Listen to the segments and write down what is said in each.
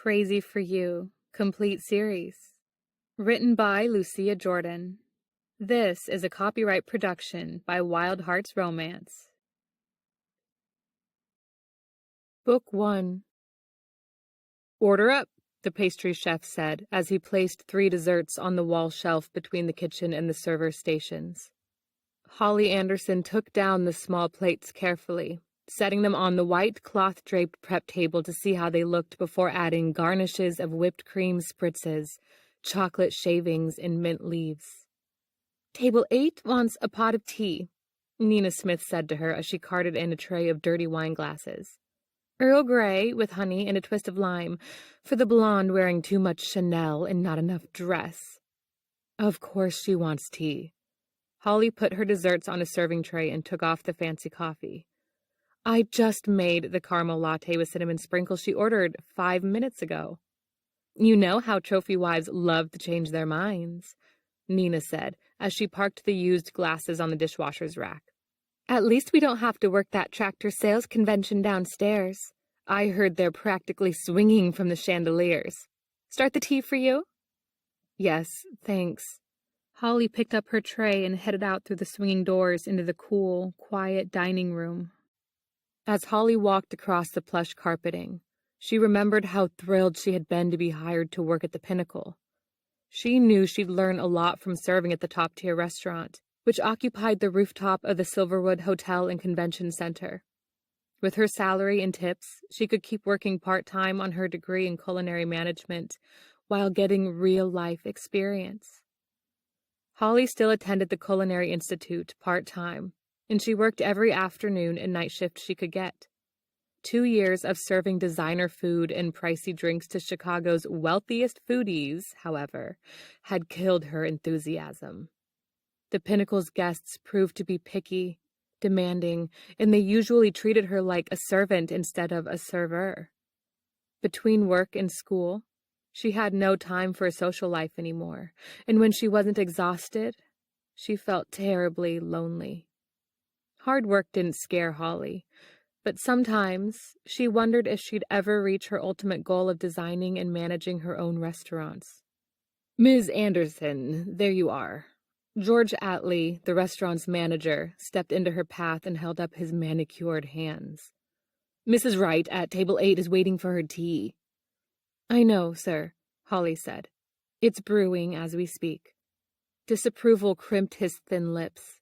Crazy for You, Complete Series. Written by Lucia Jordan. This is a copyright production by Wild Hearts Romance. Book 1. Order up, the pastry chef said as he placed 3 desserts on the wall shelf between the kitchen and the server stations. Holly Anderson took down the small plates carefully, setting them on the white cloth-draped prep table to see how they looked before adding garnishes of whipped cream spritzes, chocolate shavings, and mint leaves. "Table 8 wants a pot of tea," Nina Smith said to her as she carted in a tray of dirty wine glasses. "Earl Grey with honey and a twist of lime, for the blonde wearing too much Chanel and not enough dress." Of course she wants tea. Holly put her desserts on a serving tray and took off the fancy coffee. "I just made the caramel latte with cinnamon sprinkles she ordered 5 minutes ago." "You know how trophy wives love to change their minds," Nina said as she parked the used glasses on the dishwasher's rack. "At least we don't have to work that tractor sales convention downstairs. I heard they're practically swinging from the chandeliers. Start the tea for you?" "Yes, thanks." Holly picked up her tray and headed out through the swinging doors into the cool, quiet dining room. As Holly walked across the plush carpeting, she remembered how thrilled she had been to be hired to work at the Pinnacle. She knew she'd learn a lot from serving at the top-tier restaurant, which occupied the rooftop of the Silverwood Hotel and Convention Center. With her salary and tips, she could keep working part-time on her degree in culinary management while getting real-life experience. Holly still attended the Culinary Institute part-time, and she worked every afternoon and night shift she could get. 2 years of serving designer food and pricey drinks to Chicago's wealthiest foodies, however, had killed her enthusiasm. The Pinnacle's guests proved to be picky, demanding, and they usually treated her like a servant instead of a server. Between work and school, she had no time for a social life anymore, and when she wasn't exhausted, she felt terribly lonely. Hard work didn't scare Holly, but sometimes she wondered if she'd ever reach her ultimate goal of designing and managing her own restaurants. "Ms. Anderson, there you are." George Atlee, the restaurant's manager, stepped into her path and held up his manicured hands. "Mrs. Wright at table 8 is waiting for her tea." "I know, sir," Holly said. "It's brewing as we speak." Disapproval crimped his thin lips.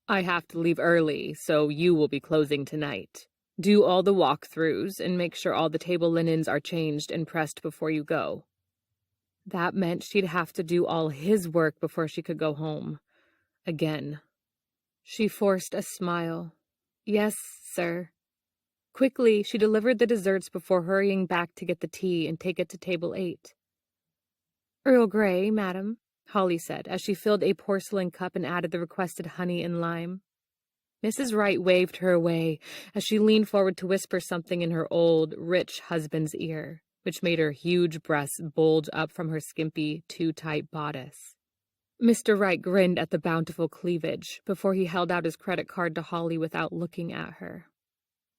"I have to leave early, so you will be closing tonight. Do all the walkthroughs and make sure all the table linens are changed and pressed before you go." That meant she'd have to do all his work before she could go home. Again. She forced a smile. "Yes, sir." Quickly, she delivered the desserts before hurrying back to get the tea and take it to table 8. "Earl Grey, madam," Holly said as she filled a porcelain cup and added the requested honey and lime. Mrs. Wright waved her away as she leaned forward to whisper something in her old, rich husband's ear, which made her huge breasts bulge up from her skimpy, too-tight bodice. Mr. Wright grinned at the bountiful cleavage before he held out his credit card to Holly without looking at her.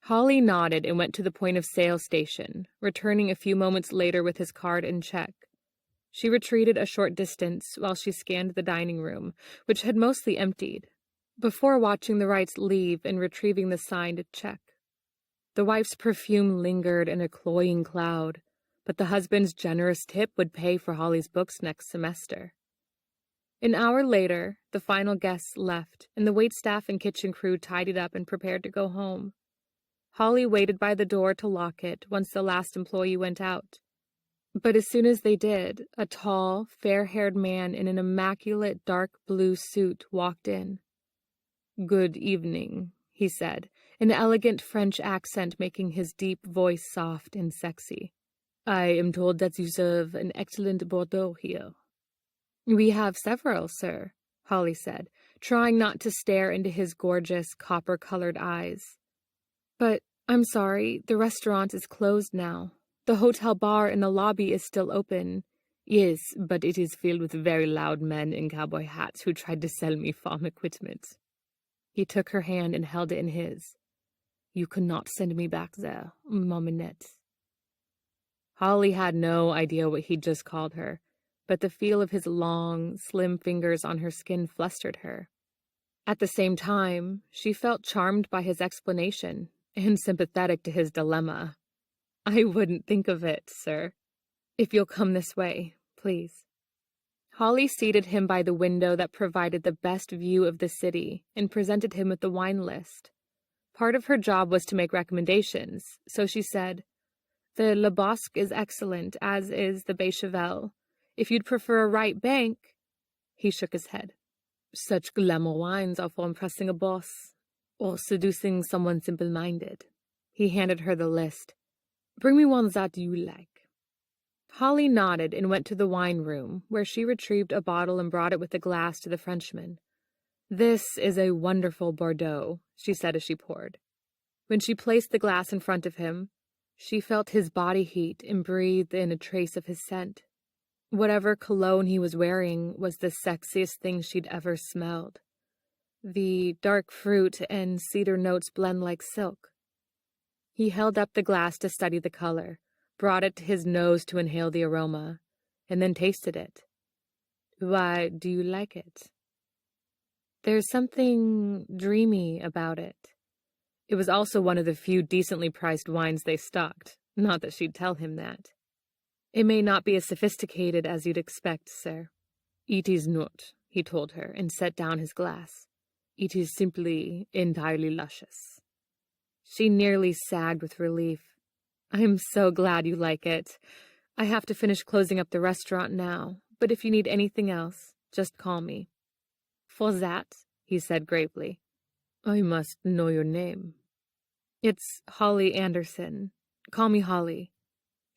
Holly nodded and went to the point-of-sale station, returning a few moments later with his card and check. She retreated a short distance while she scanned the dining room, which had mostly emptied, before watching the Wrights leave and retrieving the signed check. The wife's perfume lingered in a cloying cloud, but the husband's generous tip would pay for Holly's books next semester. An hour later, the final guests left, and the waitstaff and kitchen crew tidied up and prepared to go home. Holly waited by the door to lock it once the last employee went out. But as soon as they did, a tall, fair-haired man in an immaculate dark blue suit walked in. "Good evening," he said, an elegant French accent making his deep voice soft and sexy. "I am told that you serve an excellent Bordeaux here." "We have several, sir," Holly said, trying not to stare into his gorgeous, copper-colored eyes. "But I'm sorry, the restaurant is closed now. The hotel bar in the lobby is still open." "Yes, but it is filled with very loud men in cowboy hats who tried to sell me farm equipment." He took her hand and held it in his. "You cannot send me back there, Maminette." Holly had no idea what he'd just called her, but the feel of his long, slim fingers on her skin flustered her. At the same time, she felt charmed by his explanation and sympathetic to his dilemma. "I wouldn't think of it, sir. If you'll come this way, please." Holly seated him by the window that provided the best view of the city and presented him with the wine list. Part of her job was to make recommendations, so she said, "The Le Bosque is excellent, as is the Bechevel. If you'd prefer a right bank—" He shook his head. "Such glamour wines are for impressing a boss, or seducing someone simple-minded." He handed her the list. "Bring me one that you like." Holly nodded and went to the wine room, where she retrieved a bottle and brought it with a glass to the Frenchman. "This is a wonderful Bordeaux," she said as she poured. When she placed the glass in front of him, she felt his body heat and breathed in a trace of his scent. Whatever cologne he was wearing was the sexiest thing she'd ever smelled. The dark fruit and cedar notes blend like silk. He held up the glass to study the color, brought it to his nose to inhale the aroma, and then tasted it. "Why do you like it?" "There's something dreamy about it." It was also one of the few decently priced wines they stocked, not that she'd tell him that. "It may not be as sophisticated as you'd expect, sir." "It is not," he told her, and set down his glass. "It is simply entirely luscious." She nearly sagged with relief. "I'm so glad you like it. I have to finish closing up the restaurant now, but if you need anything else, just call me." "For that," he said gravely, "I must know your name." "It's Holly Anderson. Call me Holly."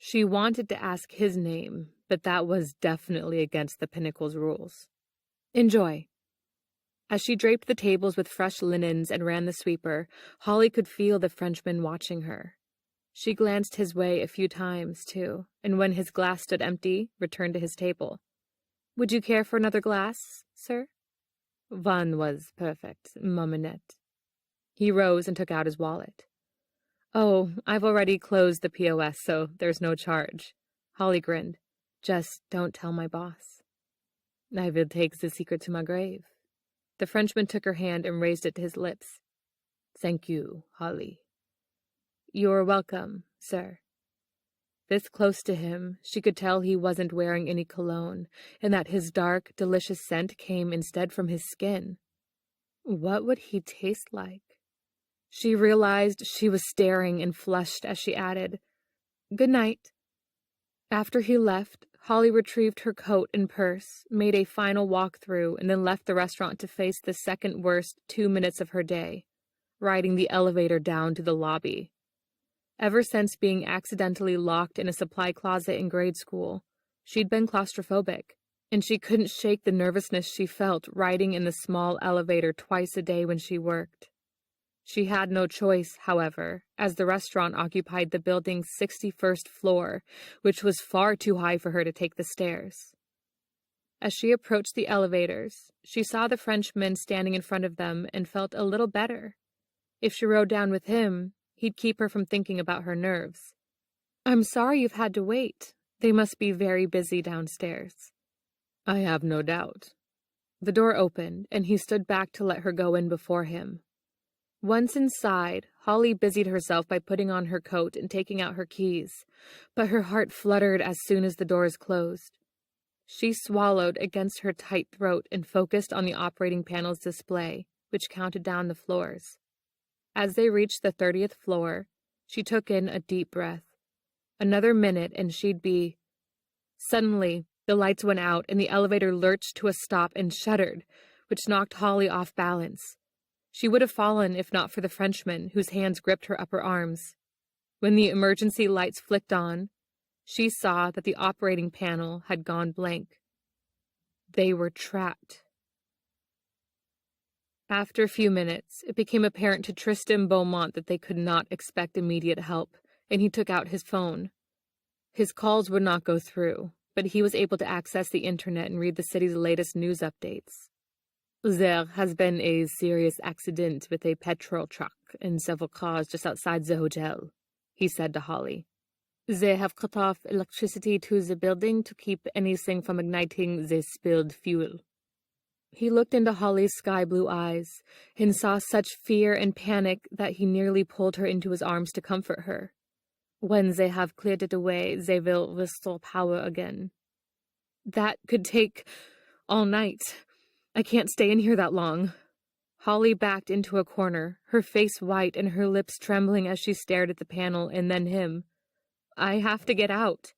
She wanted to ask his name, but that was definitely against the Pinnacle's rules. "Enjoy." As she draped the tables with fresh linens and ran the sweeper, Holly could feel the Frenchman watching her. She glanced his way a few times, too, and when his glass stood empty, returned to his table. "Would you care for another glass, sir?" "One was perfect, Maminette." He rose and took out his wallet. "Oh, I've already closed the POS, so there's no charge." Holly grinned. "Just don't tell my boss." "I will take the secret to my grave." The Frenchman took her hand and raised it to his lips. "Thank you, Holly." "You're welcome, sir." This close to him, she could tell he wasn't wearing any cologne, and that his dark, delicious scent came instead from his skin. What would he taste like? She realized she was staring and flushed as she added, "Good night." After he left, Holly retrieved her coat and purse, made a final walk through, and then left the restaurant to face the second worst 2 minutes of her day, riding the elevator down to the lobby. Ever since being accidentally locked in a supply closet in grade school, she'd been claustrophobic, and she couldn't shake the nervousness she felt riding in the small elevator twice a day when she worked. She had no choice, however, as the restaurant occupied the building's 61st floor, which was far too high for her to take the stairs. As she approached the elevators, she saw the Frenchman standing in front of them and felt a little better. If she rode down with him, he'd keep her from thinking about her nerves. "I'm sorry you've had to wait. They must be very busy downstairs." "I have no doubt." The door opened, and he stood back to let her go in before him. Once inside, Holly busied herself by putting on her coat and taking out her keys, but her heart fluttered as soon as the doors closed. She swallowed against her tight throat and focused on the operating panel's display, which counted down the floors. As they reached the 30th floor, she took in a deep breath. Another minute and she'd be... Suddenly, the lights went out and the elevator lurched to a stop and shuddered, which knocked Holly off balance. She would have fallen if not for the Frenchman, whose hands gripped her upper arms. When the emergency lights flicked on, she saw that the operating panel had gone blank. They were trapped. After a few minutes, it became apparent to Tristan Beaumont that they could not expect immediate help, and he took out his phone. His calls would not go through, but he was able to access the internet and read the city's latest news updates. "There has been a serious accident with a petrol truck and several cars just outside the hotel," he said to Holly. They have cut off electricity to the building to keep anything from igniting the spilled fuel. He looked into Holly's sky-blue eyes and saw such fear and panic that he nearly pulled her into his arms to comfort her. When they have cleared it away, they will restore power again. That could take all night. I can't stay in here that long. Holly backed into a corner, her face white and her lips trembling as she stared at the panel and then him. I have to get out.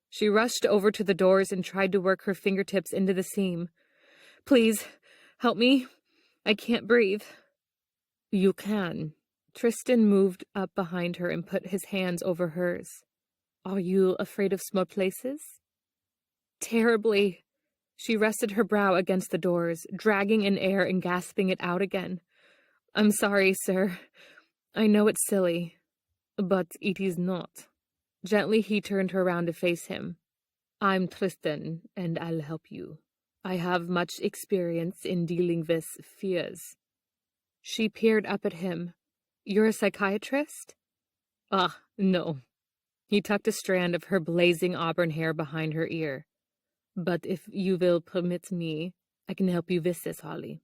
She rushed over to the doors and tried to work her fingertips into the seam. Please, help me. I can't breathe. You can. Tristan moved up behind her and put his hands over hers. Are you afraid of small places? Terribly. She rested her brow against the doors, dragging in air and gasping it out again. I'm sorry, sir. I know it's silly, but it is not. Gently he turned her around to face him. I'm Tristan, and I'll help you. I have much experience in dealing with fears. She peered up at him. You're a psychiatrist? Ah, no. He tucked a strand of her blazing auburn hair behind her ear. But if you will permit me, I can help you with this, Holly.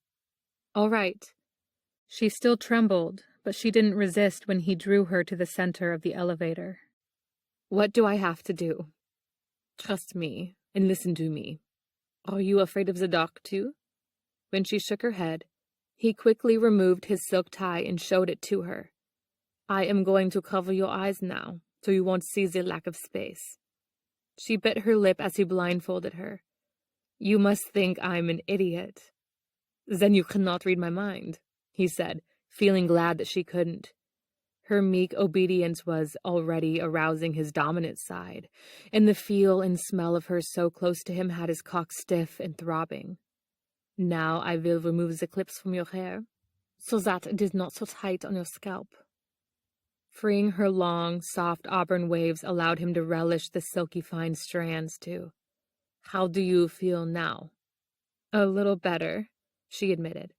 All right. She still trembled, but she didn't resist when he drew her to the center of the elevator. What do I have to do? Trust me, and listen to me. Are you afraid of the dark, too? When she shook her head, he quickly removed his silk tie and showed it to her. I am going to cover your eyes now, so you won't see the lack of space. She bit her lip as he blindfolded her. You must think I'm an idiot. Then you cannot read my mind, he said, feeling glad that she couldn't. Her meek obedience was already arousing his dominant side, and the feel and smell of her so close to him had his cock stiff and throbbing. Now I will remove the clips from your hair, so that it is not so tight on your scalp. Freeing her long, soft auburn waves allowed him to relish the silky fine strands, too. How do you feel now? A little better, she admitted.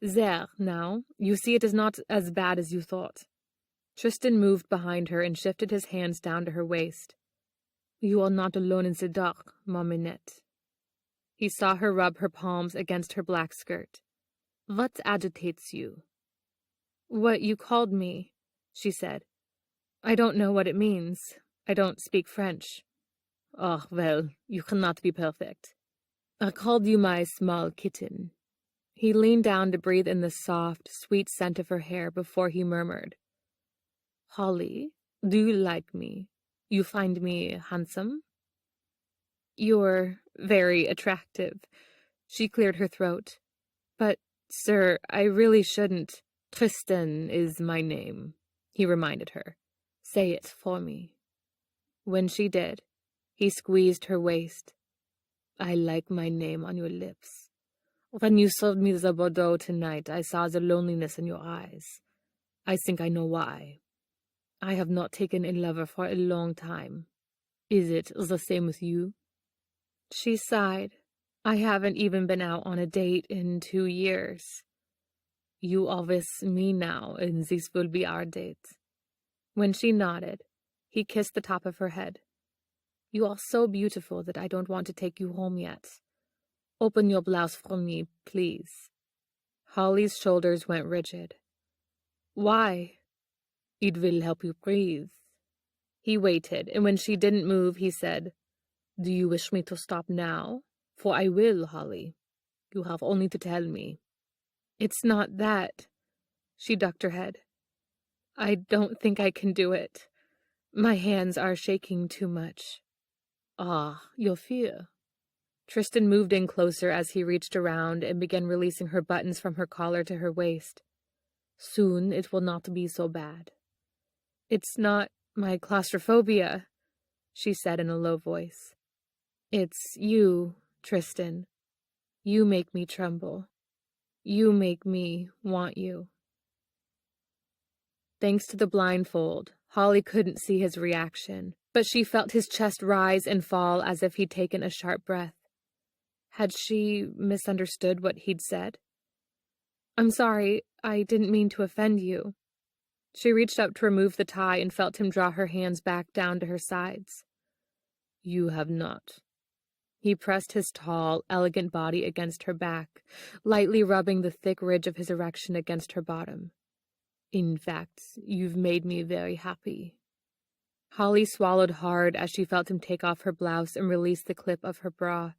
There, now, you see it is not as bad as you thought. Tristan moved behind her and shifted his hands down to her waist. You are not alone in the dark, ma minette. He saw her rub her palms against her black skirt. What agitates you? What you called me, she said. I don't know what it means. I don't speak French. Oh, well, you cannot be perfect. I called you my small kitten. He leaned down to breathe in the soft, sweet scent of her hair before he murmured. Holly, do you like me? You find me handsome? You're very attractive. She cleared her throat. But, sir, I really shouldn't. Tristan is my name, he reminded her. Say it for me. When she did, he squeezed her waist. I like my name on your lips. When you served me the Bordeaux tonight, I saw the loneliness in your eyes. I think I know why. I have not taken a lover for a long time. Is it the same with you? She sighed. I haven't even been out on a date in 2 years. You are with me now, and this will be our date. When she nodded, he kissed the top of her head. You are so beautiful that I don't want to take you home yet. Open your blouse for me, please. Holly's shoulders went rigid. Why? It will help you breathe. He waited, and when she didn't move, he said, Do you wish me to stop now? For I will, Holly. You have only to tell me. It's not that. She ducked her head. I don't think I can do it. My hands are shaking too much. Ah, your fear. Tristan moved in closer as he reached around and began releasing her buttons from her collar to her waist. Soon it will not be so bad. It's not my claustrophobia, she said in a low voice. It's you, Tristan. You make me tremble. You make me want you. Thanks to the blindfold, Holly couldn't see his reaction, but she felt his chest rise and fall as if he'd taken a sharp breath. Had she misunderstood what he'd said? I'm sorry, I didn't mean to offend you. She reached up to remove the tie and felt him draw her hands back down to her sides. You have not. He pressed his tall, elegant body against her back, lightly rubbing the thick ridge of his erection against her bottom. In fact, you've made me very happy. Holly swallowed hard as she felt him take off her blouse and release the clip of her bra.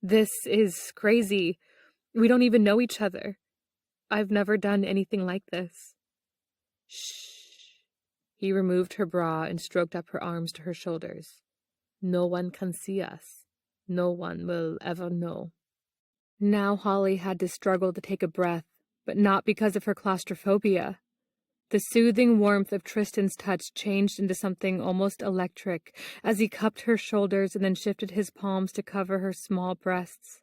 This is crazy. We don't even know each other. I've never done anything like this. Shh. He removed her bra and stroked up her arms to her shoulders. No one can see us. No one will ever know. Now Holly had to struggle to take a breath, but not because of her claustrophobia. The soothing warmth of Tristan's touch changed into something almost electric as he cupped her shoulders and then shifted his palms to cover her small breasts.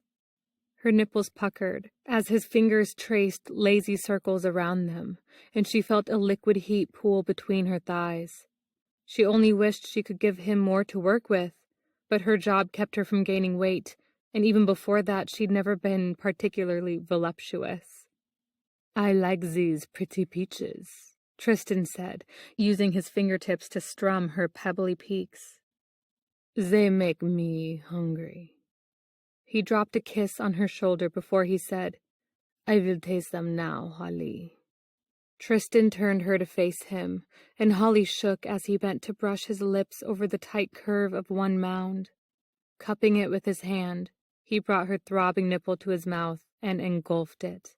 Her nipples puckered as his fingers traced lazy circles around them, and she felt a liquid heat pool between her thighs. She only wished she could give him more to work with, but her job kept her from gaining weight, and even before that she'd never been particularly voluptuous. I like these pretty peaches, Tristan said, using his fingertips to strum her pebbly peaks. They make me hungry. He dropped a kiss on her shoulder before he said, I will taste them now, Holly. Tristan turned her to face him, and Holly shook as he bent to brush his lips over the tight curve of one mound. Cupping it with his hand, he brought her throbbing nipple to his mouth and engulfed it.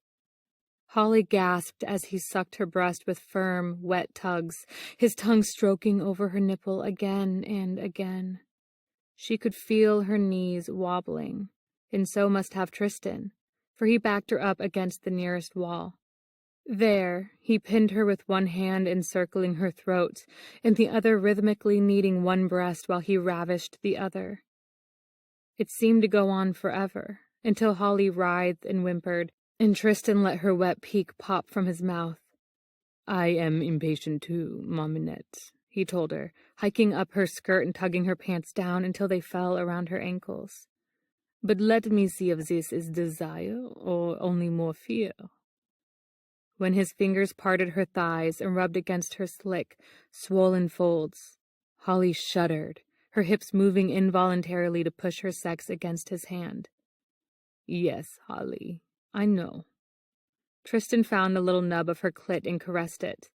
Holly gasped as he sucked her breast with firm, wet tugs, his tongue stroking over her nipple again and again. She could feel her knees wobbling, and so must have Tristan, for he backed her up against the nearest wall. There, he pinned her with one hand encircling her throat, and the other rhythmically kneading one breast while he ravished the other. It seemed to go on forever, until Holly writhed and whimpered, and Tristan let her wet peak pop from his mouth. I am impatient too, Maminette, he told her, hiking up her skirt and tugging her pants down until they fell around her ankles. But let me see if this is desire or only more fear. When his fingers parted her thighs and rubbed against her slick, swollen folds, Holly shuddered, her hips moving involuntarily to push her sex against his hand. Yes, Holly, I know. Tristan found a little nub of her clit and caressed it.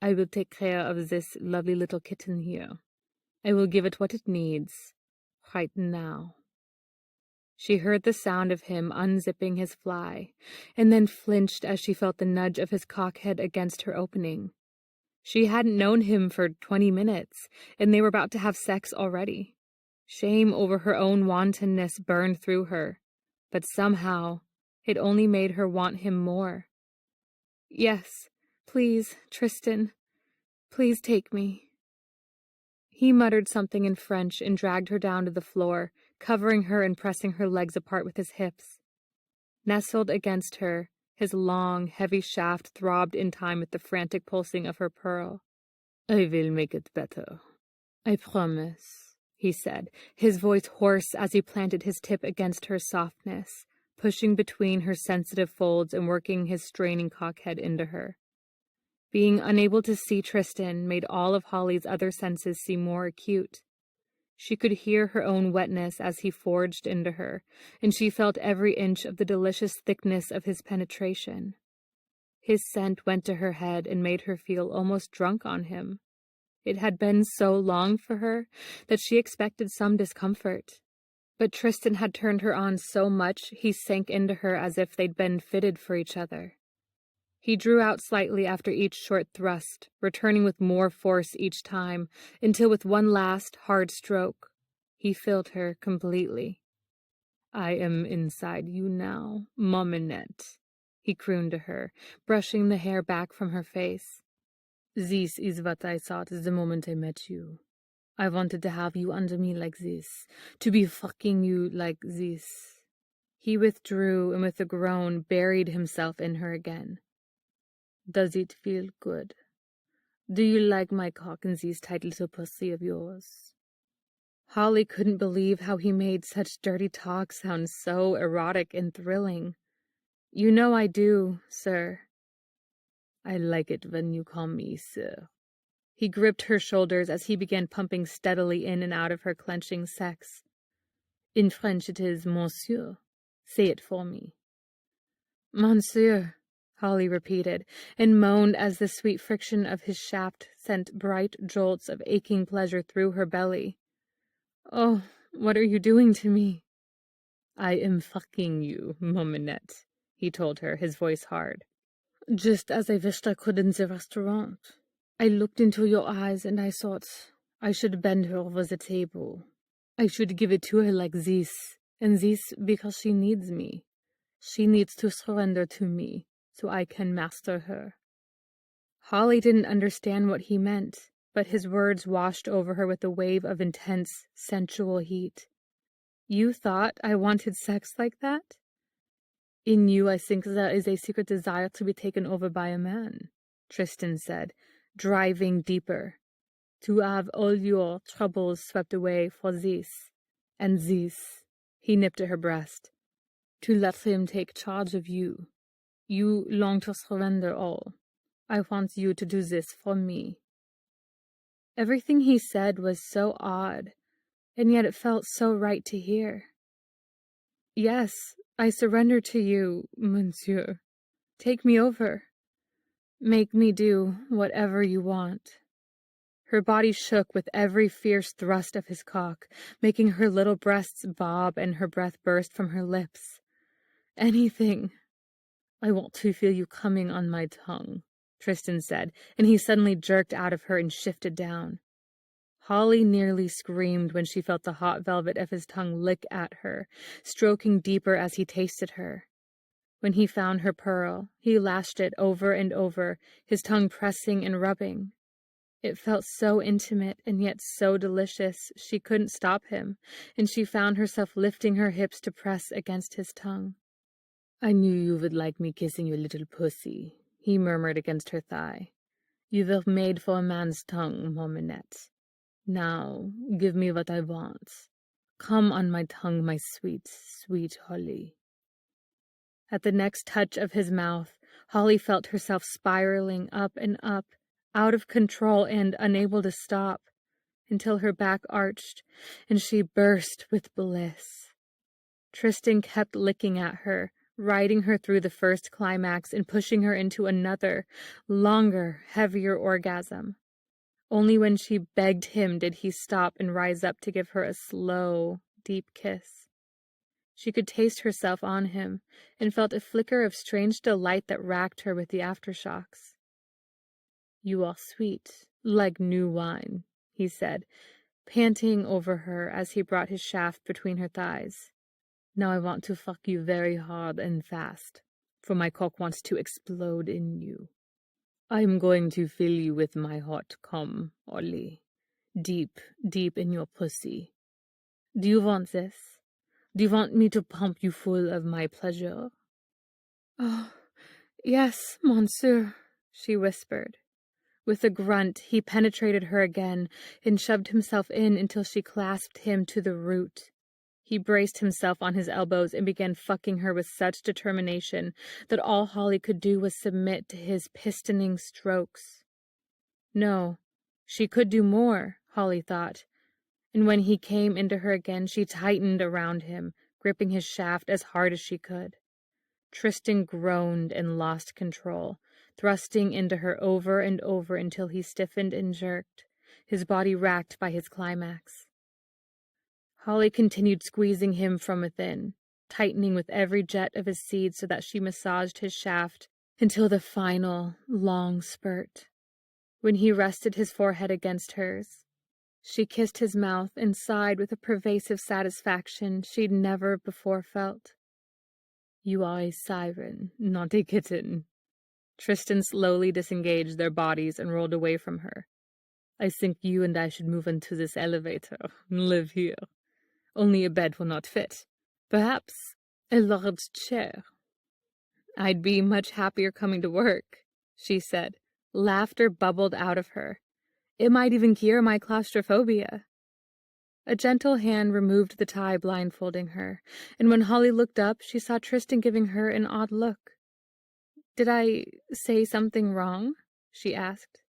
I will take care of this lovely little kitten here. I will give it what it needs, right now. She heard the sound of him unzipping his fly, and then flinched as she felt the nudge of his cockhead against her opening. She hadn't known him for 20 minutes, and they were about to have sex already. Shame over her own wantonness burned through her, but somehow it only made her want him more. Yes, please, Tristan, please take me. He muttered something in French and dragged her down to the floor, covering her and pressing her legs apart with his hips. Nestled against her, his long, heavy shaft throbbed in time with the frantic pulsing of her pearl. I will make it better. I promise, he said, his voice hoarse as he planted his tip against her softness, pushing between her sensitive folds and working his straining cockhead into her. Being unable to see Tristan made all of Holly's other senses seem more acute. She could hear her own wetness as he forged into her, and she felt every inch of the delicious thickness of his penetration. His scent went to her head and made her feel almost drunk on him. It had been so long for her that she expected some discomfort. But Tristan had turned her on so much he sank into her as if they'd been fitted for each other. He drew out slightly after each short thrust, returning with more force each time, until with one last, hard stroke, he filled her completely. I am inside you now, Maminette, he crooned to her, brushing the hair back from her face. This is what I thought the moment I met you. I wanted to have you under me like this, to be fucking you like this. He withdrew and with a groan buried himself in her again. Does it feel good? Do you like my cock and this tight little pussy of yours? Holly couldn't believe how he made such dirty talk sound so erotic and thrilling. You know I do, sir. I like it when you call me sir. He gripped her shoulders as he began pumping steadily in and out of her clenching sex. In French it is monsieur. Say it for me. Monsieur, Holly repeated, and moaned as the sweet friction of his shaft sent bright jolts of aching pleasure through her belly. Oh, what are you doing to me? I am fucking you, Mominette, he told her, his voice hard. Just as I wished I could in the restaurant. I looked into your eyes and I thought I should bend her over the table. I should give it to her like this, and this because she needs me. She needs to surrender to me, so I can master her. Holly didn't understand what he meant, but his words washed over her with a wave of intense, sensual heat. You thought I wanted sex like that? In you, I think there is a secret desire to be taken over by a man, Tristan said, driving deeper. To have all your troubles swept away for this, and this. He nipped at her breast. To let him take charge of you. You long to surrender all. I want you to do this for me. Everything he said was so odd, and yet it felt so right to hear. Yes, I surrender to you, monsieur. Take me over. Make me do whatever you want. Her body shook with every fierce thrust of his cock, making her little breasts bob and her breath burst from her lips. Anything. I want to feel you coming on my tongue, Tristan said, and he suddenly jerked out of her and shifted down. Holly nearly screamed when she felt the hot velvet of his tongue lick at her, stroking deeper as he tasted her. When he found her pearl, he lashed it over and over, his tongue pressing and rubbing. It felt so intimate and yet so delicious she couldn't stop him, and she found herself lifting her hips to press against his tongue. I knew you would like me kissing your little pussy, he murmured against her thigh. You were made for a man's tongue, Mominette. Now, give me what I want. Come on my tongue, my sweet, sweet Holly. At the next touch of his mouth, Holly felt herself spiraling up and up, out of control and unable to stop, until her back arched, and she burst with bliss. Tristan kept licking at her, riding her through the first climax and pushing her into another, longer, heavier orgasm. Only when she begged him did he stop and rise up to give her a slow, deep kiss. She could taste herself on him, and felt a flicker of strange delight that racked her with the aftershocks. You are sweet, like new wine, he said, panting over her as he brought his shaft between her thighs. Now I want to fuck you very hard and fast, for my cock wants to explode in you. I am going to fill you with my hot cum, Ollie, deep, deep in your pussy. Do you want this? Do you want me to pump you full of my pleasure? Oh, yes, monsieur, she whispered. With a grunt, he penetrated her again and shoved himself in until she clasped him to the root. He braced himself on his elbows and began fucking her with such determination that all Holly could do was submit to his pistoning strokes. No, she could do more, Holly thought, and when he came into her again, she tightened around him, gripping his shaft as hard as she could. Tristan groaned and lost control, thrusting into her over and over until he stiffened and jerked, his body racked by his climax. Holly continued squeezing him from within, tightening with every jet of his seed so that she massaged his shaft until the final, long spurt. When he rested his forehead against hers, she kissed his mouth and sighed with a pervasive satisfaction she'd never before felt. You are a siren, not a kitten. Tristan slowly disengaged their bodies and rolled away from her. I think you and I should move into this elevator and live here. Only a bed will not fit. Perhaps a large chair. I'd be much happier coming to work, she said. Laughter bubbled out of her. It might even cure my claustrophobia. A gentle hand removed the tie blindfolding her, and when Holly looked up, she saw Tristan giving her an odd look. Did I say something wrong? She asked.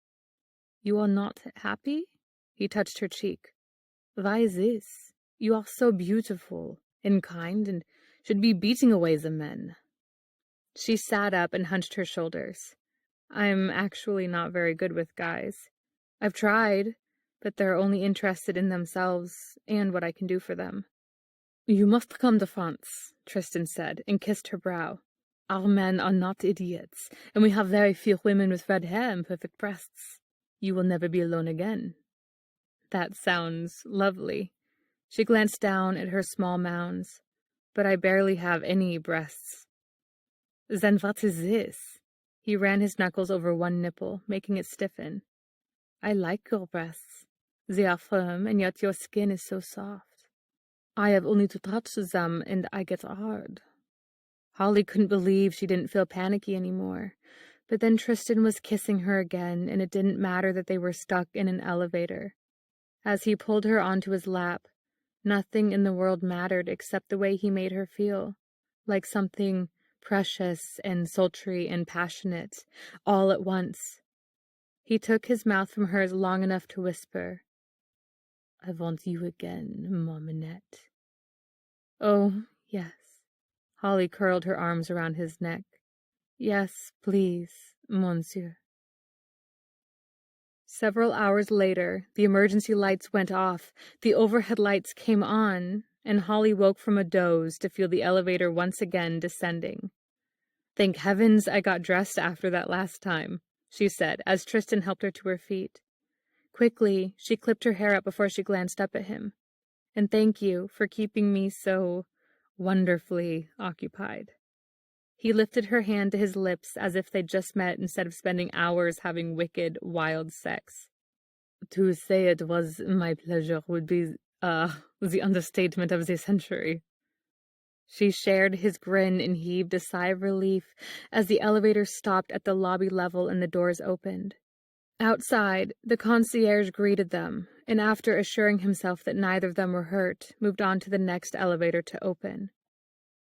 You are not happy? He touched her cheek. Why this? You are so beautiful and kind and should be beating away the men. She sat up and hunched her shoulders. I'm actually not very good with guys. I've tried, but they're only interested in themselves and what I can do for them. You must come to France, Tristan said, and kissed her brow. Our men are not idiots, and we have very few women with red hair and perfect breasts. You will never be alone again. That sounds lovely. She glanced down at her small mounds. But I barely have any breasts. Then what is this? He ran his knuckles over one nipple, making it stiffen. I like your breasts. They are firm, and yet your skin is so soft. I have only to touch them, and I get hard. Holly couldn't believe she didn't feel panicky anymore. But then Tristan was kissing her again, and it didn't matter that they were stuck in an elevator. As he pulled her onto his lap, nothing in the world mattered except the way he made her feel, like something precious and sultry and passionate, all at once. He took his mouth from hers long enough to whisper, I want you again, Mamanette. Oh, yes. Holly curled her arms around his neck. Yes, please, monsieur. Several hours later, the emergency lights went off, the overhead lights came on, and Holly woke from a doze to feel the elevator once again descending. Thank heavens I got dressed after that last time, she said, as Tristan helped her to her feet. Quickly, she clipped her hair up before she glanced up at him. And thank you for keeping me so wonderfully occupied. He lifted her hand to his lips as if they'd just met instead of spending hours having wicked, wild sex. To say it was my pleasure would be, the understatement of the century. She shared his grin and heaved a sigh of relief as the elevator stopped at the lobby level and the doors opened. Outside, the concierge greeted them, and after assuring himself that neither of them were hurt, moved on to the next elevator to open.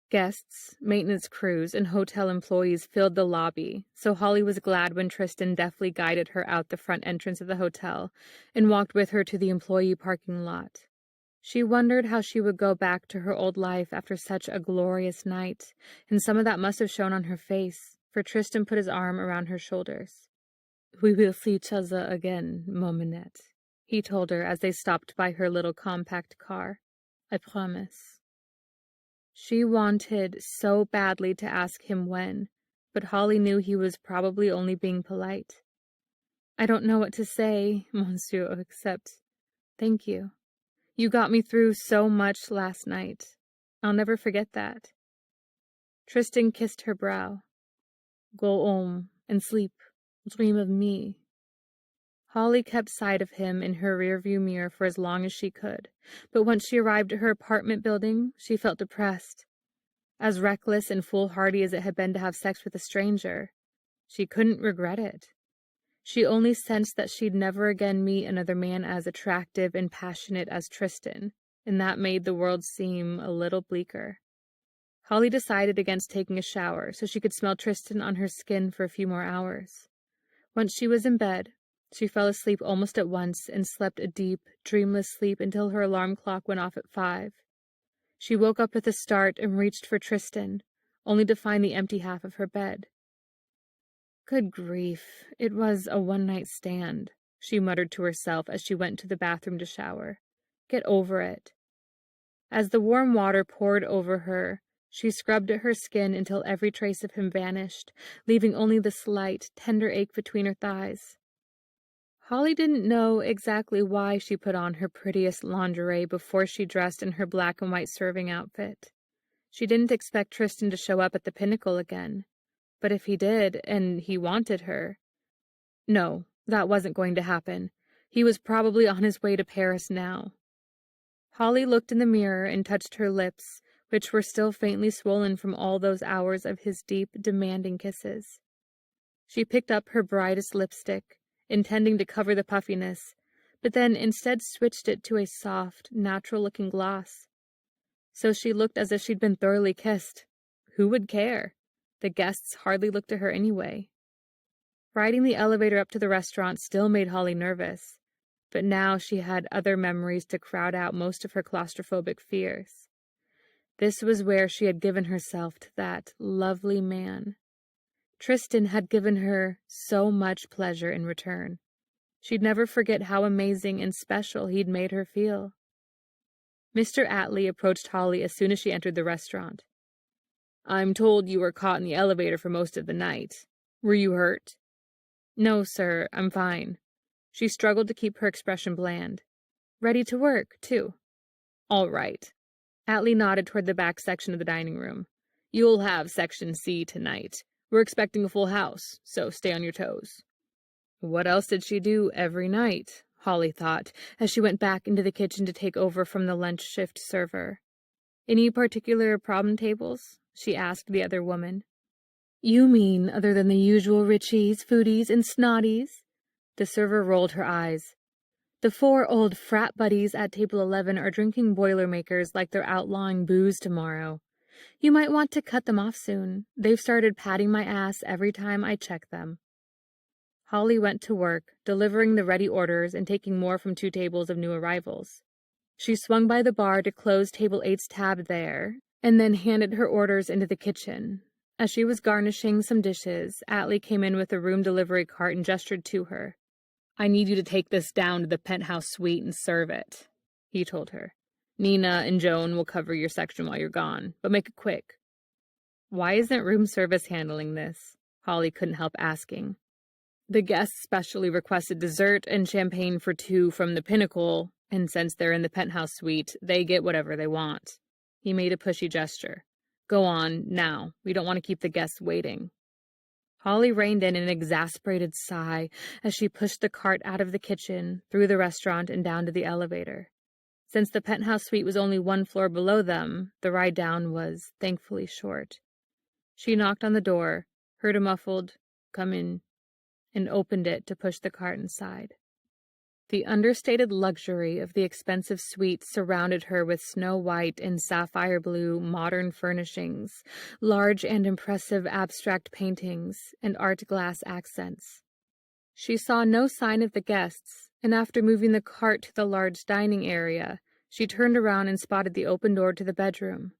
Guests, maintenance crews, and hotel employees filled the lobby, so Holly was glad when Tristan deftly guided her out the front entrance of the hotel and walked with her to the employee parking lot. She wondered how she would go back to her old life after such a glorious night, and some of that must have shown on her face, for Tristan put his arm around her shoulders. We will see each other again, Mamanette, he told her as they stopped by her little compact car. I promise. She wanted so badly to ask him when, but Holly knew he was probably only being polite. I don't know what to say, monsieur, except thank you. You got me through so much last night. I'll never forget that. Tristan kissed her brow. Go home and sleep. Dream of me. Holly kept sight of him in her rearview mirror for as long as she could, but once she arrived at her apartment building, she felt depressed. As reckless and foolhardy as it had been to have sex with a stranger, she couldn't regret it. She only sensed that she'd never again meet another man as attractive and passionate as Tristan, and that made the world seem a little bleaker. Holly decided against taking a shower so she could smell Tristan on her skin for a few more hours. Once she was in bed, she fell asleep almost at once and slept a deep, dreamless sleep until her alarm clock went off at 5. She woke up with a start and reached for Tristan, only to find the empty half of her bed. Good grief, it was a one-night stand, she muttered to herself as she went to the bathroom to shower. Get over it. As the warm water poured over her, she scrubbed at her skin until every trace of him vanished, leaving only the slight, tender ache between her thighs. Holly didn't know exactly why she put on her prettiest lingerie before she dressed in her black and white serving outfit. She didn't expect Tristan to show up at the Pinnacle again. But if he did, and he wanted her... No, that wasn't going to happen. He was probably on his way to Paris now. Holly looked in the mirror and touched her lips, which were still faintly swollen from all those hours of his deep, demanding kisses. She picked up her brightest lipstick, intending to cover the puffiness, but then instead switched it to a soft, natural-looking gloss. So she looked as if she'd been thoroughly kissed. Who would care? The guests hardly looked at her anyway. Riding the elevator up to the restaurant still made Holly nervous, but now she had other memories to crowd out most of her claustrophobic fears. This was where she had given herself to that lovely man. Tristan had given her so much pleasure in return. She'd never forget how amazing and special he'd made her feel. Mr. Atlee approached Holly as soon as she entered the restaurant. "I'm told you were caught in the elevator for most of the night. Were you hurt?" "No, sir, I'm fine." She struggled to keep her expression bland. "Ready to work, too." "All right." Atlee nodded toward the back section of the dining room. "You'll have Section C tonight. We're expecting a full house, so stay on your toes." What else did she do every night? Holly thought, as she went back into the kitchen to take over from the lunch shift server. "Any particular problem tables?" she asked the other woman. "You mean other than the usual richies, foodies, and snotties?" The server rolled her eyes. "The 4 old frat buddies at table 11 are drinking Boilermakers like they're outlawing booze tomorrow. You might want to cut them off soon. They've started patting my ass every time I check them." Holly went to work, delivering the ready orders and taking more from 2 tables of new arrivals. She swung by the bar to close table 8's tab there, and then handed her orders into the kitchen. As she was garnishing some dishes, Atlee came in with a room delivery cart and gestured to her. "I need you to take this down to the penthouse suite and serve it," he told her. "Nina and Joan will cover your section while you're gone, but make it quick." "Why isn't room service handling this?" Holly couldn't help asking. "The guests specially requested dessert and champagne for 2 from the Pinnacle, and since they're in the penthouse suite, they get whatever they want." He made a pushy gesture. "Go on, now. We don't want to keep the guests waiting." Holly reined in an exasperated sigh as she pushed the cart out of the kitchen, through the restaurant, and down to the elevator. Since the penthouse suite was only 1 floor below them, the ride down was thankfully short. She knocked on the door, heard a muffled, "Come in," and opened it to push the cart inside. The understated luxury of the expensive suite surrounded her with snow-white and sapphire-blue modern furnishings, large and impressive abstract paintings, and art glass accents. She saw no sign of the guests, and after moving the cart to the large dining area, she turned around and spotted the open door to the bedroom.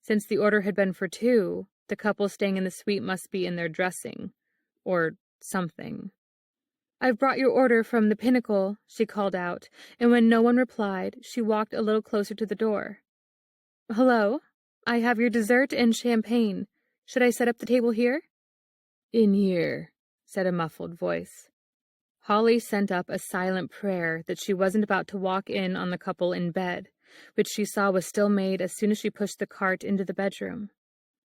Since the order had been for 2, the couple staying in the suite must be in their dressing, or something. "I've brought your order from the Pinnacle," she called out, and when no one replied, she walked a little closer to the door. "Hello? I have your dessert and champagne. Should I set up the table here?" "In here," said a muffled voice. Holly sent up a silent prayer that she wasn't about to walk in on the couple in bed, which she saw was still made as soon as she pushed the cart into the bedroom.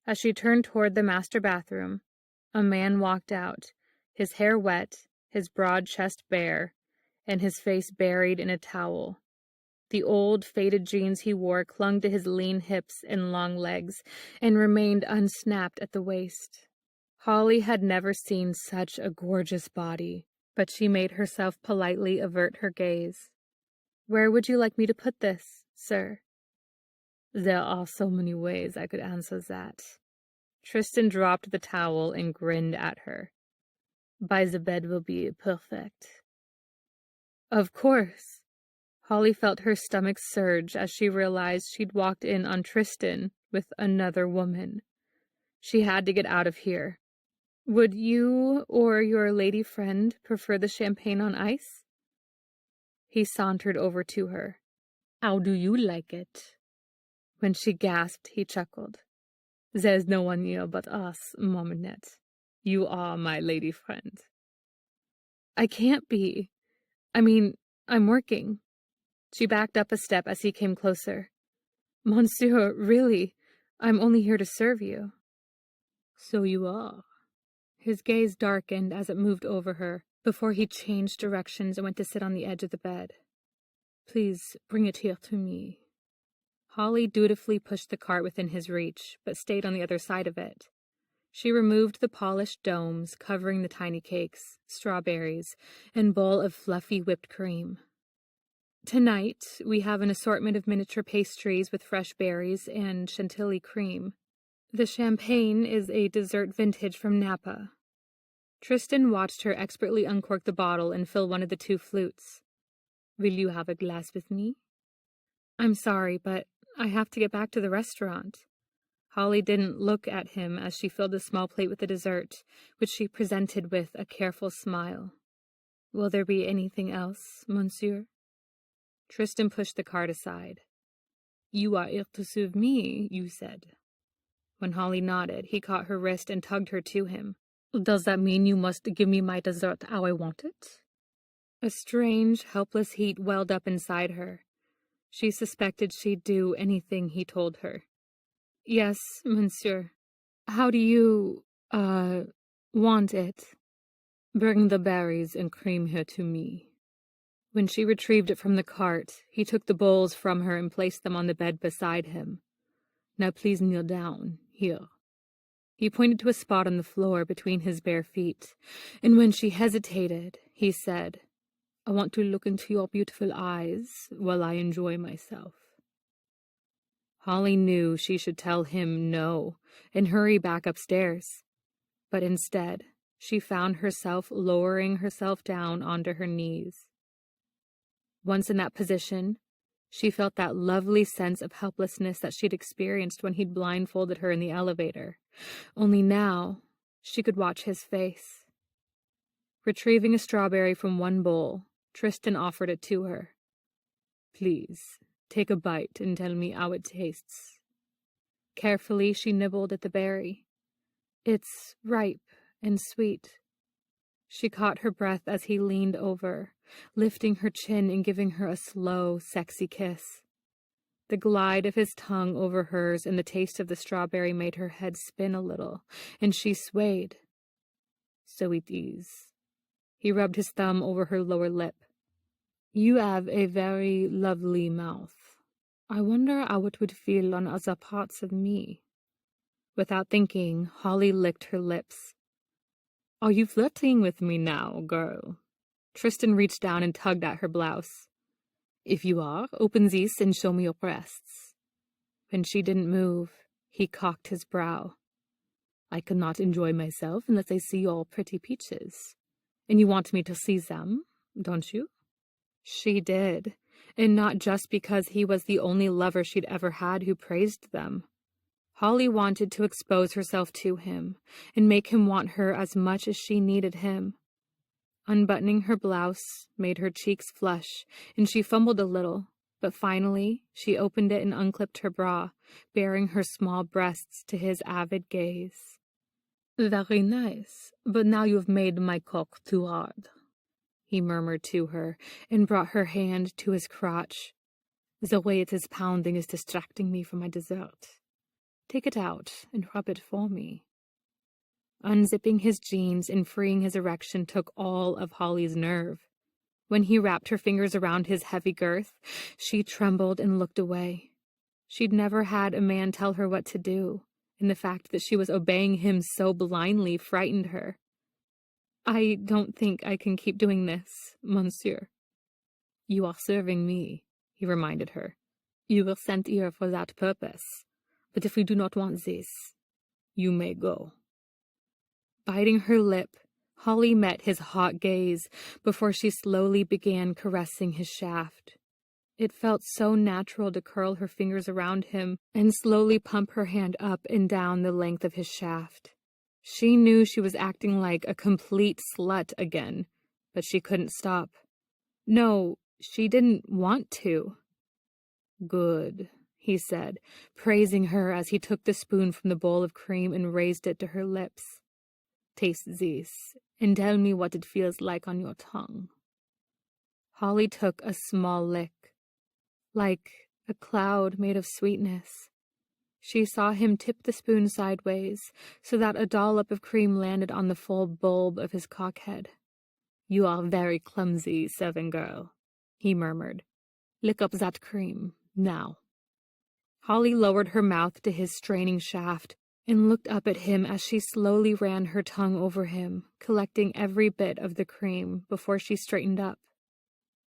As she turned toward the master bathroom, a man walked out, his hair wet, his broad chest bare, and his face buried in a towel. The old, faded jeans he wore clung to his lean hips and long legs, and remained unsnapped at the waist. Holly had never seen such a gorgeous body, but she made herself politely avert her gaze. "Where would you like me to put this, sir?" "There are so many ways I could answer that." Tristan dropped the towel and grinned at her. "By the bed will be perfect." Of course. Holly felt her stomach surge as she realized she'd walked in on Tristan with another woman. She had to get out of here. "Would you or your lady friend prefer the champagne on ice?" He sauntered over to her. "How do you like it?" When she gasped, he chuckled. "There's no one here but us, Maminette. You are my lady friend." "I can't be. I mean, I'm working." She backed up a step as he came closer. "Monsieur, really, I'm only here to serve you." "So you are." His gaze darkened as it moved over her, before he changed directions and went to sit on the edge of the bed. "Please bring it here to me." Holly dutifully pushed the cart within his reach, but stayed on the other side of it. She removed the polished domes covering the tiny cakes, strawberries, and bowl of fluffy whipped cream. "Tonight, we have an assortment of miniature pastries with fresh berries and chantilly cream." The champagne is a dessert vintage from Napa. Tristan watched her expertly uncork the bottle and fill one of the two flutes. Will you have a glass with me? I'm sorry, but I have to get back to the restaurant. Holly didn't look at him as she filled a small plate with the dessert, which she presented with a careful smile. Will there be anything else, monsieur? Tristan pushed the card aside. You are here to serve me, you said. When Holly nodded, he caught her wrist and tugged her to him. Does that mean you must give me my dessert how I want it? A strange, helpless heat welled up inside her. She suspected she'd do anything he told her. Yes, monsieur. How do you, want it? Bring the berries and cream here to me. When she retrieved it from the cart, he took the bowls from her and placed them on the bed beside him. Now please kneel down, here. He pointed to a spot on the floor between his bare feet, and when she hesitated, he said, I want to look into your beautiful eyes while I enjoy myself. Holly knew she should tell him no and hurry back upstairs, but instead, she found herself lowering herself down onto her knees. Once in that position, she felt that lovely sense of helplessness that she'd experienced when he'd blindfolded her in the elevator. Only now, she could watch his face. Retrieving a strawberry from one bowl, Tristan offered it to her. Please, take a bite and tell me how it tastes. Carefully, she nibbled at the berry. It's ripe and sweet. She caught her breath as he leaned over, lifting her chin and giving her a slow, sexy kiss. The glide of his tongue over hers and the taste of the strawberry made her head spin a little, and she swayed. So it is. He rubbed his thumb over her lower lip. You have a very lovely mouth. I wonder how it would feel on other parts of me. Without thinking, Holly licked her lips. Are you flirting with me now, girl? Tristan reached down and tugged at her blouse. If you are, open these and show me your breasts. When she didn't move, he cocked his brow. I cannot enjoy myself unless I see your pretty peaches. And you want me to see them, don't you? She did, and not just because he was the only lover she'd ever had who praised them. Holly wanted to expose herself to him and make him want her as much as she needed him. Unbuttoning her blouse made her cheeks flush, and she fumbled a little, but finally she opened it and unclipped her bra, baring her small breasts to his avid gaze. Very nice, but now you've made my cock too hard, he murmured to her and brought her hand to his crotch. The way it is pounding is distracting me from my dessert. Take it out and rub it for me. Unzipping his jeans and freeing his erection took all of Holly's nerve. When he wrapped her fingers around his heavy girth, she trembled and looked away. She'd never had a man tell her what to do, and the fact that she was obeying him so blindly frightened her. I don't think I can keep doing this, monsieur. You are serving me, he reminded her. You were sent here for that purpose. But if we do not want this, you may go. Biting her lip, Holly met his hot gaze before she slowly began caressing his shaft. It felt so natural to curl her fingers around him and slowly pump her hand up and down the length of his shaft. She knew she was acting like a complete slut again, but she couldn't stop. No, she didn't want to. Good, he said, praising her as he took the spoon from the bowl of cream and raised it to her lips. Taste this, and tell me what it feels like on your tongue. Holly took a small lick, like a cloud made of sweetness. She saw him tip the spoon sideways so that a dollop of cream landed on the full bulb of his cockhead. You are very clumsy, servant girl, he murmured. Lick up that cream, now. Holly lowered her mouth to his straining shaft and looked up at him as she slowly ran her tongue over him, collecting every bit of the cream before she straightened up.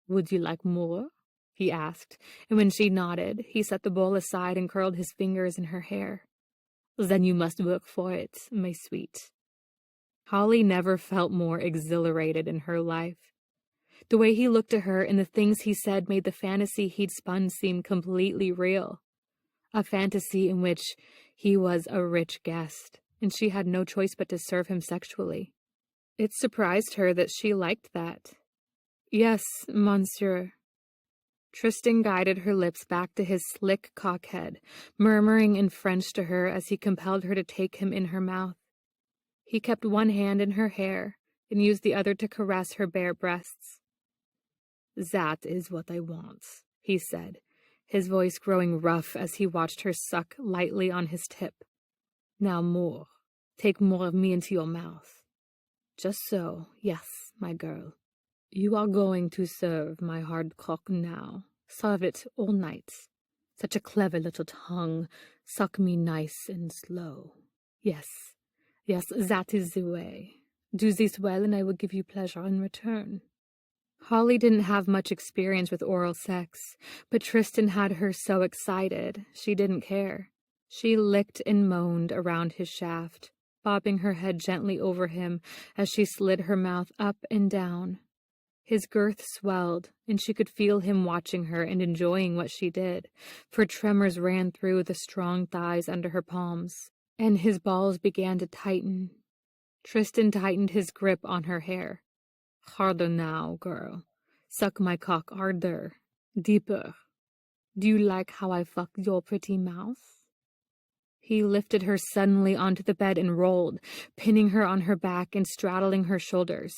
Would you like more? He asked, and when she nodded, he set the bowl aside and curled his fingers in her hair. Then you must work for it, my sweet. Holly never felt more exhilarated in her life. The way he looked at her and the things he said made the fantasy he'd spun seem completely real. A fantasy in which he was a rich guest, and she had no choice but to serve him sexually. It surprised her that she liked that. Yes, monsieur. Tristan guided her lips back to his slick cockhead, murmuring in French to her as he compelled her to take him in her mouth. He kept one hand in her hair and used the other to caress her bare breasts. That is what I want, he said, his voice growing rough as he watched her suck lightly on his tip. Now more. Take more of me into your mouth. Just so, yes, my girl. You are going to serve my hard cock now. Serve it all night. Such a clever little tongue. Suck me nice and slow. Yes, that is the way. Do this well and I will give you pleasure in return. Holly didn't have much experience with oral sex, but Tristan had her so excited, she didn't care. She licked and moaned around his shaft, bobbing her head gently over him as she slid her mouth up and down. His girth swelled, and she could feel him watching her and enjoying what she did, for tremors ran through the strong thighs under her palms, and his balls began to tighten. Tristan tightened his grip on her hair. Harder now, girl. Suck my cock harder. Deeper. Do you like how I fucked your pretty mouth? He lifted her suddenly onto the bed and rolled, pinning her on her back and straddling her shoulders.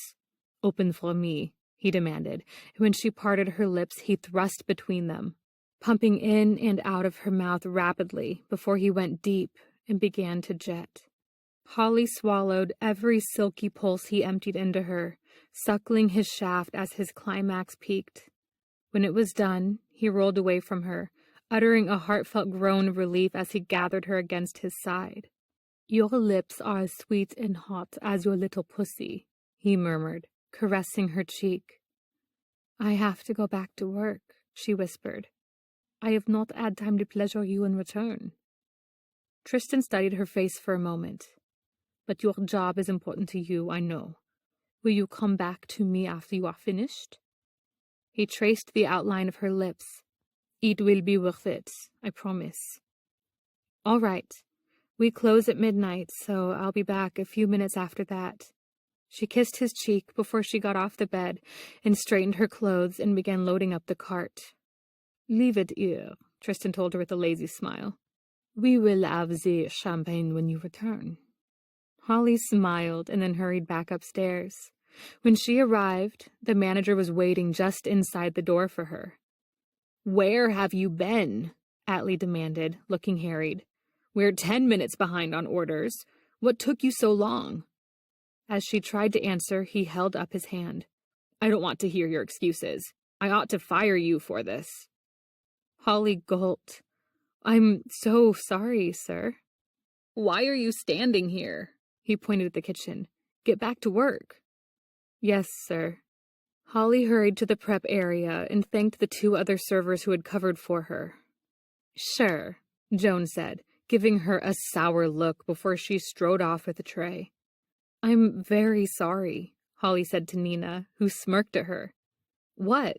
Open for me, he demanded, and when she parted her lips, he thrust between them, pumping in and out of her mouth rapidly before he went deep and began to jet. Holly swallowed every silky pulse he emptied into her, suckling his shaft as his climax peaked. When it was done, he rolled away from her, uttering a heartfelt groan of relief as he gathered her against his side. Your lips are as sweet and hot as your little pussy, he murmured, caressing her cheek. I have to go back to work, she whispered. I have not had time to pleasure you in return. Tristan studied her face for a moment. But your job is important to you, I know. Will you come back to me after you are finished? He traced the outline of her lips. It will be worth it, I promise. All right. We close at midnight, so I'll be back a few minutes after that. She kissed his cheek before she got off the bed and straightened her clothes and began loading up the cart. Leave it here, Tristan told her with a lazy smile. We will have the champagne when you return. Holly smiled and then hurried back upstairs. When she arrived, the manager was waiting just inside the door for her. Where have you been? Atlee demanded, looking harried. We're 10 minutes behind on orders. What took you so long? As she tried to answer, he held up his hand. I don't want to hear your excuses. I ought to fire you for this. Holly gulped. I'm so sorry, sir. Why are you standing here? He pointed at the kitchen. Get back to work. Yes, sir. Holly hurried to the prep area and thanked the 2 other servers who had covered for her. Sure, Joan said, giving her a sour look before she strode off with a tray. I'm very sorry, Holly said to Nina, who smirked at her. What?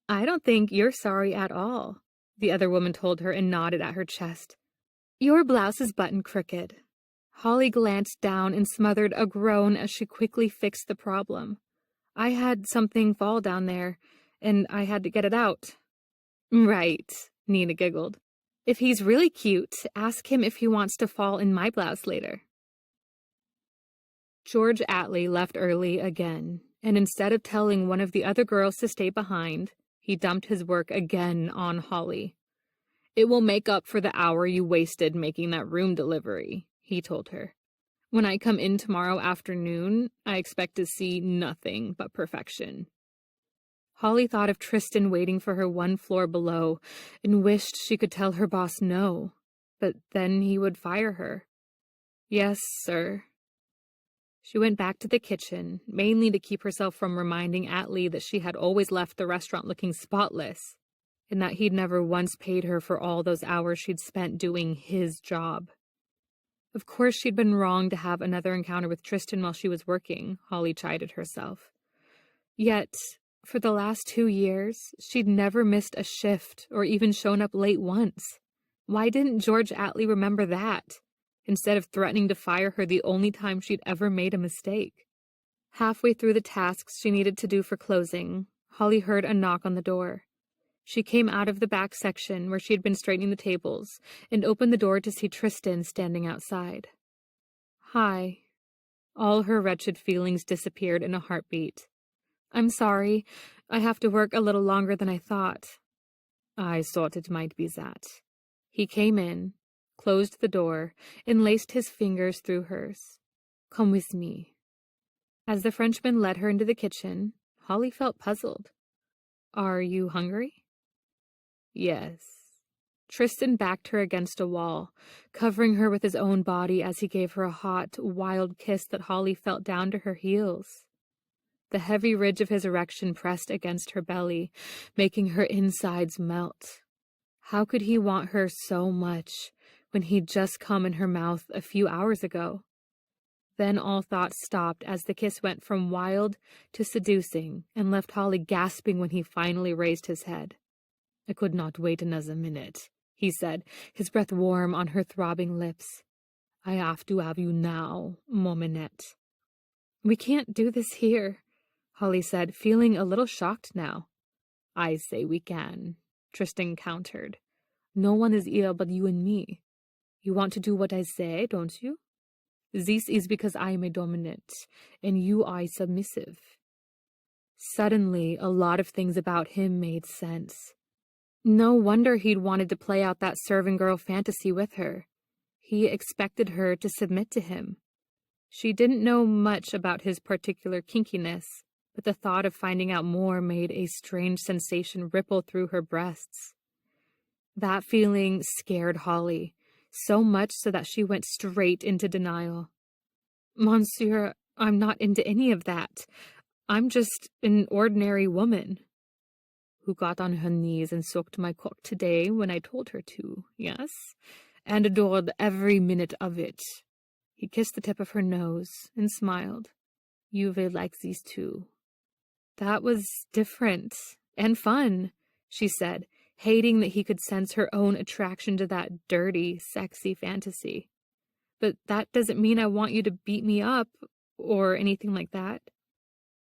I don't think you're sorry at all, the other woman told her and nodded at her chest. Your blouse is buttoned crooked. Holly glanced down and smothered a groan as she quickly fixed the problem. I had something fall down there, and I had to get it out. Right, Nina giggled. If he's really cute, ask him if he wants to fall in my blouse later. George Atlee left early again, and instead of telling one of the other girls to stay behind, he dumped his work again on Holly. It will make up for the hour you wasted making that room delivery, he told her. When I come in tomorrow afternoon, I expect to see nothing but perfection. Holly thought of Tristan waiting for her 1 floor below and wished she could tell her boss no, but then he would fire her. Yes, sir. She went back to the kitchen, mainly to keep herself from reminding Atlee that she had always left the restaurant looking spotless, and that he'd never once paid her for all those hours she'd spent doing his job. Of course she'd been wrong to have another encounter with Tristan while she was working, Holly chided herself. Yet, for the last 2 years, she'd never missed a shift or even shown up late once. Why didn't George Atlee remember that, instead of threatening to fire her the only time she'd ever made a mistake? Halfway through the tasks she needed to do for closing, Holly heard a knock on the door. She came out of the back section where she had been straightening the tables and opened the door to see Tristan standing outside. Hi. All her wretched feelings disappeared in a heartbeat. I'm sorry. I have to work a little longer than I thought. I thought it might be that. He came in, closed the door, and laced his fingers through hers. Come with me. As the Frenchman led her into the kitchen, Holly felt puzzled. Are you hungry? Yes. Tristan backed her against a wall, covering her with his own body as he gave her a hot, wild kiss that Holly felt down to her heels. The heavy ridge of his erection pressed against her belly, making her insides melt. How could he want her so much when he'd just come in her mouth a few hours ago? Then all thought stopped as the kiss went from wild to seducing and left Holly gasping when he finally raised his head. I could not wait another minute, he said, his breath warm on her throbbing lips. I have to have you now, Mominette. We can't do this here, Holly said, feeling a little shocked now. I say we can, Tristan countered. No one is here but you and me. You want to do what I say, don't you? This is because I am a dominant, and you are submissive. Suddenly, a lot of things about him made sense. No wonder he'd wanted to play out that servant girl fantasy with her. He expected her to submit to him. She didn't know much about his particular kinkiness, but the thought of finding out more made a strange sensation ripple through her breasts. That feeling scared Holly, so much so that she went straight into denial. Monsieur, I'm not into any of that. I'm just an ordinary woman. Who got on her knees and sucked my cock today when I told her to, yes? And adored every minute of it. He kissed the tip of her nose and smiled. You will like these too. That was different and fun, she said, hating that he could sense her own attraction to that dirty, sexy fantasy. But that doesn't mean I want you to beat me up or anything like that.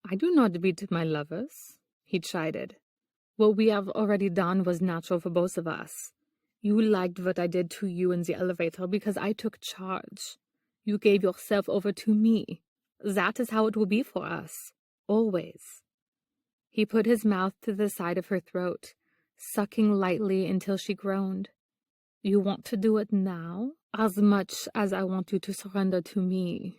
I do not beat my lovers, he chided. What we have already done was natural for both of us. You liked what I did to you in the elevator because I took charge. You gave yourself over to me. That is how it will be for us. Always. He put his mouth to the side of her throat, sucking lightly until she groaned. You want to do it now? As much as I want you to surrender to me.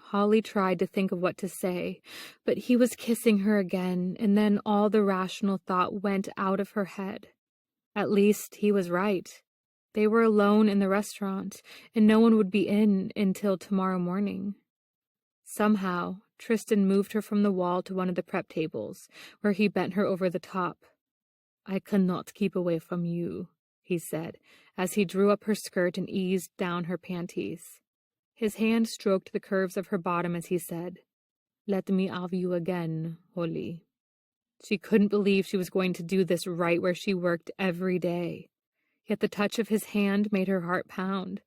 Holly tried to think of what to say, but he was kissing her again, and then all the rational thought went out of her head. At least he was right. They were alone in the restaurant, and no one would be in until tomorrow morning. Somehow, Tristan moved her from the wall to one of the prep tables, where he bent her over the top. I cannot keep away from you, he said, as he drew up her skirt and eased down her panties. His hand stroked the curves of her bottom as he said, Let me have you again, Holly. She couldn't believe she was going to do this right where she worked every day. Yet the touch of his hand made her heart pound,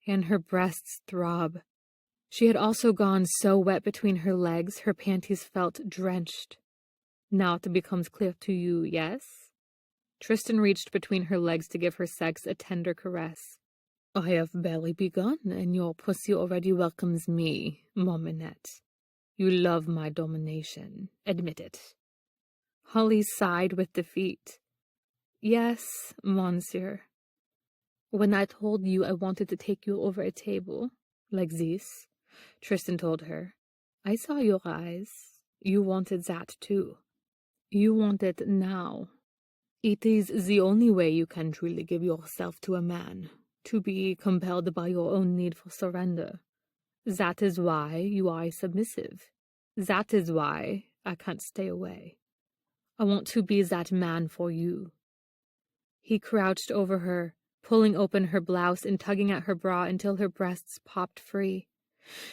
and her breasts throb. She had also gone so wet between her legs, her panties felt drenched. Now it becomes clear to you, yes? Tristan reached between her legs to give her sex a tender caress. I have barely begun, and your pussy already welcomes me, Mominette. You love my domination. Admit it. Holly sighed with defeat. Yes, monsieur. When I told you I wanted to take you over a table, like this, Tristan told her, I saw your eyes. You wanted that too. You want it now. It is the only way you can truly give yourself to a man, to be compelled by your own need for surrender. That is why you are submissive. That is why I can't stay away. I want to be that man for you. He crouched over her, pulling open her blouse and tugging at her bra until her breasts popped free.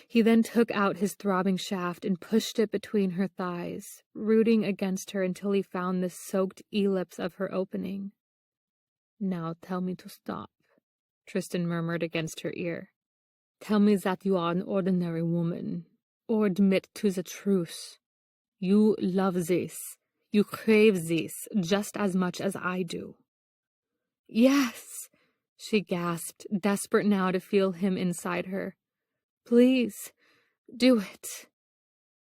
He then took out his throbbing shaft and pushed it between her thighs, rooting against her until he found the soaked ellipse of her opening. "Now tell me to stop," Tristan murmured against her ear. "Tell me that you are an ordinary woman, or admit to the truth. You love this. You crave this just as much as I do." "Yes," she gasped, desperate now to feel him inside her. "Please, do it."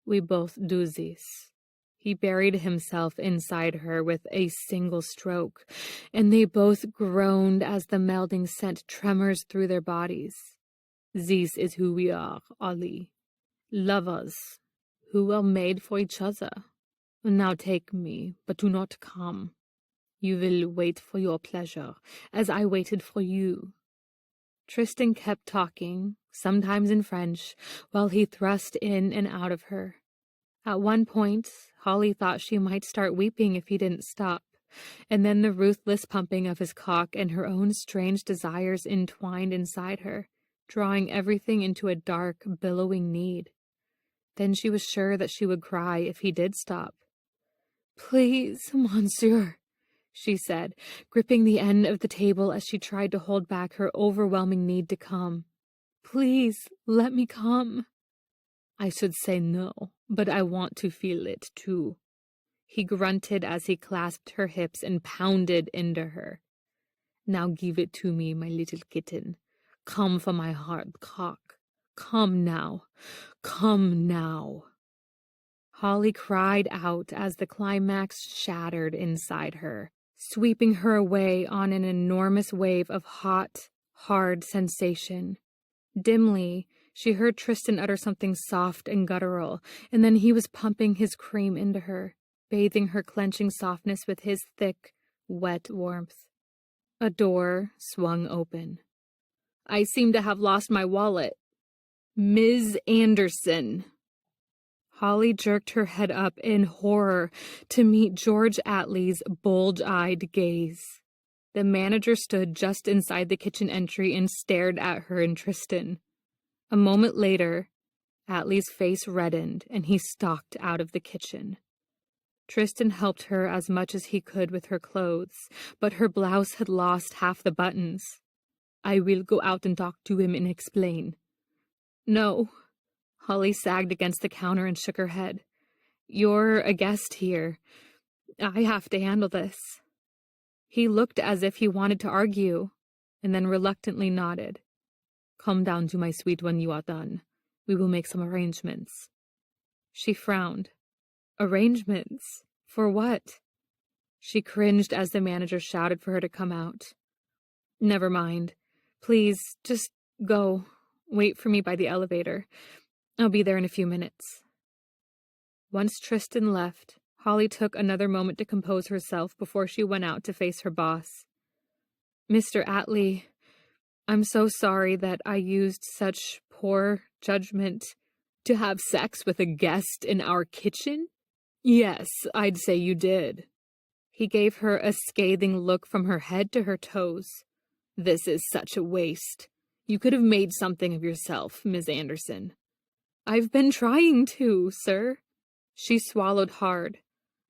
"We both do this." He buried himself inside her with a single stroke, and they both groaned as the melding sent tremors through their bodies. "This is who we are, Ali. Lovers, who were made for each other. Now take me, but do not come. You will wait for your pleasure, as I waited for you." Tristan kept talking, sometimes in French, while he thrust in and out of her. At one point, Holly thought she might start weeping if he didn't stop, and then the ruthless pumping of his cock and her own strange desires entwined inside her, drawing everything into a dark, billowing need. Then she was sure that she would cry if he did stop. "Please, monsieur," she said, gripping the end of the table as she tried to hold back her overwhelming need to come. "Please, let me come." "I should say no, but I want to feel it too." He grunted as he clasped her hips and pounded into her. "Now give it to me, my little kitten. Come for my hard cock. Come now. Come now." Holly cried out as the climax shattered inside her, sweeping her away on an enormous wave of hot, hard sensation. Dimly, she heard Tristan utter something soft and guttural, and then he was pumping his cream into her, bathing her clenching softness with his thick, wet warmth. A door swung open. "I seem to have lost my wallet. Ms. Anderson." Holly jerked her head up in horror to meet George Atlee's bulge-eyed gaze. The manager stood just inside the kitchen entry and stared at her and Tristan. A moment later, Atlee's face reddened and he stalked out of the kitchen. Tristan helped her as much as he could with her clothes, but her blouse had lost half the buttons. "I will go out and talk to him and explain." "No." Holly sagged against the counter and shook her head. "You're a guest here. I have to handle this." He looked as if he wanted to argue, and then reluctantly nodded. "Come down to my suite when you are done. We will make some arrangements." She frowned. Arrangements? For what? She cringed as the manager shouted for her to come out. "Never mind. Please, just go. Wait for me by the elevator. I'll be there in a few minutes." Once Tristan left, Holly took another moment to compose herself before she went out to face her boss. "Mr. Atlee, I'm so sorry that I used such poor judgment to have sex with a guest in our kitchen." "Yes, I'd say you did." He gave her a scathing look from her head to her toes. "This is such a waste. You could have made something of yourself, Ms. Anderson." "I've been trying to, sir." She swallowed hard.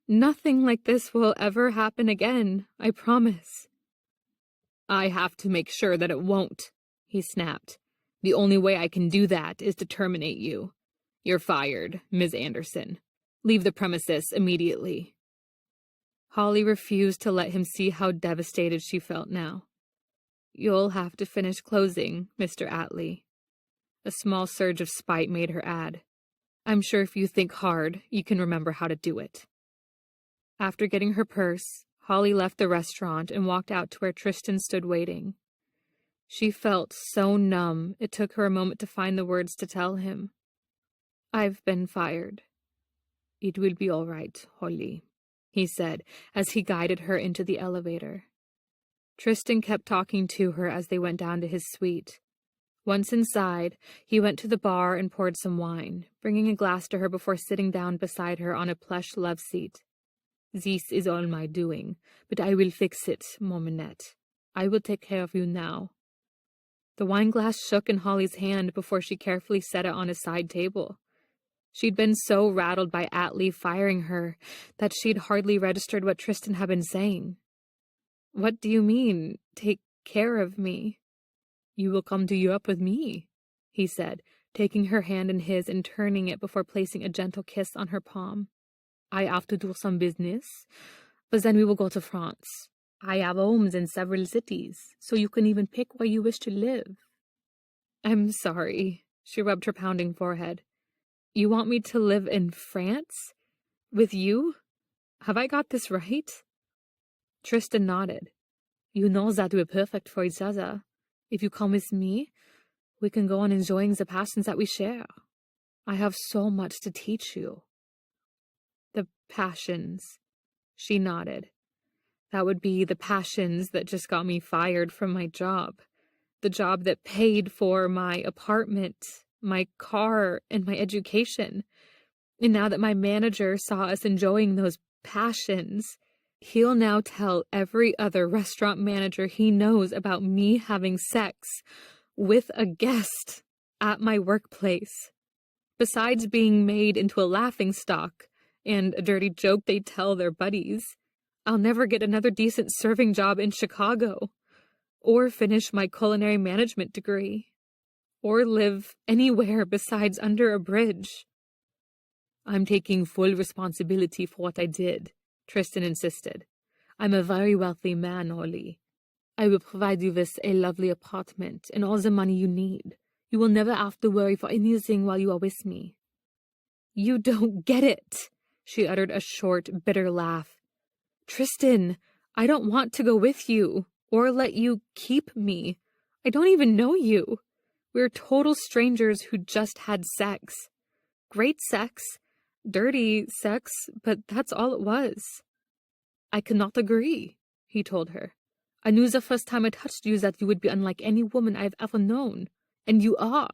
"Nothing like this will ever happen again, I promise." "I have to make sure that it won't," he snapped. "The only way I can do that is to terminate you. You're fired, Ms. Anderson. Leave the premises immediately." Holly refused to let him see how devastated she felt now. "You'll have to finish closing, Mr. Atlee." A small surge of spite made her add, "I'm sure if you think hard, you can remember how to do it." After getting her purse, Holly left the restaurant and walked out to where Tristan stood waiting. She felt so numb, it took her a moment to find the words to tell him. "I've been fired." "It will be all right, Holly," he said as he guided her into the elevator. Tristan kept talking to her as they went down to his suite. Once inside, he went to the bar and poured some wine, bringing a glass to her before sitting down beside her on a plush love seat. "This is all my doing, but I will fix it, Mominette. I will take care of you now. The wine glass shook in Holly's hand before she carefully set it on a side table. She'd been so rattled by Atlee firing her that she'd hardly registered what Tristan had been saying. What do you mean, take care of me? You will come to Europe with me, he said, taking her hand in his and turning it before placing a gentle kiss on her palm. I have to do some business, but then we will go to France. I have homes in several cities, so you can even pick where you wish to live. I'm sorry, she rubbed her pounding forehead. You want me to live in France? With you? Have I got this right? Tristan nodded. You know that we're perfect for each other. If you come with me, we can go on enjoying the passions that we share. I have so much to teach you. The passions, she nodded. That would be the passions that just got me fired from my job. The job that paid for my apartment, my car, and my education. And now that my manager saw us enjoying those passions, he'll now tell every other restaurant manager he knows about me having sex with a guest at my workplace. Besides being made into a laughingstock and a dirty joke they tell their buddies, I'll never get another decent serving job in Chicago, or finish my culinary management degree, or live anywhere besides under a bridge. I'm taking full responsibility for what I did, Tristan insisted. I'm a very wealthy man, Holly. I will provide you with a lovely apartment and all the money you need. You will never have to worry for anything while you are with me. You don't get it, she uttered a short, bitter laugh. Tristan, I don't want to go with you, or let you keep me. I don't even know you. We're total strangers who just had sex. Great sex, dirty sex, but that's all it was. I cannot agree, he told her. I knew the first time I touched you that you would be unlike any woman I've ever known, and you are.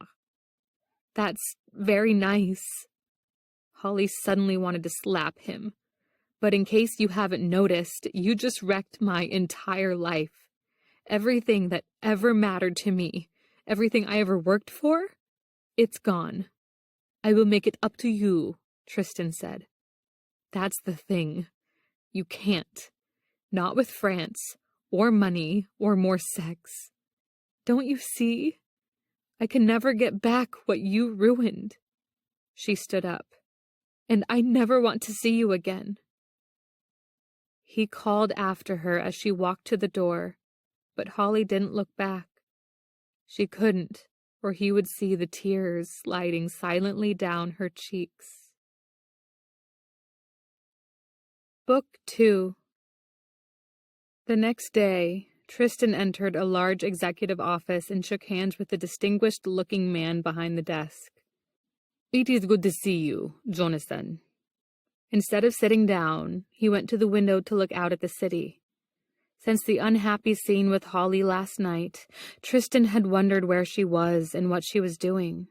That's very nice. Holly suddenly wanted to slap him. But in case you haven't noticed, you just wrecked my entire life. Everything that ever mattered to me, everything I ever worked for, it's gone. I will make it up to you, Tristan said. That's the thing. You can't. Not with France, or money, or more sex. Don't you see? I can never get back what you ruined. She stood up. And I never want to see you again. He called after her as she walked to the door, but Holly didn't look back. She couldn't, or he would see the tears sliding silently down her cheeks. Book 2. The next day, Tristan entered a large executive office and shook hands with the distinguished-looking man behind the desk. It is good to see you, Jonathan. Instead of sitting down, he went to the window to look out at the city. Since the unhappy scene with Holly last night, Tristan had wondered where she was and what she was doing.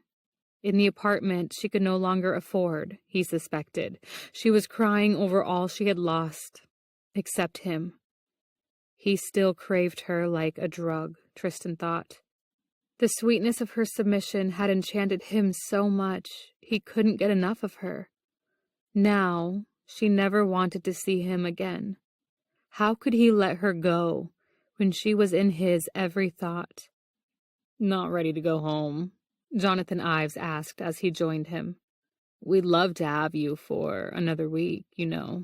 In the apartment she could no longer afford, he suspected. She was crying over all she had lost, except him. He still craved her like a drug, Tristan thought. The sweetness of her submission had enchanted him so much he couldn't get enough of her. Now, she never wanted to see him again. How could he let her go when she was in his every thought? Not ready to go home, Jonathan Ives asked as he joined him. We'd love to have you for another week, you know.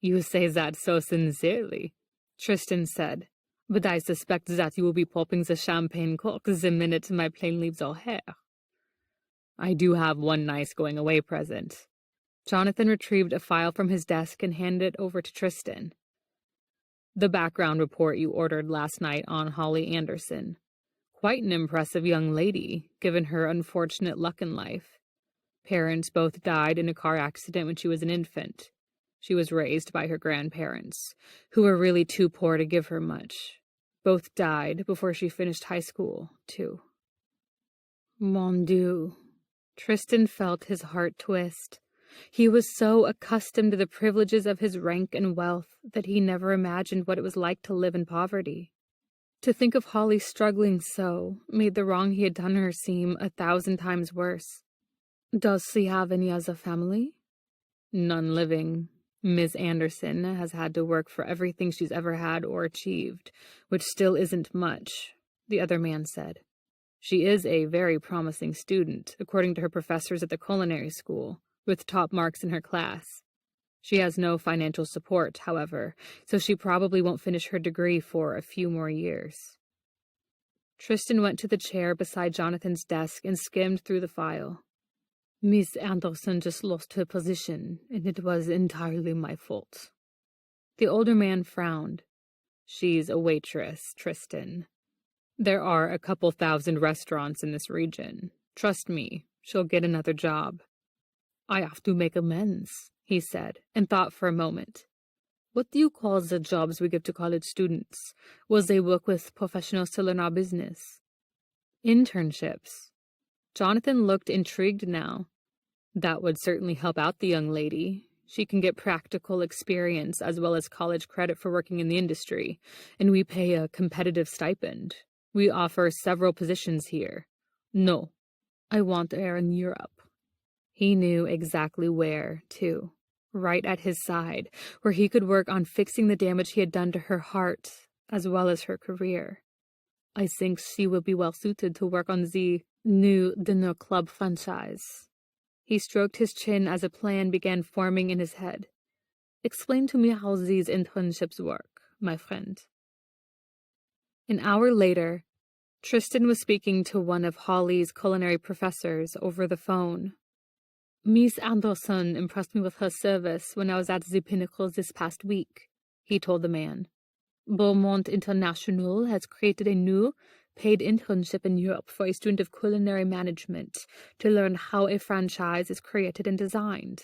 You say that so sincerely, Tristan said, but I suspect that you will be popping the champagne cork the minute my plane leaves O'Hare. I do have one nice going-away present. Jonathan retrieved a file from his desk and handed it over to Tristan. The background report you ordered last night on Holly Anderson. Quite an impressive young lady, given her unfortunate luck in life. Parents both died in a car accident when she was an infant. She was raised by her grandparents, who were really too poor to give her much. Both died before she finished high school, too. Mon Dieu. Tristan felt his heart twist. He was so accustomed to the privileges of his rank and wealth that he never imagined what it was like to live in poverty. To think of Holly struggling so made the wrong he had done her seem 1,000 times worse. Does she have any other family? None living. Miss Anderson has had to work for everything she's ever had or achieved, which still isn't much, the other man said. She is a very promising student, according to her professors at the culinary school, with top marks in her class. She has no financial support, however, so she probably won't finish her degree for a few more years. Tristan went to the chair beside Jonathan's desk and skimmed through the file. Miss Anderson just lost her position, and it was entirely my fault. The older man frowned. She's a waitress, Tristan. There are a couple thousand restaurants in this region. Trust me, she'll get another job. I have to make amends, he said, and thought for a moment. What do you call the jobs we give to college students? Will they work with professionals to learn our business? Internships. Jonathan looked intrigued now. That would certainly help out the young lady. She can get practical experience as well as college credit for working in the industry, and we pay a competitive stipend. We offer several positions here. No, I want her in Europe. He knew exactly where, too. Right at his side, where he could work on fixing the damage he had done to her heart, as well as her career. I think she will be well suited to work on the new dinner club franchise. He stroked his chin as a plan began forming in his head. Explain to me how these internships work, my friend. An hour later, Tristan was speaking to one of Holly's culinary professors over the phone. Miss Anderson impressed me with her service when I was at the Pinnacle this past week, he told the man. Beaumont International has created a new, paid internship in Europe for a student of culinary management to learn how a franchise is created and designed.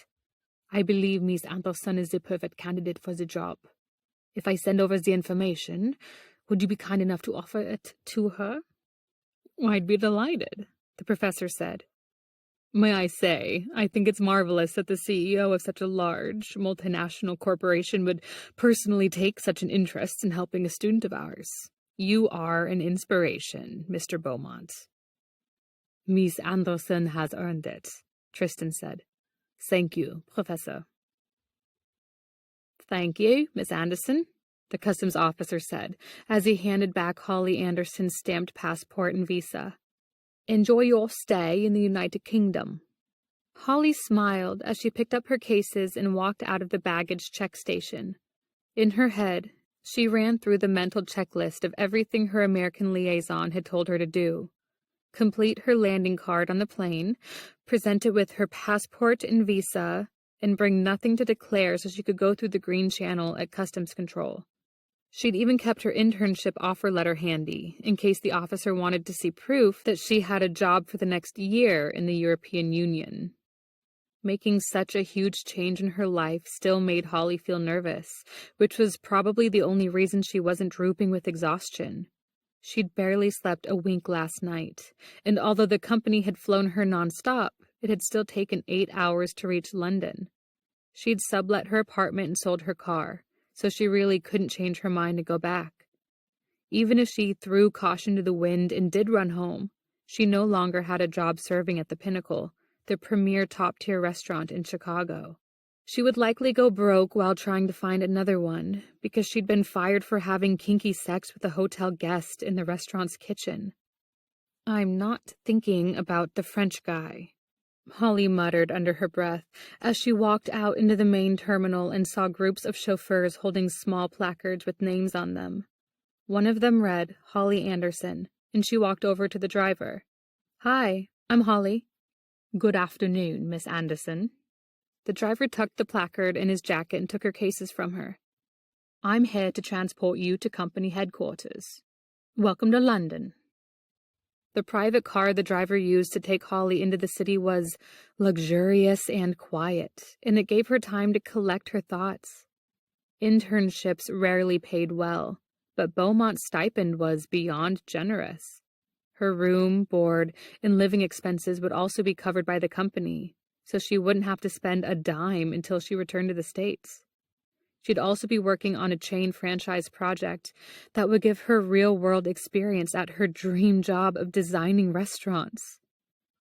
I believe Miss Anderson is the perfect candidate for the job. If I send over the information, would you be kind enough to offer it to her? I'd be delighted, the professor said. May I say, I think it's marvelous that the CEO of such a large, multinational corporation would personally take such an interest in helping a student of ours. You are an inspiration, Mr. Beaumont. Miss Anderson has earned it, Tristan said. Thank you, Professor. Thank you, Miss Anderson, the customs officer said, as he handed back Holly Anderson's stamped passport and visa. Enjoy your stay in the United Kingdom. Holly smiled as she picked up her cases and walked out of the baggage check station. In her head, she ran through the mental checklist of everything her American liaison had told her to do. Complete her landing card on the plane, present it with her passport and visa, and bring nothing to declare so she could go through the green channel at customs control. She'd even kept her internship offer letter handy, in case the officer wanted to see proof that she had a job for the next year in the European Union. Making such a huge change in her life still made Holly feel nervous, which was probably the only reason she wasn't drooping with exhaustion. She'd barely slept a wink last night, and although the company had flown her nonstop, it had still taken 8 hours to reach London. She'd sublet her apartment and sold her car, so she really couldn't change her mind to go back. Even if she threw caution to the wind and did run home, she no longer had a job serving at the Pinnacle, the premier top-tier restaurant in Chicago. She would likely go broke while trying to find another one, because she'd been fired for having kinky sex with a hotel guest in the restaurant's kitchen. I'm not thinking about the French guy, Holly muttered under her breath as she walked out into the main terminal and saw groups of chauffeurs holding small placards with names on them. One of them read, Holly Anderson, and she walked over to the driver. Hi, I'm Holly. Good afternoon, Miss Anderson. The driver tucked the placard in his jacket and took her cases from her. I'm here to transport you to company headquarters. Welcome to London. The private car the driver used to take Holly into the city was luxurious and quiet, and it gave her time to collect her thoughts. Internships rarely paid well, but Beaumont's stipend was beyond generous. Her room, board, and living expenses would also be covered by the company, so she wouldn't have to spend a dime until she returned to the States. She'd also be working on a chain franchise project that would give her real-world experience at her dream job of designing restaurants.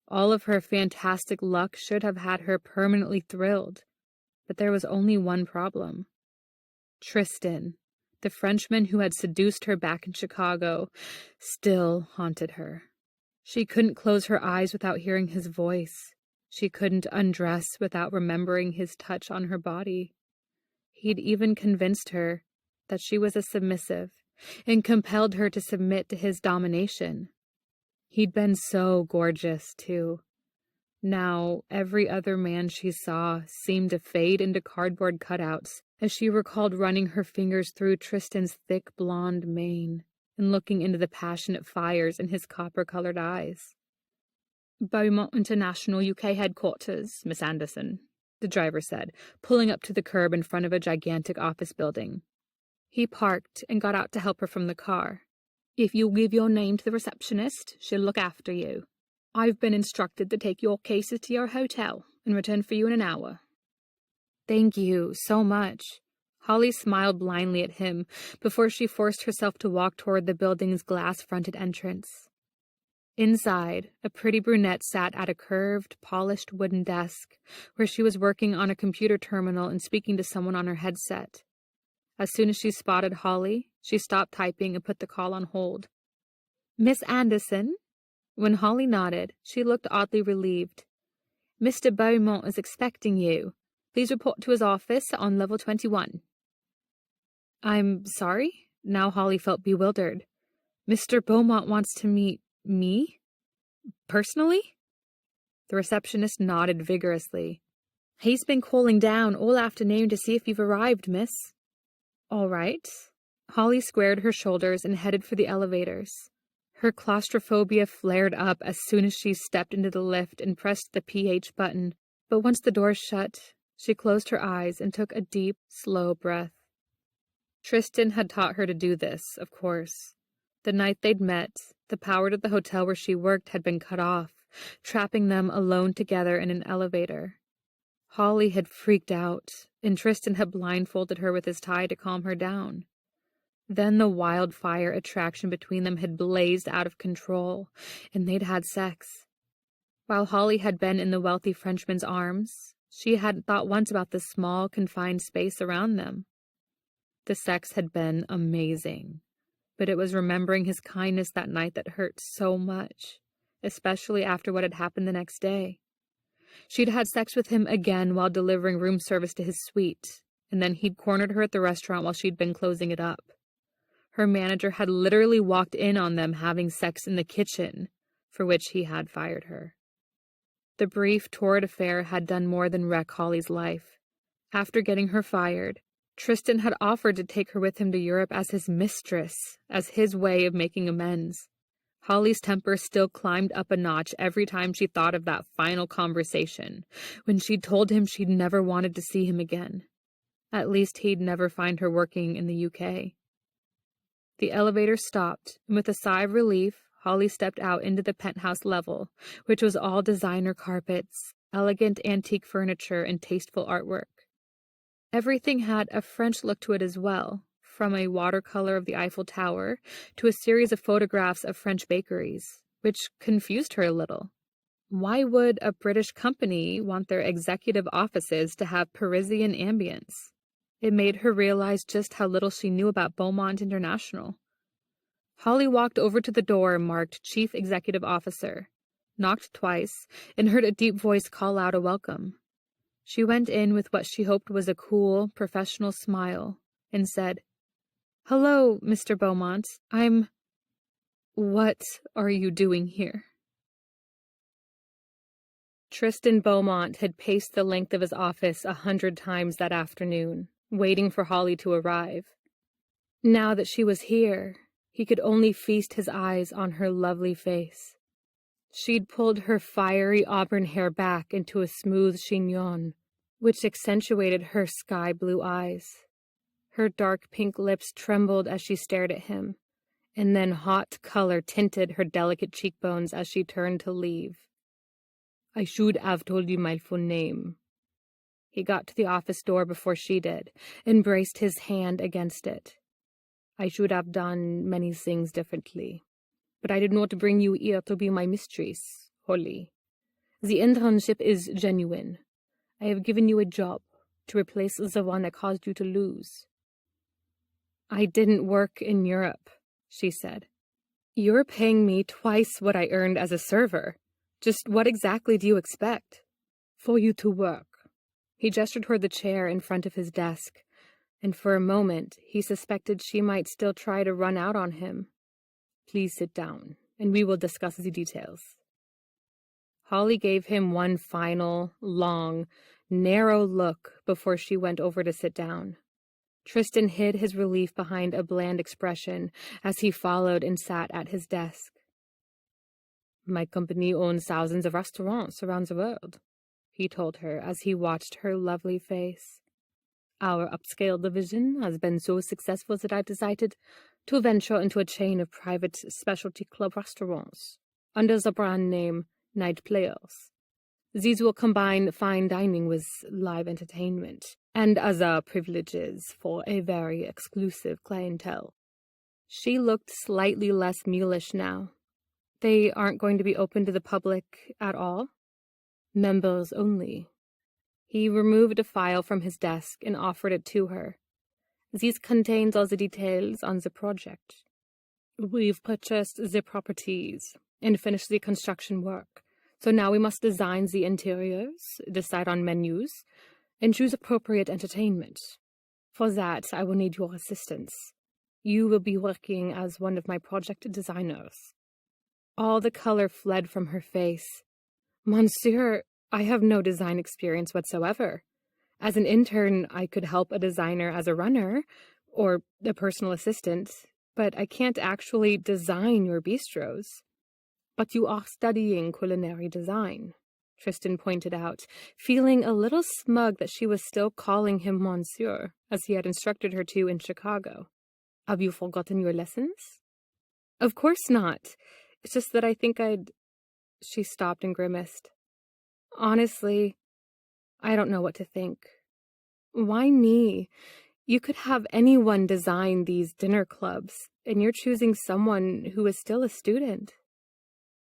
All of her fantastic luck should have had her permanently thrilled, but there was only one problem. Tristan, the Frenchman who had seduced her back in Chicago, still haunted her. She couldn't close her eyes without hearing his voice. She couldn't undress without remembering his touch on her body. He'd even convinced her that she was a submissive and compelled her to submit to his domination. He'd been so gorgeous, too. Now, every other man she saw seemed to fade into cardboard cutouts as she recalled running her fingers through Tristan's thick blonde mane and looking into the passionate fires in his copper-colored eyes. "Beaumont International UK headquarters, Miss Anderson," the driver said, pulling up to the curb in front of a gigantic office building. He parked and got out to help her from the car. "If you'll give your name to the receptionist, she'll look after you. I've been instructed to take your cases to your hotel and return for you in an hour." "Thank you so much." Holly smiled blindly at him before she forced herself to walk toward the building's glass-fronted entrance. Inside, a pretty brunette sat at a curved, polished wooden desk where she was working on a computer terminal and speaking to someone on her headset. As soon as she spotted Holly, she stopped typing and put the call on hold. "Miss Anderson?" When Holly nodded, she looked oddly relieved. "Mr. Beaumont is expecting you. Please report to his office on level 21. "I'm sorry?" Now Holly felt bewildered. "Mr. Beaumont wants to meet me? Personally?" The receptionist nodded vigorously. "He's been calling down all afternoon to see if you've arrived, miss." "All right." Holly squared her shoulders and headed for the elevators. Her claustrophobia flared up as soon as she stepped into the lift and pressed the PH button, but once the doors shut, she closed her eyes and took a deep, slow breath. Tristan had taught her to do this, of course. The night they'd met, the power to the hotel where she worked had been cut off, trapping them alone together in an elevator. Holly had freaked out, and Tristan had blindfolded her with his tie to calm her down. Then the wildfire attraction between them had blazed out of control, and they'd had sex. While Holly had been in the wealthy Frenchman's arms, she hadn't thought once about the small, confined space around them. The sex had been amazing, but it was remembering his kindness that night that hurt so much, especially after what had happened the next day. She'd had sex with him again while delivering room service to his suite, and then he'd cornered her at the restaurant while she'd been closing it up. Her manager had literally walked in on them having sex in the kitchen, for which he had fired her. The brief, torrid affair had done more than wreck Holly's life. After getting her fired, Tristan had offered to take her with him to Europe as his mistress, as his way of making amends. Holly's temper still climbed up a notch every time she thought of that final conversation, when she'd told him she'd never wanted to see him again. At least he'd never find her working in the UK. The elevator stopped, and with a sigh of relief, Holly stepped out into the penthouse level, which was all designer carpets, elegant antique furniture, and tasteful artwork. Everything had a French look to it as well, from a watercolor of the Eiffel Tower to a series of photographs of French bakeries, which confused her a little. Why would a British company want their executive offices to have Parisian ambience? It made her realize just how little she knew about Beaumont International. Holly walked over to the door marked Chief Executive Officer, knocked twice, and heard a deep voice call out a welcome. She went in with what she hoped was a cool, professional smile, and said, "Hello, Mr. Beaumont. What are you doing here?" Tristan Beaumont had paced the length of his office 100 times that afternoon, waiting for Holly to arrive. Now that she was here, he could only feast his eyes on her lovely face. She'd pulled her fiery auburn hair back into a smooth chignon, which accentuated her sky-blue eyes. Her dark pink lips trembled as she stared at him, and then hot color tinted her delicate cheekbones as she turned to leave. "I should have told you my full name." He got to the office door before she did, and braced his hand against it. I should have done many things differently, but I did not bring you here to be my mistress, Holly. The internship is genuine. I have given you a job to replace the one that caused you to lose. I didn't work in Europe, she said. You're paying me twice what I earned as a server. Just what exactly do you expect? For you to work. He gestured toward the chair in front of his desk, and for a moment he suspected she might still try to run out on him. Please sit down, and we will discuss the details. Holly gave him one final, long, narrow look before she went over to sit down. Tristan hid his relief behind a bland expression as he followed and sat at his desk. My company owns thousands of restaurants around the world, he told her as he watched her lovely face. Our upscale division has been so successful that I decided to venture into a chain of private specialty club restaurants under the brand name Night Players. These will combine fine dining with live entertainment and other privileges for a very exclusive clientele. She looked slightly less mulish now. They aren't going to be open to the public at all? Members only. He removed a file from his desk and offered it to her. These contains all the details on the project. We've purchased the properties and finished the construction work. So now we must design the interiors, decide on menus, and choose appropriate entertainment. For that, I will need your assistance. You will be working as one of my project designers. All the color fled from her face. Monsieur, I have no design experience whatsoever. As an intern, I could help a designer as a runner, or a personal assistant, but I can't actually design your bistros. But you are studying culinary design, Tristan pointed out, feeling a little smug that she was still calling him Monsieur, as he had instructed her to in Chicago. Have you forgotten your lessons? Of course not. It's just that I think I'd... She stopped and grimaced. Honestly, I don't know what to think. Why me? You could have anyone design these dinner clubs, and you're choosing someone who is still a student.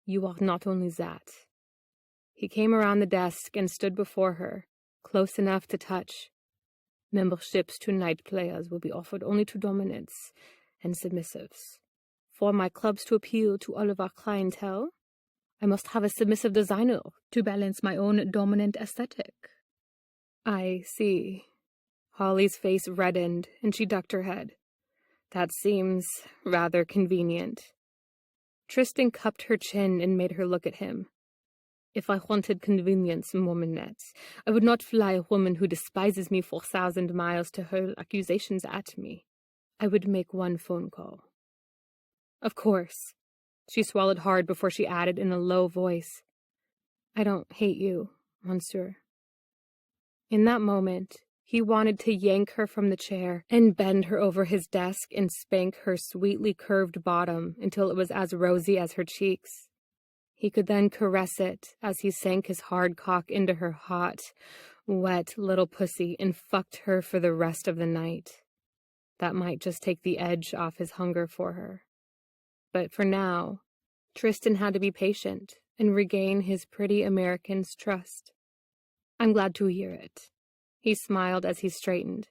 You are not only that. He came around the desk and stood before her, close enough to touch. Memberships to Night Players will be offered only to dominants and submissives. For my clubs to appeal to all of our clientele, I must have a submissive designer to balance my own dominant aesthetic. I see. Holly's face reddened, and she ducked her head. That seems rather convenient. Tristan cupped her chin and made her look at him. If I wanted convenience, Mominette, I would not fly a woman who despises me 4,000 miles to hurl accusations at me. I would make one phone call. Of course. She swallowed hard before she added in a low voice, I don't hate you, Monsieur. In that moment, he wanted to yank her from the chair and bend her over his desk and spank her sweetly curved bottom until it was as rosy as her cheeks. He could then caress it as he sank his hard cock into her hot, wet little pussy and fucked her for the rest of the night. That might just take the edge off his hunger for her. But for now, Tristan had to be patient and regain his pretty American's trust. I'm glad to hear it. He smiled as he straightened.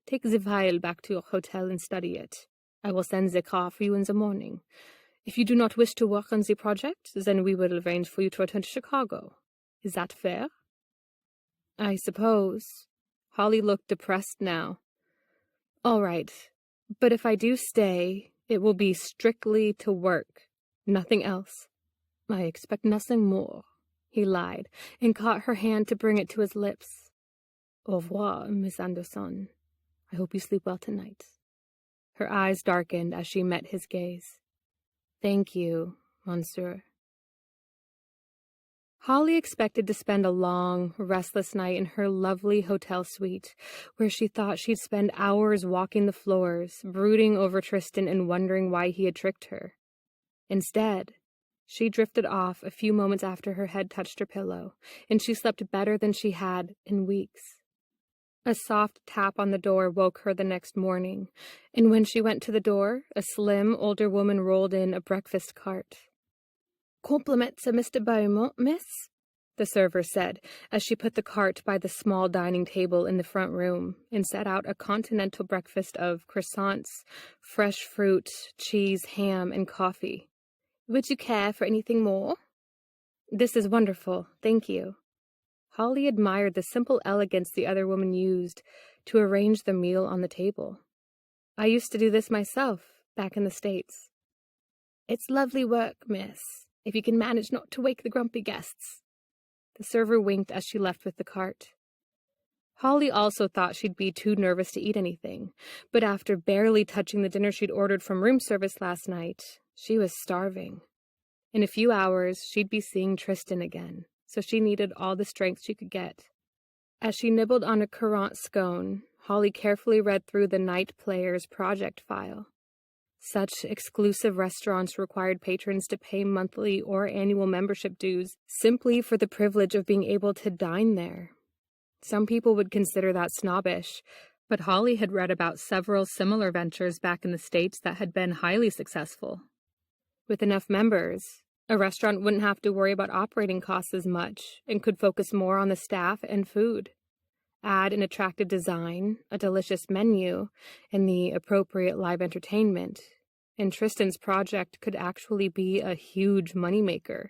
Take the vial back to your hotel and study it. I will send the car for you in the morning. If you do not wish to work on the project, then we will arrange for you to return to Chicago. Is that fair? I suppose. Holly looked depressed now. All right, but if I do stay, it will be strictly to work, nothing else. I expect nothing more, he lied, and caught her hand to bring it to his lips. Au revoir, Miss Anderson. I hope you sleep well tonight. Her eyes darkened as she met his gaze. Thank you, Monsieur. Holly expected to spend a long, restless night in her lovely hotel suite, where she thought she'd spend hours walking the floors, brooding over Tristan and wondering why he had tricked her. Instead, she drifted off a few moments after her head touched her pillow, and she slept better than she had in weeks. A soft tap on the door woke her the next morning, and when she went to the door, a slim, older woman rolled in a breakfast cart. "Compliments of Mr. Beaumont, miss," the server said, as she put the cart by the small dining table in the front room and set out a continental breakfast of croissants, fresh fruit, cheese, ham, and coffee. "Would you care for anything more?" "This is wonderful, thank you." Holly admired the simple elegance the other woman used to arrange the meal on the table. "I used to do this myself, back in the States." "It's lovely work, miss, if you can manage not to wake the grumpy guests." The server winked as she left with the cart. Holly also thought she'd be too nervous to eat anything, but after barely touching the dinner she'd ordered from room service last night, she was starving. In a few hours, she'd be seeing Tristan again, so she needed all the strength she could get. As she nibbled on a currant scone, Holly carefully read through the night player's project file. Such exclusive restaurants required patrons to pay monthly or annual membership dues simply for the privilege of being able to dine there. Some people would consider that snobbish, but Holly had read about several similar ventures back in the States that had been highly successful. With enough members, a restaurant wouldn't have to worry about operating costs as much and could focus more on the staff and food. Add an attractive design, a delicious menu, and the appropriate live entertainment, and Tristan's project could actually be a huge moneymaker.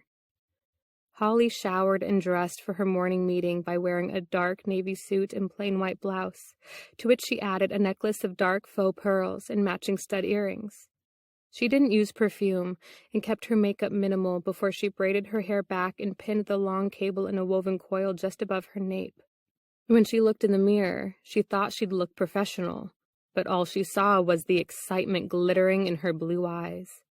Holly showered and dressed for her morning meeting by wearing a dark navy suit and plain white blouse, to which she added a necklace of dark faux pearls and matching stud earrings. She didn't use perfume and kept her makeup minimal before she braided her hair back and pinned the long cable in a woven coil just above her nape. When she looked in the mirror, she thought she'd look professional, but all she saw was the excitement glittering in her blue eyes.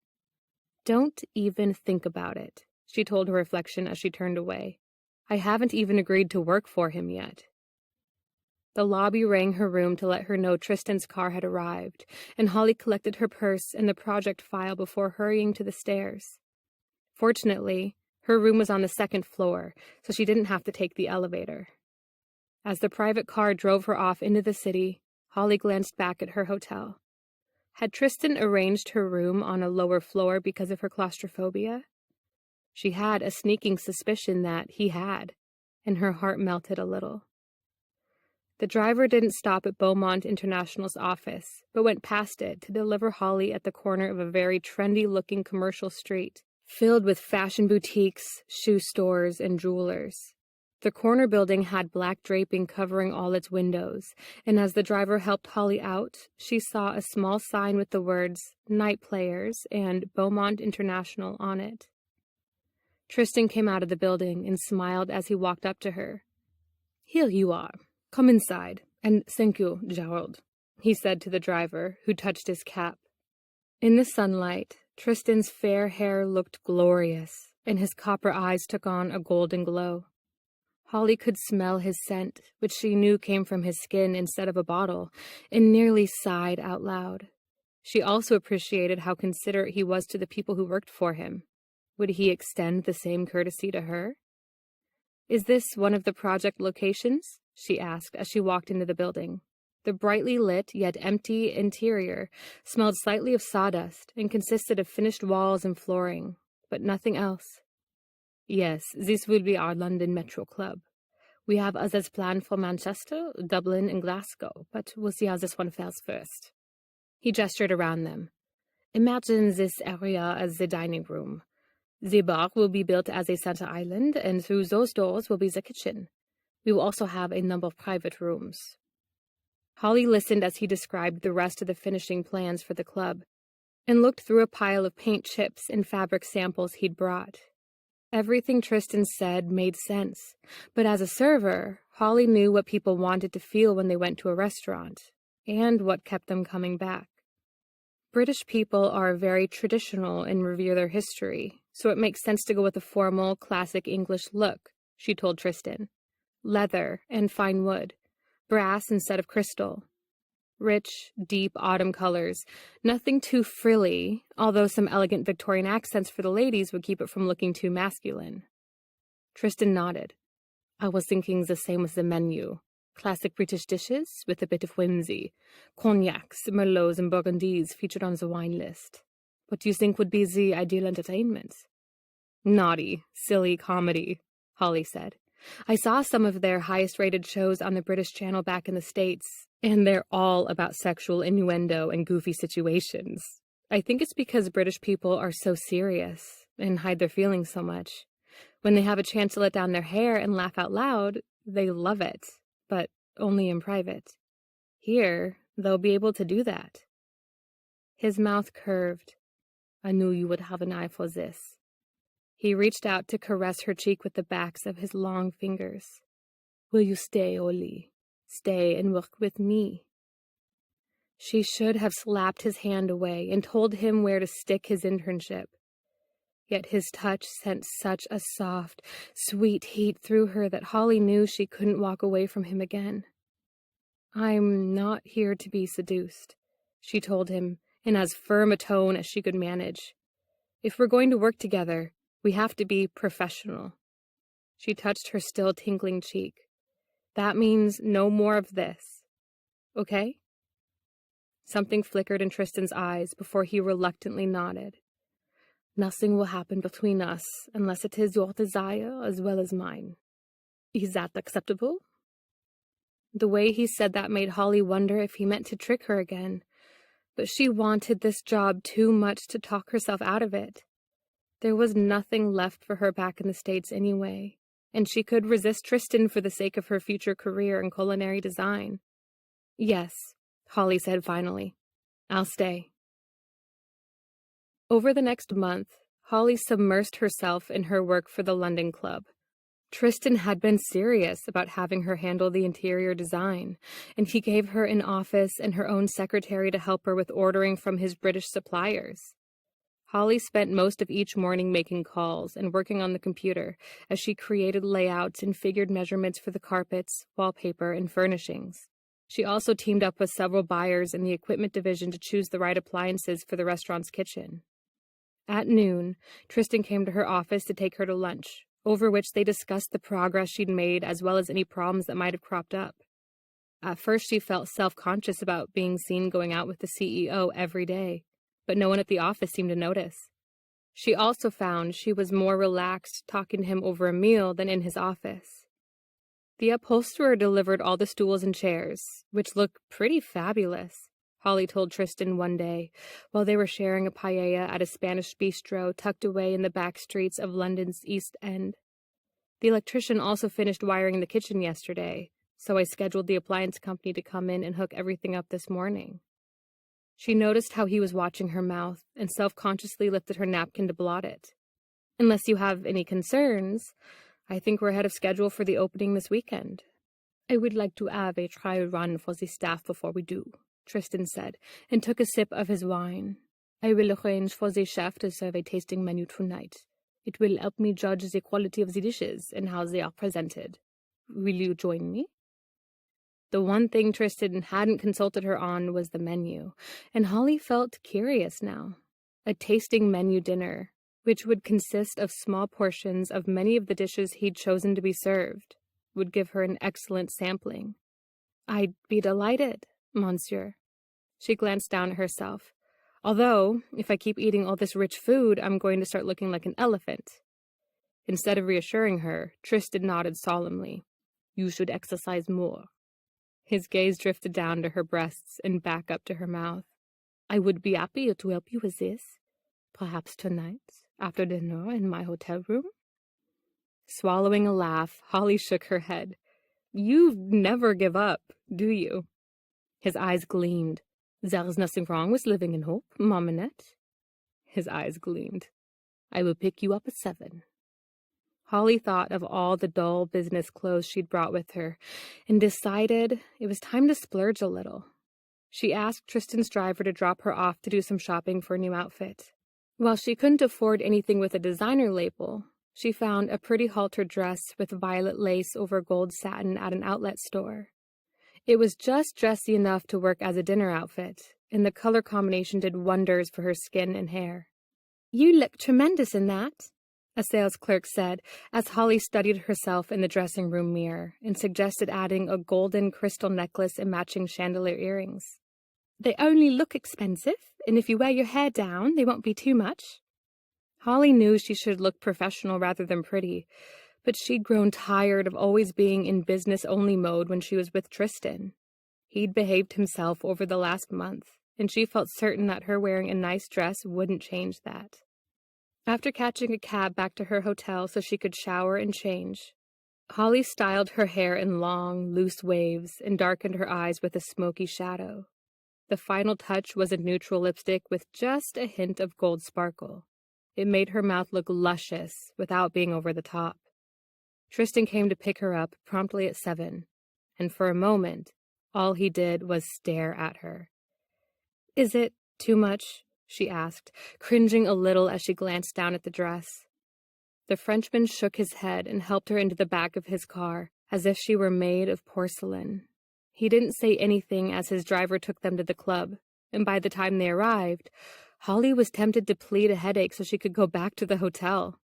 "Don't even think about it," she told her reflection as she turned away. "I haven't even agreed to work for him yet." The lobby rang her room to let her know Tristan's car had arrived, and Holly collected her purse and the project file before hurrying to the stairs. Fortunately, her room was on the second floor, so she didn't have to take the elevator. As the private car drove her off into the city, Holly glanced back at her hotel. Had Tristan arranged her room on a lower floor because of her claustrophobia? She had a sneaking suspicion that he had, and her heart melted a little. The driver didn't stop at Beaumont International's office, but went past it to deliver Holly at the corner of a very trendy-looking commercial street, filled with fashion boutiques, shoe stores, and jewelers. The corner building had black draping covering all its windows, and as the driver helped Holly out, she saw a small sign with the words "Night Players" and "Beaumont International" on it. Tristan came out of the building and smiled as he walked up to her. "Here you are. Come inside, and thank you, Gerald," he said to the driver, who touched his cap. In the sunlight, Tristan's fair hair looked glorious, and his copper eyes took on a golden glow. Holly could smell his scent, which she knew came from his skin instead of a bottle, and nearly sighed out loud. She also appreciated how considerate he was to the people who worked for him. Would he extend the same courtesy to her? "Is this one of the project locations?" she asked as she walked into the building. The brightly lit yet empty interior smelled slightly of sawdust and consisted of finished walls and flooring, but nothing else. "Yes, this will be our London Metro Club. We have others planned for Manchester, Dublin, and Glasgow, but we'll see how this one fares first." He gestured around them. "Imagine this area as the dining room. The bar will be built as a center island, and through those doors will be the kitchen. We will also have a number of private rooms." Holly listened as he described the rest of the finishing plans for the club, and looked through a pile of paint chips and fabric samples he'd brought. Everything Tristan said made sense, but as a server, Holly knew what people wanted to feel when they went to a restaurant, and what kept them coming back. British people are very traditional and revere their history, so it makes sense to go with a formal, classic English look, she told Tristan. Leather and fine wood, brass instead of crystal. Rich, deep autumn colors, nothing too frilly, although some elegant Victorian accents for the ladies would keep it from looking too masculine. Tristan nodded. "I was thinking the same with the menu. Classic British dishes with a bit of whimsy. Cognacs, Merlots, and Burgundies featured on the wine list. What do you think would be the ideal entertainment? Naughty, silly comedy, Holly said. I saw some of their highest-rated shows on the British channel back in the States, and they're all about sexual innuendo and goofy situations. I think it's because British people are so serious and hide their feelings so much. When they have a chance to let down their hair and laugh out loud, they love it, but only in private. Here, they'll be able to do that. His mouth curved. I knew you would have an eye for this. He reached out to caress her cheek with the backs of his long fingers. Will you stay, Oli? Stay and work with me. She should have slapped his hand away and told him where to stick his internship. Yet his touch sent such a soft, sweet heat through her that Holly knew she couldn't walk away from him again. I'm not here to be seduced, she told him in as firm a tone as she could manage. If we're going to work together, we have to be professional. She touched her still tingling cheek. That means no more of this. Okay? Something flickered in Tristan's eyes before he reluctantly nodded. Nothing will happen between us unless it is your desire as well as mine. Is that acceptable? The way he said that made Holly wonder if he meant to trick her again, but she wanted this job too much to talk herself out of it. There was nothing left for her back in the States anyway, and she could resist Tristan for the sake of her future career in culinary design. Yes, Holly said finally. I'll stay. Over the next month, Holly submersed herself in her work for the London Club. Tristan had been serious about having her handle the interior design, and he gave her an office and her own secretary to help her with ordering from his British suppliers. Holly spent most of each morning making calls and working on the computer as she created layouts and figured measurements for the carpets, wallpaper, and furnishings. She also teamed up with several buyers in the equipment division to choose the right appliances for the restaurant's kitchen. At noon, Tristan came to her office to take her to lunch, over which they discussed the progress she'd made as well as any problems that might have cropped up. At first, she felt self-conscious about being seen going out with the CEO every day, but no one at the office seemed to notice. She also found she was more relaxed talking to him over a meal than in his office. The upholsterer delivered all the stools and chairs, which looked pretty fabulous, Holly told Tristan one day, while they were sharing a paella at a Spanish bistro tucked away in the back streets of London's East End. The electrician also finished wiring the kitchen yesterday, so I scheduled the appliance company to come in and hook everything up this morning. She noticed how he was watching her mouth and self-consciously lifted her napkin to blot it. Unless you have any concerns, I think we're ahead of schedule for the opening this weekend. I would like to have a trial run for the staff before we do, Tristan said, and took a sip of his wine. I will arrange for the chef to serve a tasting menu tonight. It will help me judge the quality of the dishes and how they are presented. Will you join me? The one thing Tristan hadn't consulted her on was the menu, and Holly felt curious now. A tasting menu dinner, which would consist of small portions of many of the dishes he'd chosen to be served, would give her an excellent sampling. I'd be delighted, monsieur. She glanced down at herself. Although, if I keep eating all this rich food, I'm going to start looking like an elephant. Instead of reassuring her, Tristan nodded solemnly. You should exercise more. His gaze drifted down to her breasts and back up to her mouth. I would be happy to help you with this. Perhaps tonight, after dinner in my hotel room? Swallowing a laugh, Holly shook her head. You never give up, do you? His eyes gleamed. There is nothing wrong with living in hope, Mamanette. His eyes gleamed. I will pick you up at 7. Holly thought of all the dull business clothes she'd brought with her and decided it was time to splurge a little. She asked Tristan's driver to drop her off to do some shopping for a new outfit. While she couldn't afford anything with a designer label, she found a pretty halter dress with violet lace over gold satin at an outlet store. It was just dressy enough to work as a dinner outfit, and the color combination did wonders for her skin and hair. You look tremendous in that, a sales clerk said, as Holly studied herself in the dressing room mirror and suggested adding a golden crystal necklace and matching chandelier earrings. They only look expensive, and if you wear your hair down, they won't be too much. Holly knew she should look professional rather than pretty, but she'd grown tired of always being in business-only mode when she was with Tristan. He'd behaved himself over the last month, and she felt certain that her wearing a nice dress wouldn't change that. After catching a cab back to her hotel so she could shower and change, Holly styled her hair in long, loose waves and darkened her eyes with a smoky shadow. The final touch was a neutral lipstick with just a hint of gold sparkle. It made her mouth look luscious without being over the top. Tristan came to pick her up promptly at 7, and for a moment, all he did was stare at her. "Is it too much?" she asked, cringing a little as she glanced down at the dress. The Frenchman shook his head and helped her into the back of his car, as if she were made of porcelain. He didn't say anything as his driver took them to the club, and by the time they arrived, Holly was tempted to plead a headache so she could go back to the hotel.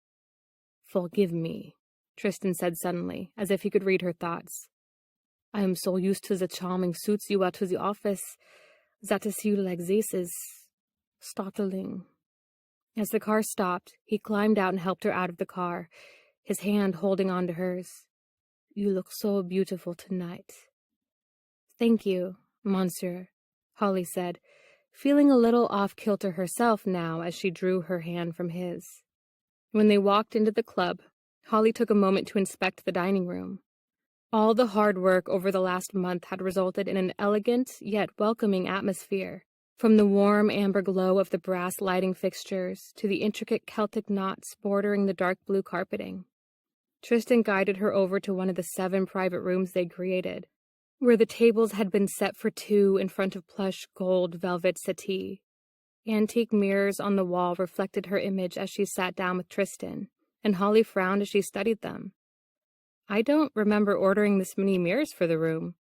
"Forgive me," Tristan said suddenly, as if he could read her thoughts. "I am so used to the charming suits you wear to the office that to see you like this is startling." As the car stopped, he climbed out and helped her out of the car, his hand holding on to hers. "You look so beautiful tonight." "Thank you, monsieur," Holly said, feeling a little off-kilter herself now as she drew her hand from his. When they walked into the club, Holly took a moment to inspect the dining room. All the hard work over the last month had resulted in an elegant yet welcoming atmosphere, from the warm amber glow of the brass lighting fixtures to the intricate Celtic knots bordering the dark blue carpeting. Tristan guided her over to one of the 7 private rooms they'd created, where the tables had been set for 2 in front of plush gold velvet settee. Antique mirrors on the wall reflected her image as she sat down with Tristan, and Holly frowned as she studied them. "I don't remember ordering this many mirrors for the room."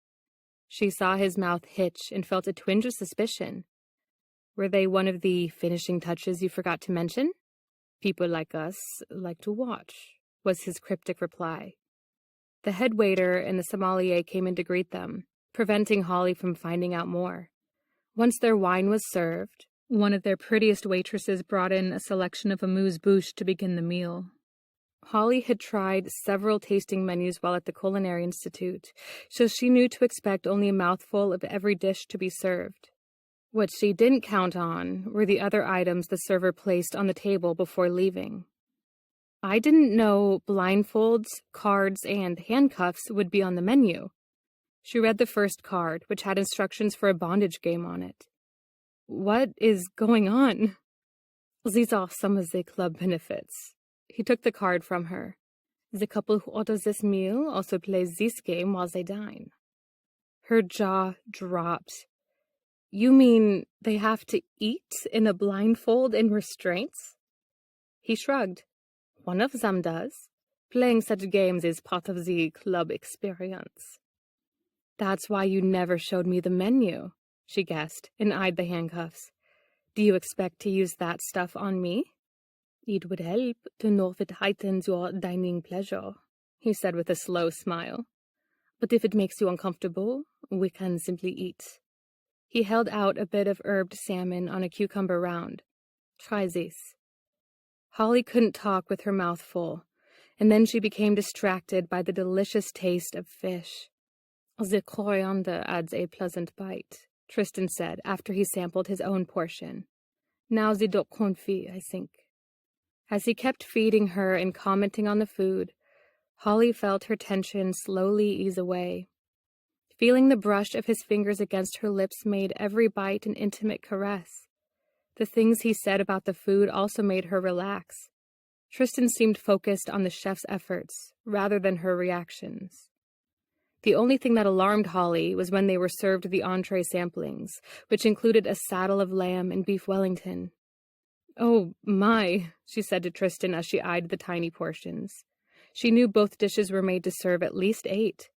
She saw his mouth hitch and felt a twinge of suspicion. "Were they one of the finishing touches you forgot to mention?" "People like us like to watch," was his cryptic reply. The head waiter and the sommelier came in to greet them, preventing Holly from finding out more. Once their wine was served, one of their prettiest waitresses brought in a selection of amuse-bouche to begin the meal. Holly had tried several tasting menus while at the Culinary Institute, so she knew to expect only a mouthful of every dish to be served. What she didn't count on were the other items the server placed on the table before leaving. "I didn't know blindfolds, cards, and handcuffs would be on the menu." She read the first card, which had instructions for a bondage game on it. "What is going on?" "These are some of the club benefits." He took the card from her. "The couple who orders this meal also plays this game while they dine." Her jaw dropped. "You mean they have to eat in a blindfold and restraints?" He shrugged. "One of them does. Playing such games is part of the club experience." "That's why you never showed me the menu," she guessed, and eyed the handcuffs. "Do you expect to use that stuff on me?" "It would help to know if it heightens your dining pleasure," he said with a slow smile. "But if it makes you uncomfortable, we can simply eat." He held out a bit of herbed salmon on a cucumber round. "Try this." Holly couldn't talk with her mouth full, and then she became distracted by the delicious taste of fish. "The coriander adds a pleasant bite," Tristan said after he sampled his own portion. "Now the duck confit, I think." As he kept feeding her and commenting on the food, Holly felt her tension slowly ease away. Feeling the brush of his fingers against her lips made every bite an intimate caress. The things he said about the food also made her relax. Tristan seemed focused on the chef's efforts, rather than her reactions. The only thing that alarmed Holly was when they were served the entree samplings, which included a saddle of lamb and beef Wellington. "Oh, my," she said to Tristan as she eyed the tiny portions. She knew both dishes were made to serve at least 8.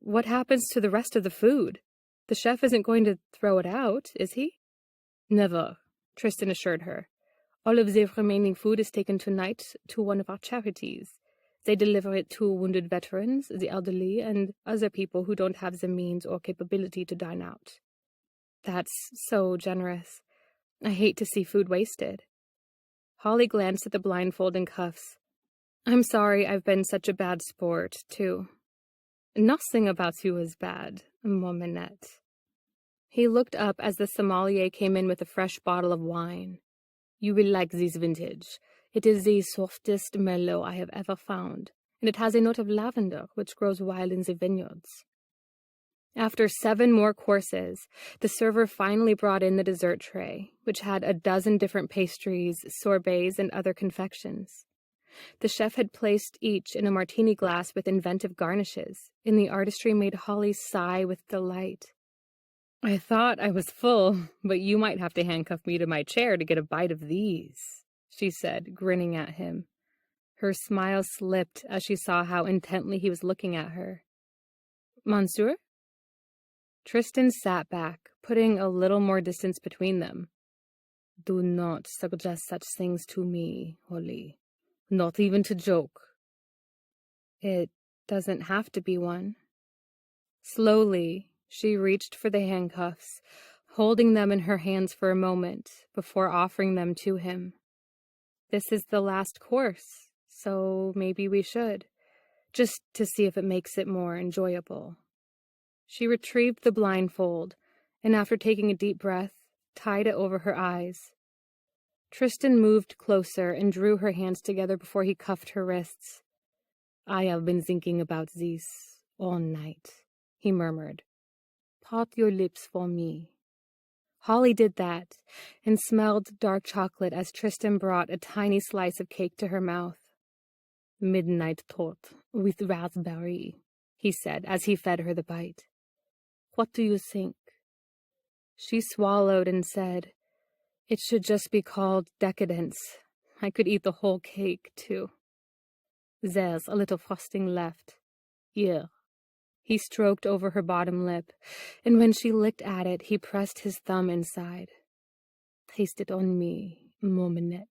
What happens to the rest of the food? The chef isn't going to throw it out, is he? "Never," Tristan assured her. All of the remaining food is taken tonight to one of our charities. They deliver it to wounded veterans, the elderly, and other people who don't have the means or capability to dine out. That's so generous. I hate to see food wasted. Holly glanced at the blindfold and cuffs. I'm sorry I've been such a bad sport, too. Nothing about you is bad, mon Minette. He looked up as the sommelier came in with a fresh bottle of wine. You will like this vintage. It is the softest Merlot I have ever found, and it has a note of lavender, which grows wild in the vineyards. After 7 more courses, the server finally brought in the dessert tray, which had a dozen different pastries, sorbets, and other confections. The chef had placed each in a martini glass with inventive garnishes, and the artistry made Holly sigh with delight. I thought I was full, but you might have to handcuff me to my chair to get a bite of these, she said, grinning at him. Her smile slipped as she saw how intently he was looking at her. Monsieur? Tristan sat back, putting a little more distance between them. Do not suggest such things to me, Holly. Not even to joke. It doesn't have to be one. Slowly, she reached for the handcuffs, holding them in her hands for a moment before offering them to him. This is the last course, so maybe we should, just to see if it makes it more enjoyable. She retrieved the blindfold, and after taking a deep breath, tied it over her eyes. Tristan moved closer and drew her hands together before he cuffed her wrists. I have been thinking about this all night, he murmured. Part your lips for me. Holly did that, and smelled dark chocolate as Tristan brought a tiny slice of cake to her mouth. Midnight tort with raspberry, he said as he fed her the bite. What do you think? She swallowed and said, It should just be called decadence. I could eat the whole cake, too. There's a little frosting left. Here. He stroked over her bottom lip, and when she licked at it, he pressed his thumb inside. Taste it on me, mon Minette.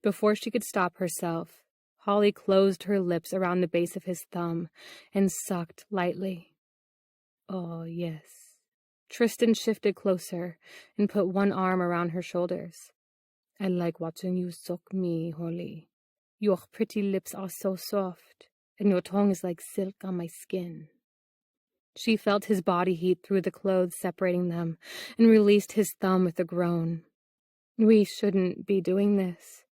Before she could stop herself, Holly closed her lips around the base of his thumb and sucked lightly. Oh, yes. Tristan shifted closer and put one arm around her shoulders. I like watching you suck me, Holly. Your pretty lips are so soft, and your tongue is like silk on my skin. She felt his body heat through the clothes separating them and released his thumb with a groan. We shouldn't be doing this.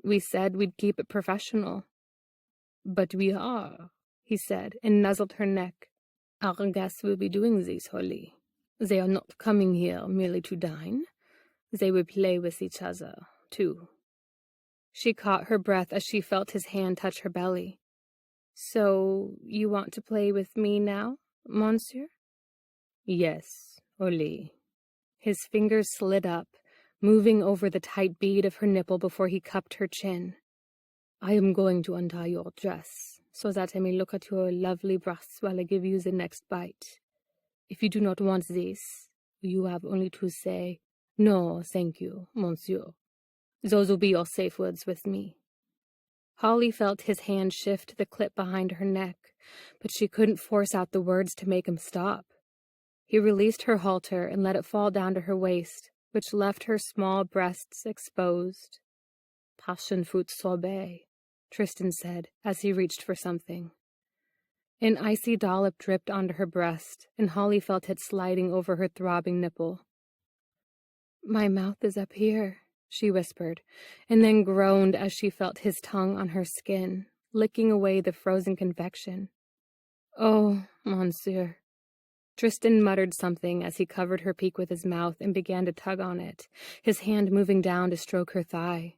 We said we'd keep it professional. But we are, he said, and nuzzled her neck. Our guests will be doing this, Holly. They are not coming here merely to dine. They will play with each other, too. She caught her breath as she felt his hand touch her belly. So, you want to play with me now, monsieur? Yes, Holly. His fingers slid up, moving over the tight bead of her nipple before he cupped her chin. I am going to untie your dress, so that I may look at your lovely breasts while I give you the next bite. If you do not want this, you have only to say, No, thank you, monsieur. Those will be your safe words with me. Holly felt his hand shift the clip behind her neck, but she couldn't force out the words to make him stop. He released her halter and let it fall down to her waist, which left her small breasts exposed. Passion fruit sorbet, Tristan said as he reached for something. An icy dollop dripped onto her breast, and Holly felt it sliding over her throbbing nipple. My mouth is up here, she whispered, and then groaned as she felt his tongue on her skin, licking away the frozen confection. Oh, monsieur. Tristan muttered something as he covered her peak with his mouth and began to tug on it, his hand moving down to stroke her thigh.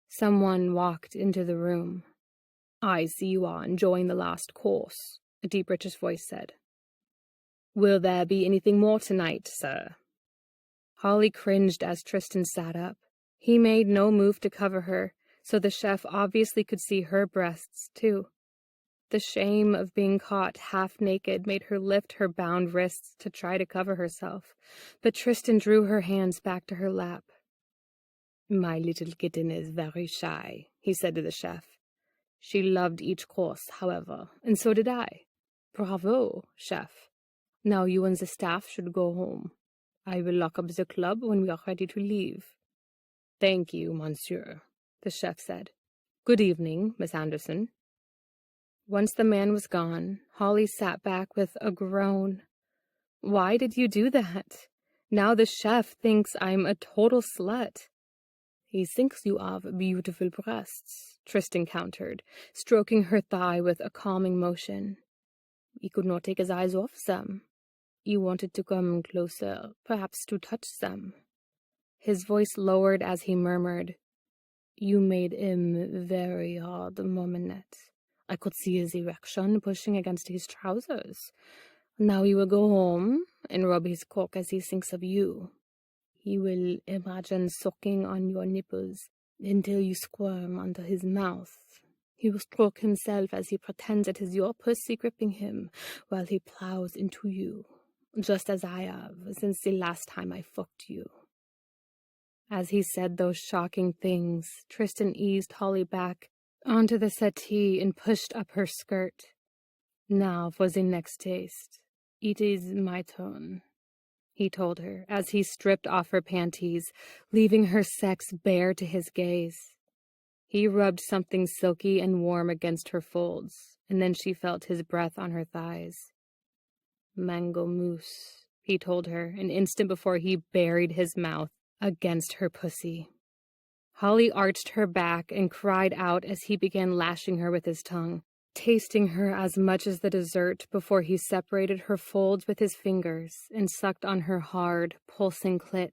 Someone walked into the room. I see you are enjoying the last course, a deep British voice said. Will there be anything more tonight, sir? Holly cringed as Tristan sat up. He made no move to cover her, so the chef obviously could see her breasts, too. The shame of being caught half-naked made her lift her bound wrists to try to cover herself, but Tristan drew her hands back to her lap. My little kitten is very shy, he said to the chef. She loved each course, however, and so did I. Bravo, chef. Now you and the staff should go home. I will lock up the club when we are ready to leave. Thank you, monsieur, the chef said. Good evening, Miss Anderson. Once the man was gone, Holly sat back with a groan. Why did you do that? Now the chef thinks I'm a total slut. He thinks you have beautiful breasts, Tristan countered, stroking her thigh with a calming motion. He could not take his eyes off them. He wanted to come closer, perhaps to touch them. His voice lowered as he murmured, You made him very hard, Mominette. I could see his erection pushing against his trousers. Now he will go home and rub his cock as he thinks of you. He will imagine sucking on your nipples until you squirm under his mouth. He will stroke himself as he pretends it is your pussy gripping him while he plows into you, just as I have since the last time I fucked you. As he said those shocking things, Tristan eased Holly back onto the settee and pushed up her skirt. Now for the next taste. It is my turn, he told her as he stripped off her panties, leaving her sex bare to his gaze. He rubbed something silky and warm against her folds, and then she felt his breath on her thighs. Mango mousse, he told her, an instant before he buried his mouth against her pussy. Holly arched her back and cried out as he began lashing her with his tongue, tasting her as much as the dessert before he separated her folds with his fingers and sucked on her hard, pulsing clit.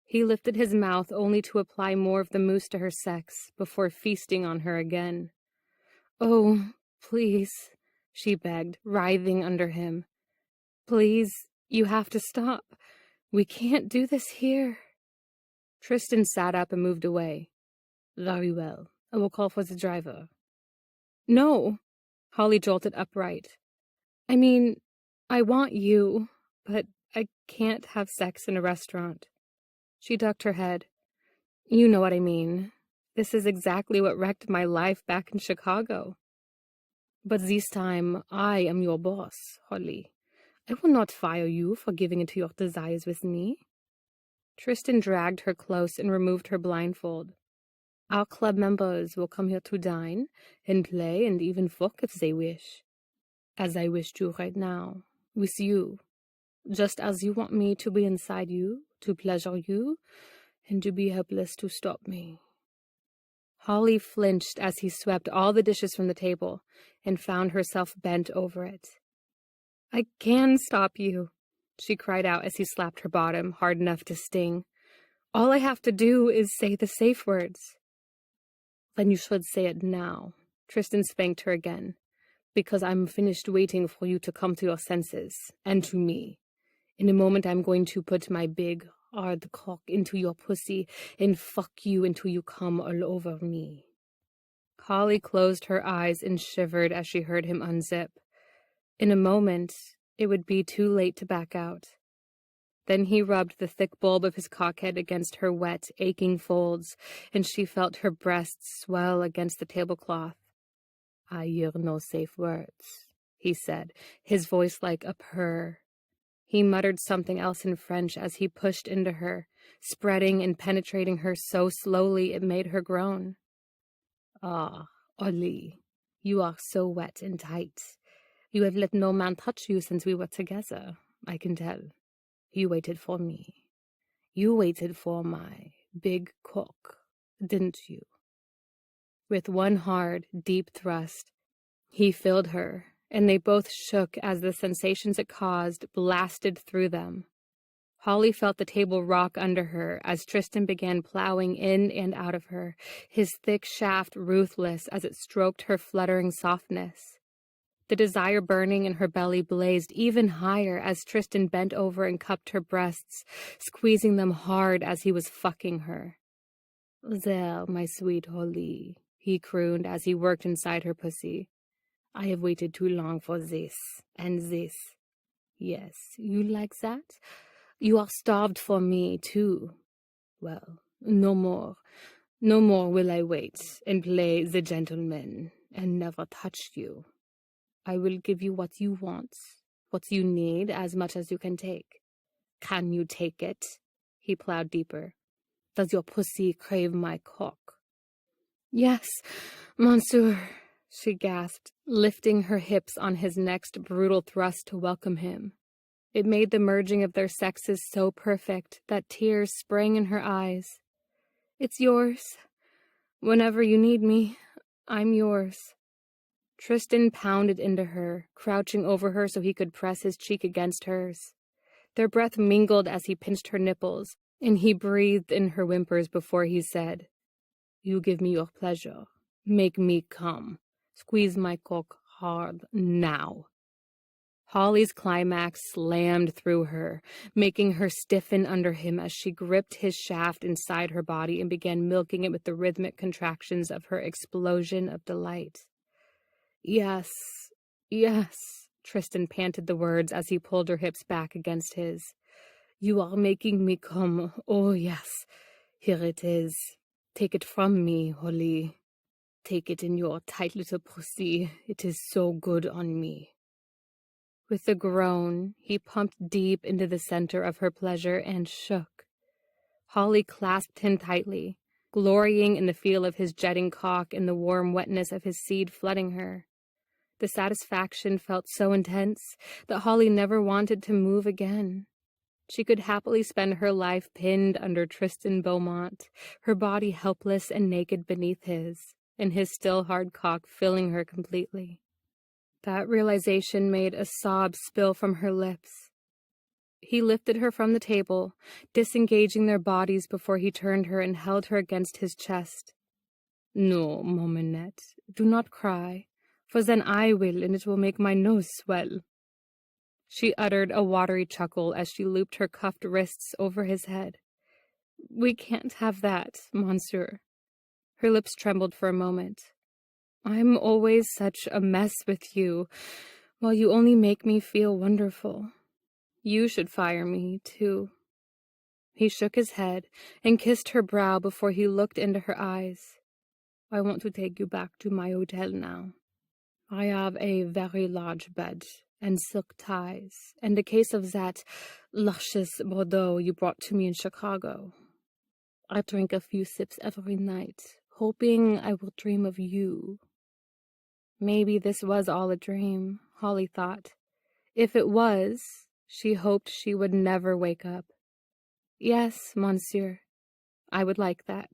He lifted his mouth only to apply more of the mousse to her sex before feasting on her again. Oh, please, she begged, writhing under him. Please, you have to stop. We can't do this here. Tristan sat up and moved away. Very well. I will call for the driver. No, Holly jolted upright. I mean, I want you, but I can't have sex in a restaurant. She ducked her head. You know what I mean. This is exactly what wrecked my life back in Chicago. But this time, I am your boss, Holly. I will not fire you for giving into your desires with me. Tristan dragged her close and removed her blindfold. Our club members will come here to dine and play and even fuck if they wish. As I wish to right now, with you. Just as you want me to be inside you, to pleasure you, and to be helpless to stop me. Holly flinched as he swept all the dishes from the table and found herself bent over it. I can stop you, she cried out as he slapped her bottom hard enough to sting. All I have to do is say the safe words. Then you should say it now, Tristan spanked her again, because I'm finished waiting for you to come to your senses, and to me. In a moment I'm going to put my big, hard cock into your pussy and fuck you until you come all over me. Holly closed her eyes and shivered as she heard him unzip. In a moment, it would be too late to back out. Then he rubbed the thick bulb of his cockhead against her wet, aching folds, and she felt her breasts swell against the tablecloth. I hear no safe words, he said, his voice like a purr. He muttered something else in French as he pushed into her, spreading and penetrating her so slowly it made her groan. Ah, Ollie, you are so wet and tight. You have let no man touch you since we were together, I can tell. You waited for me. You waited for my big cock, didn't you? With one hard, deep thrust, he filled her, and they both shook as the sensations it caused blasted through them. Holly felt the table rock under her as Tristan began plowing in and out of her, his thick shaft ruthless as it stroked her fluttering softness. The desire burning in her belly blazed even higher as Tristan bent over and cupped her breasts, squeezing them hard as he was fucking her. There, my sweet Holly, he crooned as he worked inside her pussy. I have waited too long for this, and this. Yes, you like that? You are starved for me, too. Well, No more. No more will I wait and play the gentleman and never touch you. I will give you what you want, what you need, as much as you can take. Can you take it? He plowed deeper. Does your pussy crave my cock? Yes, monsieur, she gasped, lifting her hips on his next brutal thrust to welcome him. It made the merging of their sexes so perfect that tears sprang in her eyes. It's yours. Whenever you need me, I'm yours. Tristan pounded into her, crouching over her so he could press his cheek against hers. Their breath mingled as he pinched her nipples, and he breathed in her whimpers before he said, You give me your pleasure. Make me come. Squeeze my cock hard now. Holly's climax slammed through her, making her stiffen under him as she gripped his shaft inside her body and began milking it with the rhythmic contractions of her explosion of delight. Yes, yes, Tristan panted the words as he pulled her hips back against his. You are making me come. Oh, yes. Here it is. Take it from me, Holly. Take it in your tight little pussy. It is so good on me. With a groan, he pumped deep into the center of her pleasure and shook. Holly clasped him tightly, glorying in the feel of his jetting cock and the warm wetness of his seed flooding her. The satisfaction felt so intense that Holly never wanted to move again. She could happily spend her life pinned under Tristan Beaumont, her body helpless and naked beneath his, and his still hard cock filling her completely. That realization made a sob spill from her lips. He lifted her from the table, disengaging their bodies before he turned her and held her against his chest. No, Mominette, do not cry, for then I will, and it will make my nose swell. She uttered a watery chuckle as she looped her cuffed wrists over his head. We can't have that, monsieur. Her lips trembled for a moment. I'm always such a mess with you, while you only make me feel wonderful. You should fire me, too. He shook his head and kissed her brow before he looked into her eyes. I want to take you back to my hotel now. I have a very large bed and silk ties, and a case of that luscious Bordeaux you brought to me in Chicago. I drink a few sips every night, hoping I will dream of you. Maybe this was all a dream, Holly thought. If it was, she hoped she would never wake up. Yes, monsieur, I would like that.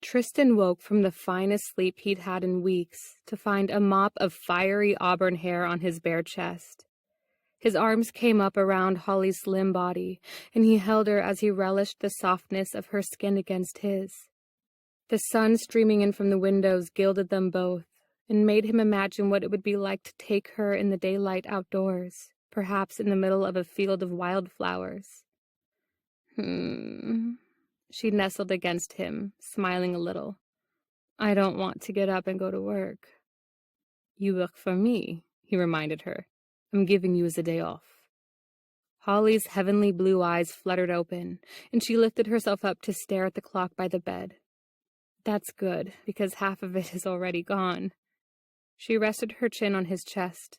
Tristan woke from the finest sleep he'd had in weeks to find a mop of fiery auburn hair on his bare chest. His arms came up around Holly's slim body, and he held her as he relished the softness of her skin against his. The sun streaming in from the windows gilded them both, and made him imagine what it would be like to take her in the daylight outdoors, perhaps in the middle of a field of wildflowers. She nestled against him, smiling a little. I don't want to get up and go to work. You work for me, he reminded her. I'm giving you the day off. Holly's heavenly blue eyes fluttered open, and she lifted herself up to stare at the clock by the bed. That's good, because half of it is already gone. She rested her chin on his chest.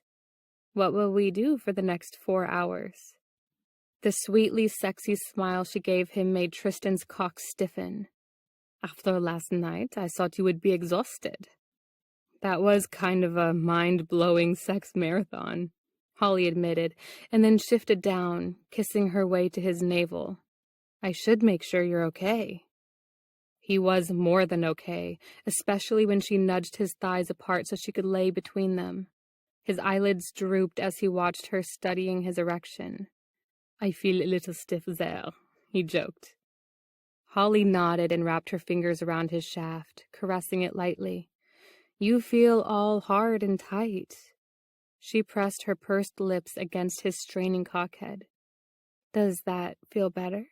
What will we do for the next 4 hours? The sweetly sexy smile she gave him made Tristan's cock stiffen. After last night, I thought you would be exhausted. That was kind of a mind-blowing sex marathon, Holly admitted, and then shifted down, kissing her way to his navel. I should make sure you're okay. He was more than okay, especially when she nudged his thighs apart so she could lay between them. His eyelids drooped as he watched her studying his erection. I feel a little stiff there, he joked. Holly nodded and wrapped her fingers around his shaft, caressing it lightly. You feel all hard and tight. She pressed her pursed lips against his straining cockhead. Does that feel better?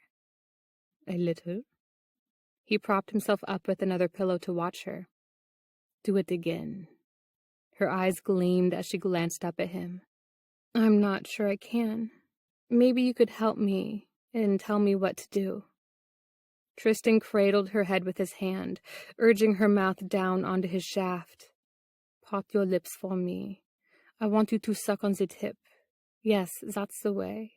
A little. He propped himself up with another pillow to watch her. Do it again. Her eyes gleamed as she glanced up at him. I'm not sure I can. Maybe you could help me and tell me what to do. Tristan cradled her head with his hand, urging her mouth down onto his shaft. Part your lips for me. I want you to suck on the tip. Yes, that's the way.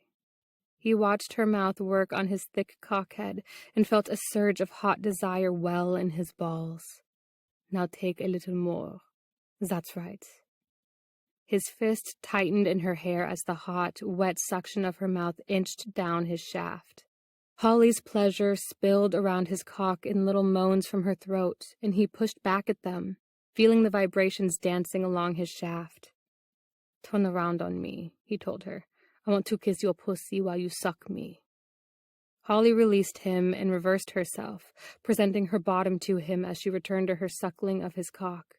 He watched her mouth work on his thick cockhead and felt a surge of hot desire well in his balls. Now take a little more. That's right. His fist tightened in her hair as the hot, wet suction of her mouth inched down his shaft. Holly's pleasure spilled around his cock in little moans from her throat, and he pushed back at them, feeling the vibrations dancing along his shaft. Turn around on me, he told her. I want to kiss your pussy while you suck me. Holly released him and reversed herself, presenting her bottom to him as she returned to her suckling of his cock.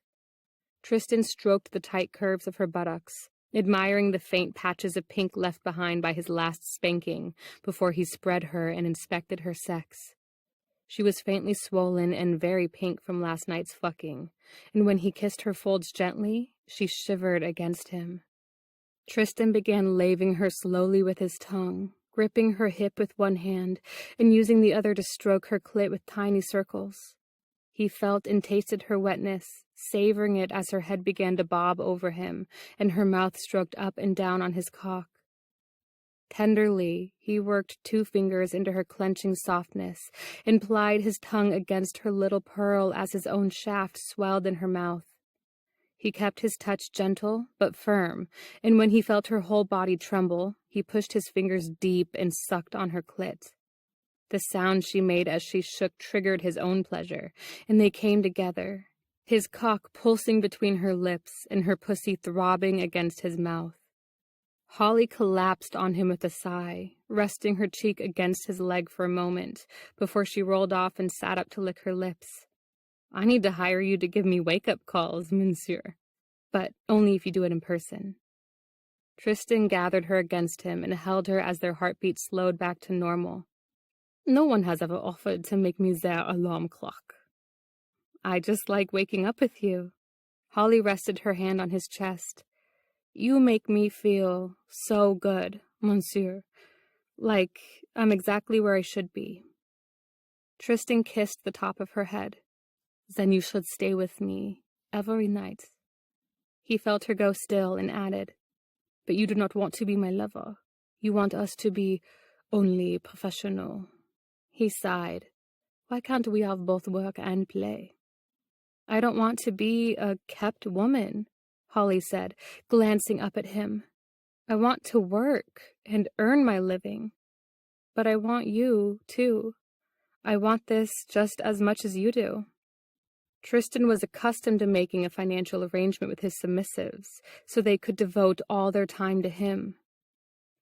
Tristan stroked the tight curves of her buttocks, admiring the faint patches of pink left behind by his last spanking before he spread her and inspected her sex. She was faintly swollen and very pink from last night's fucking, and when he kissed her folds gently, she shivered against him. Tristan began laving her slowly with his tongue, gripping her hip with one hand and using the other to stroke her clit with tiny circles. He felt and tasted her wetness, savoring it as her head began to bob over him and her mouth stroked up and down on his cock. Tenderly, he worked 2 fingers into her clenching softness and plied his tongue against her little pearl as his own shaft swelled in her mouth. He kept his touch gentle but firm, and when he felt her whole body tremble, he pushed his fingers deep and sucked on her clit. The sound she made as she shook triggered his own pleasure, and they came together, his cock pulsing between her lips and her pussy throbbing against his mouth. Holly collapsed on him with a sigh, resting her cheek against his leg for a moment, before she rolled off and sat up to lick her lips. I need to hire you to give me wake-up calls, monsieur, but only if you do it in person. Tristan gathered her against him and held her as their heartbeat slowed back to normal. No one has ever offered to make me their alarm clock. I just like waking up with you. Holly rested her hand on his chest. You make me feel so good, monsieur. Like I'm exactly where I should be. Tristan kissed the top of her head. Then you should stay with me every night. He felt her go still and added, but you do not want to be my lover. You want us to be only professional. He sighed. Why can't we have both work and play? I don't want to be a kept woman, Holly said, glancing up at him. I want to work and earn my living. But I want you, too. I want this just as much as you do. Tristan was accustomed to making a financial arrangement with his submissives, so they could devote all their time to him.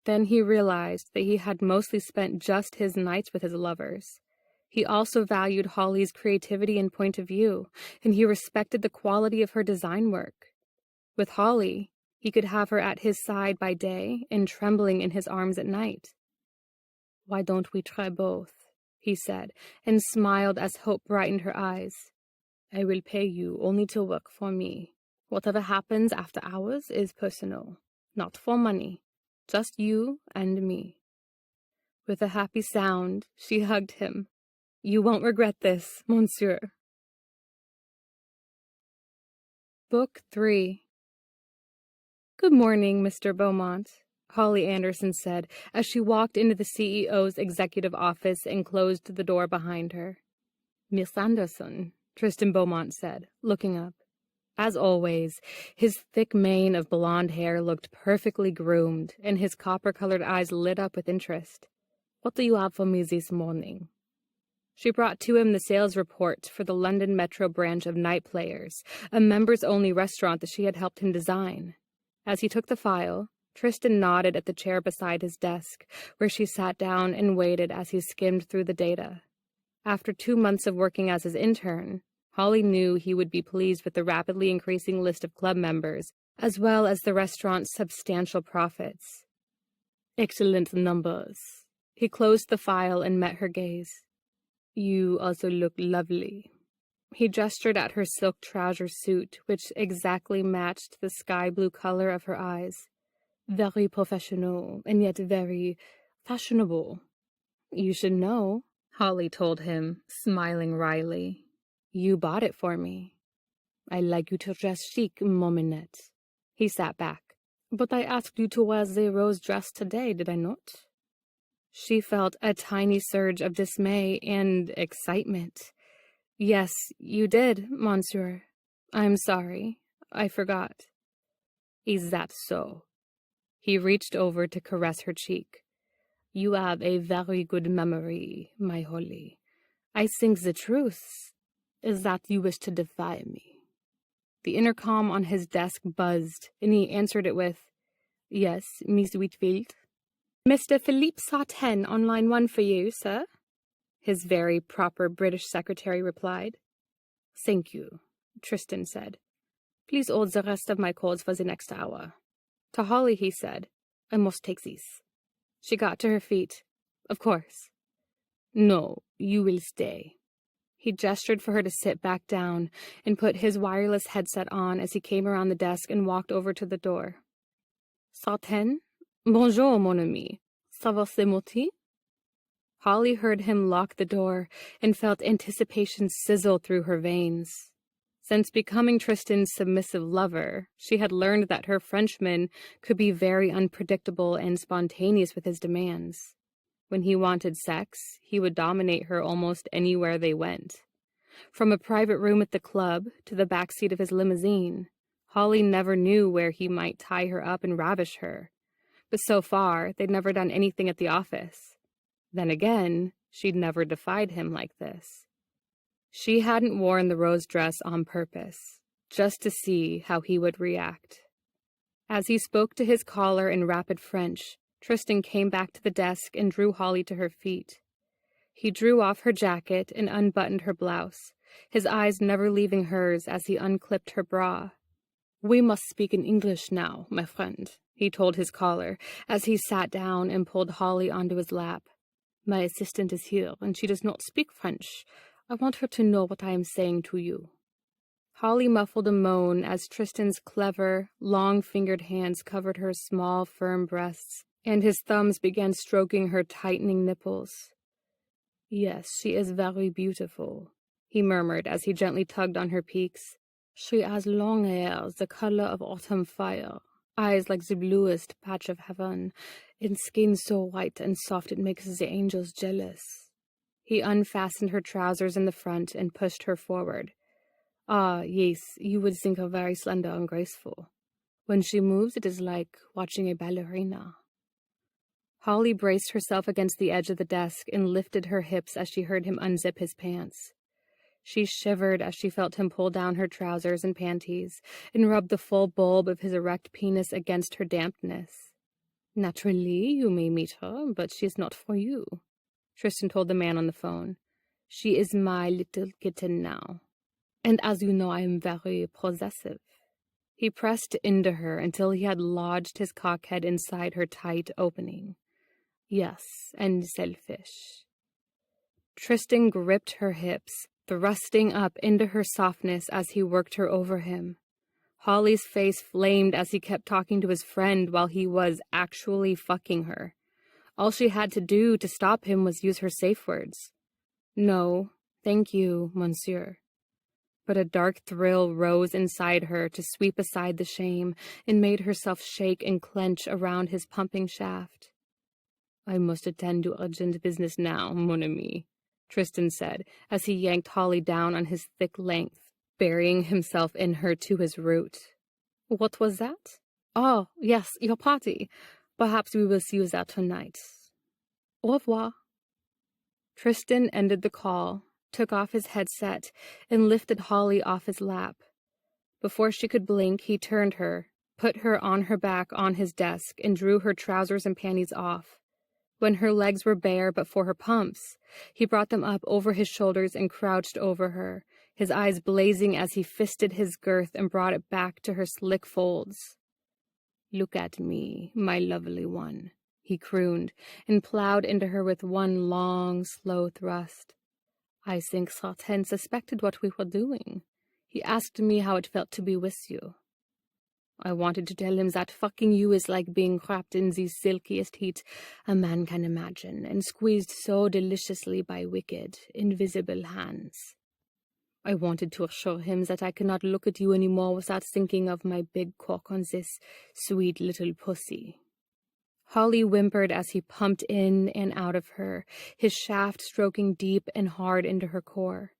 Then he realized that he had mostly spent just his nights with his lovers. He also valued Holly's creativity and point of view, and he respected the quality of her design work. With Holly, he could have her at his side by day and trembling in his arms at night. Why don't we try both? He said, and smiled as hope brightened her eyes. I will pay you only to work for me. Whatever happens after hours is personal, not for money. Just you and me. With a happy sound, she hugged him. You won't regret this, monsieur. Book 3. Good morning, Mr. Beaumont, Holly Anderson said as she walked into the CEO's executive office and closed the door behind her. Miss Anderson, Tristan Beaumont said, looking up. As always, his thick mane of blonde hair looked perfectly groomed, and his copper-colored eyes lit up with interest. What do you have for me this morning? She brought to him the sales report for the London Metro branch of Night Players, a members-only restaurant that she had helped him design. As he took the file, Tristan nodded at the chair beside his desk, where she sat down and waited as he skimmed through the data. After 2 months of working as his intern, Holly knew he would be pleased with the rapidly increasing list of club members, as well as the restaurant's substantial profits. Excellent numbers. He closed the file and met her gaze. You also look lovely. He gestured at her silk trouser suit, which exactly matched the sky-blue color of her eyes. Very professional, and yet very fashionable. You should know, Holly told him, smiling wryly. You bought it for me. I like you to dress chic, mon minette. He sat back. But I asked you to wear the rose dress today, did I not? She felt a tiny surge of dismay and excitement. Yes, you did, monsieur. I'm sorry. I forgot. Is that so? He reached over to caress her cheek. You have a very good memory, my Holly. I think the truth is that you wish to defy me. The intercom on his desk buzzed, and he answered it with, Yes, Miss Whitfield. Mr. Philippe Sartène on line 1 for you, sir, his very proper British secretary replied. Thank you, Tristan said. Please hold the rest of my calls for the next hour. To Holly, he said, I must take these. She got to her feet. Of course. No, you will stay. He gestured for her to sit back down and put his wireless headset on as he came around the desk and walked over to the door. Sartène? Bonjour, mon ami. Ça va se moti? Holly heard him lock the door and felt anticipation sizzle through her veins. Since becoming Tristan's submissive lover, she had learned that her Frenchman could be very unpredictable and spontaneous with his demands. When he wanted sex, he would dominate her almost anywhere they went. From a private room at the club to the back seat of his limousine, Holly never knew where he might tie her up and ravish her. But so far, they'd never done anything at the office. Then again, she'd never defied him like this. She hadn't worn the rose dress on purpose, just to see how he would react. As he spoke to his caller in rapid French, Tristan came back to the desk and drew Holly to her feet. He drew off her jacket and unbuttoned her blouse, his eyes never leaving hers as he unclipped her bra. We must speak in English now, my friend, he told his caller as he sat down and pulled Holly onto his lap. My assistant is here, and she does not speak French. I want her to know what I am saying to you. Holly muffled a moan as Tristan's clever, long-fingered hands covered her small, firm breasts, and his thumbs began stroking her tightening nipples. Yes, she is very beautiful, he murmured as he gently tugged on her peaks. She has long hair, the color of autumn fire, eyes like the bluest patch of heaven, and skin so white and soft it makes the angels jealous. He unfastened her trousers in the front and pushed her forward. Ah, yes, you would think her very slender and graceful. When she moves, it is like watching a ballerina. Holly braced herself against the edge of the desk and lifted her hips as she heard him unzip his pants. She shivered as she felt him pull down her trousers and panties and rub the full bulb of his erect penis against her dampness. Naturally, you may meet her, but she is not for you, Tristan told the man on the phone. She is my little kitten now. And as you know, I am very possessive. He pressed into her until he had lodged his cockhead inside her tight opening. Yes, and selfish. Tristan gripped her hips, thrusting up into her softness as he worked her over him. Holly's face flamed as he kept talking to his friend while he was actually fucking her. All she had to do to stop him was use her safe words. No, thank you, monsieur. But a dark thrill rose inside her to sweep aside the shame and made herself shake and clench around his pumping shaft. I must attend to urgent business now, mon ami, Tristan said as he yanked Holly down on his thick length, burying himself in her to his root. What was that? Oh, yes, your party. Perhaps we will see you there tonight. Au revoir. Tristan ended the call, took off his headset, and lifted Holly off his lap. Before she could blink, he turned her, put her on her back on his desk, and drew her trousers and panties off. When her legs were bare but for her pumps, he brought them up over his shoulders and crouched over her, his eyes blazing as he fisted his girth and brought it back to her slick folds. Look at me, my lovely one, he crooned, and plowed into her with one long, slow thrust. I think Sartène suspected what we were doing. He asked me how it felt to be with you. I wanted to tell him that fucking you is like being wrapped in the silkiest heat a man can imagine and squeezed so deliciously by wicked, invisible hands. I wanted to assure him that I could not look at you anymore without thinking of my big cock on this sweet little pussy. Holly whimpered as he pumped in and out of her, his shaft stroking deep and hard into her core.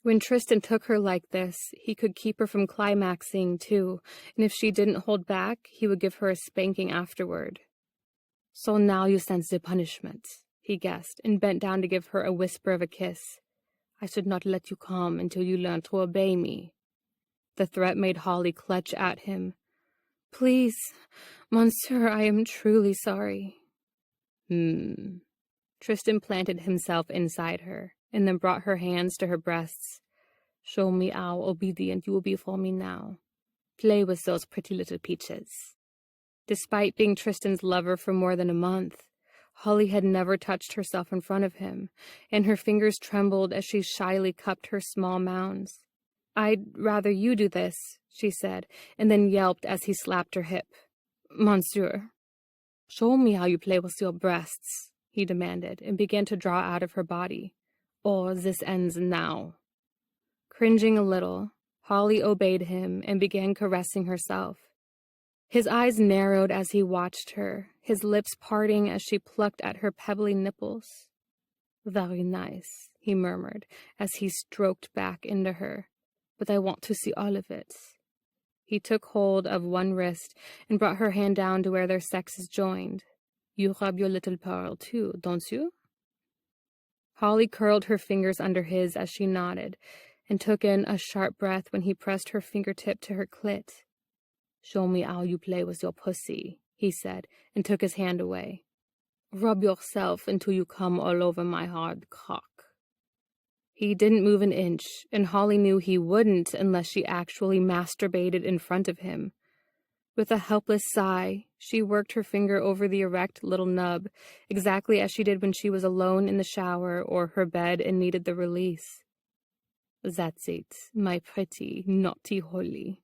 When Tristan took her like this, he could keep her from climaxing, too, and if she didn't hold back, he would give her a spanking afterward. So now you sense the punishment, he guessed, and bent down to give her a whisper of a kiss. I should not let you come until you learn to obey me. The threat made Holly clutch at him. Please, Monsieur, I am truly sorry. Tristan planted himself inside her, and then brought her hands to her breasts. Show me how obedient you will be for me now. Play with those pretty little peaches. Despite being Tristan's lover for more than a month, Holly had never touched herself in front of him, and her fingers trembled as she shyly cupped her small mounds. I'd rather you do this, she said, and then yelped as he slapped her hip. Monsieur, show me how you play with your breasts, he demanded, and began to draw out of her body. Or this ends now. Cringing a little, Holly obeyed him and began caressing herself. His eyes narrowed as he watched her, his lips parting as she plucked at her pebbly nipples. Very nice, he murmured as he stroked back into her, but I want to see all of it. He took hold of one wrist and brought her hand down to where their sexes joined. You rub your little pearl too, don't you? Holly curled her fingers under his as she nodded, and took in a sharp breath when he pressed her fingertip to her clit. Show me how you play with your pussy, he said, and took his hand away. Rub yourself until you come all over my hard cock. He didn't move an inch, and Holly knew he wouldn't unless she actually masturbated in front of him. With a helpless sigh, she worked her finger over the erect little nub, exactly as she did when she was alone in the shower or her bed and needed the release. That's it, my pretty, naughty Holly.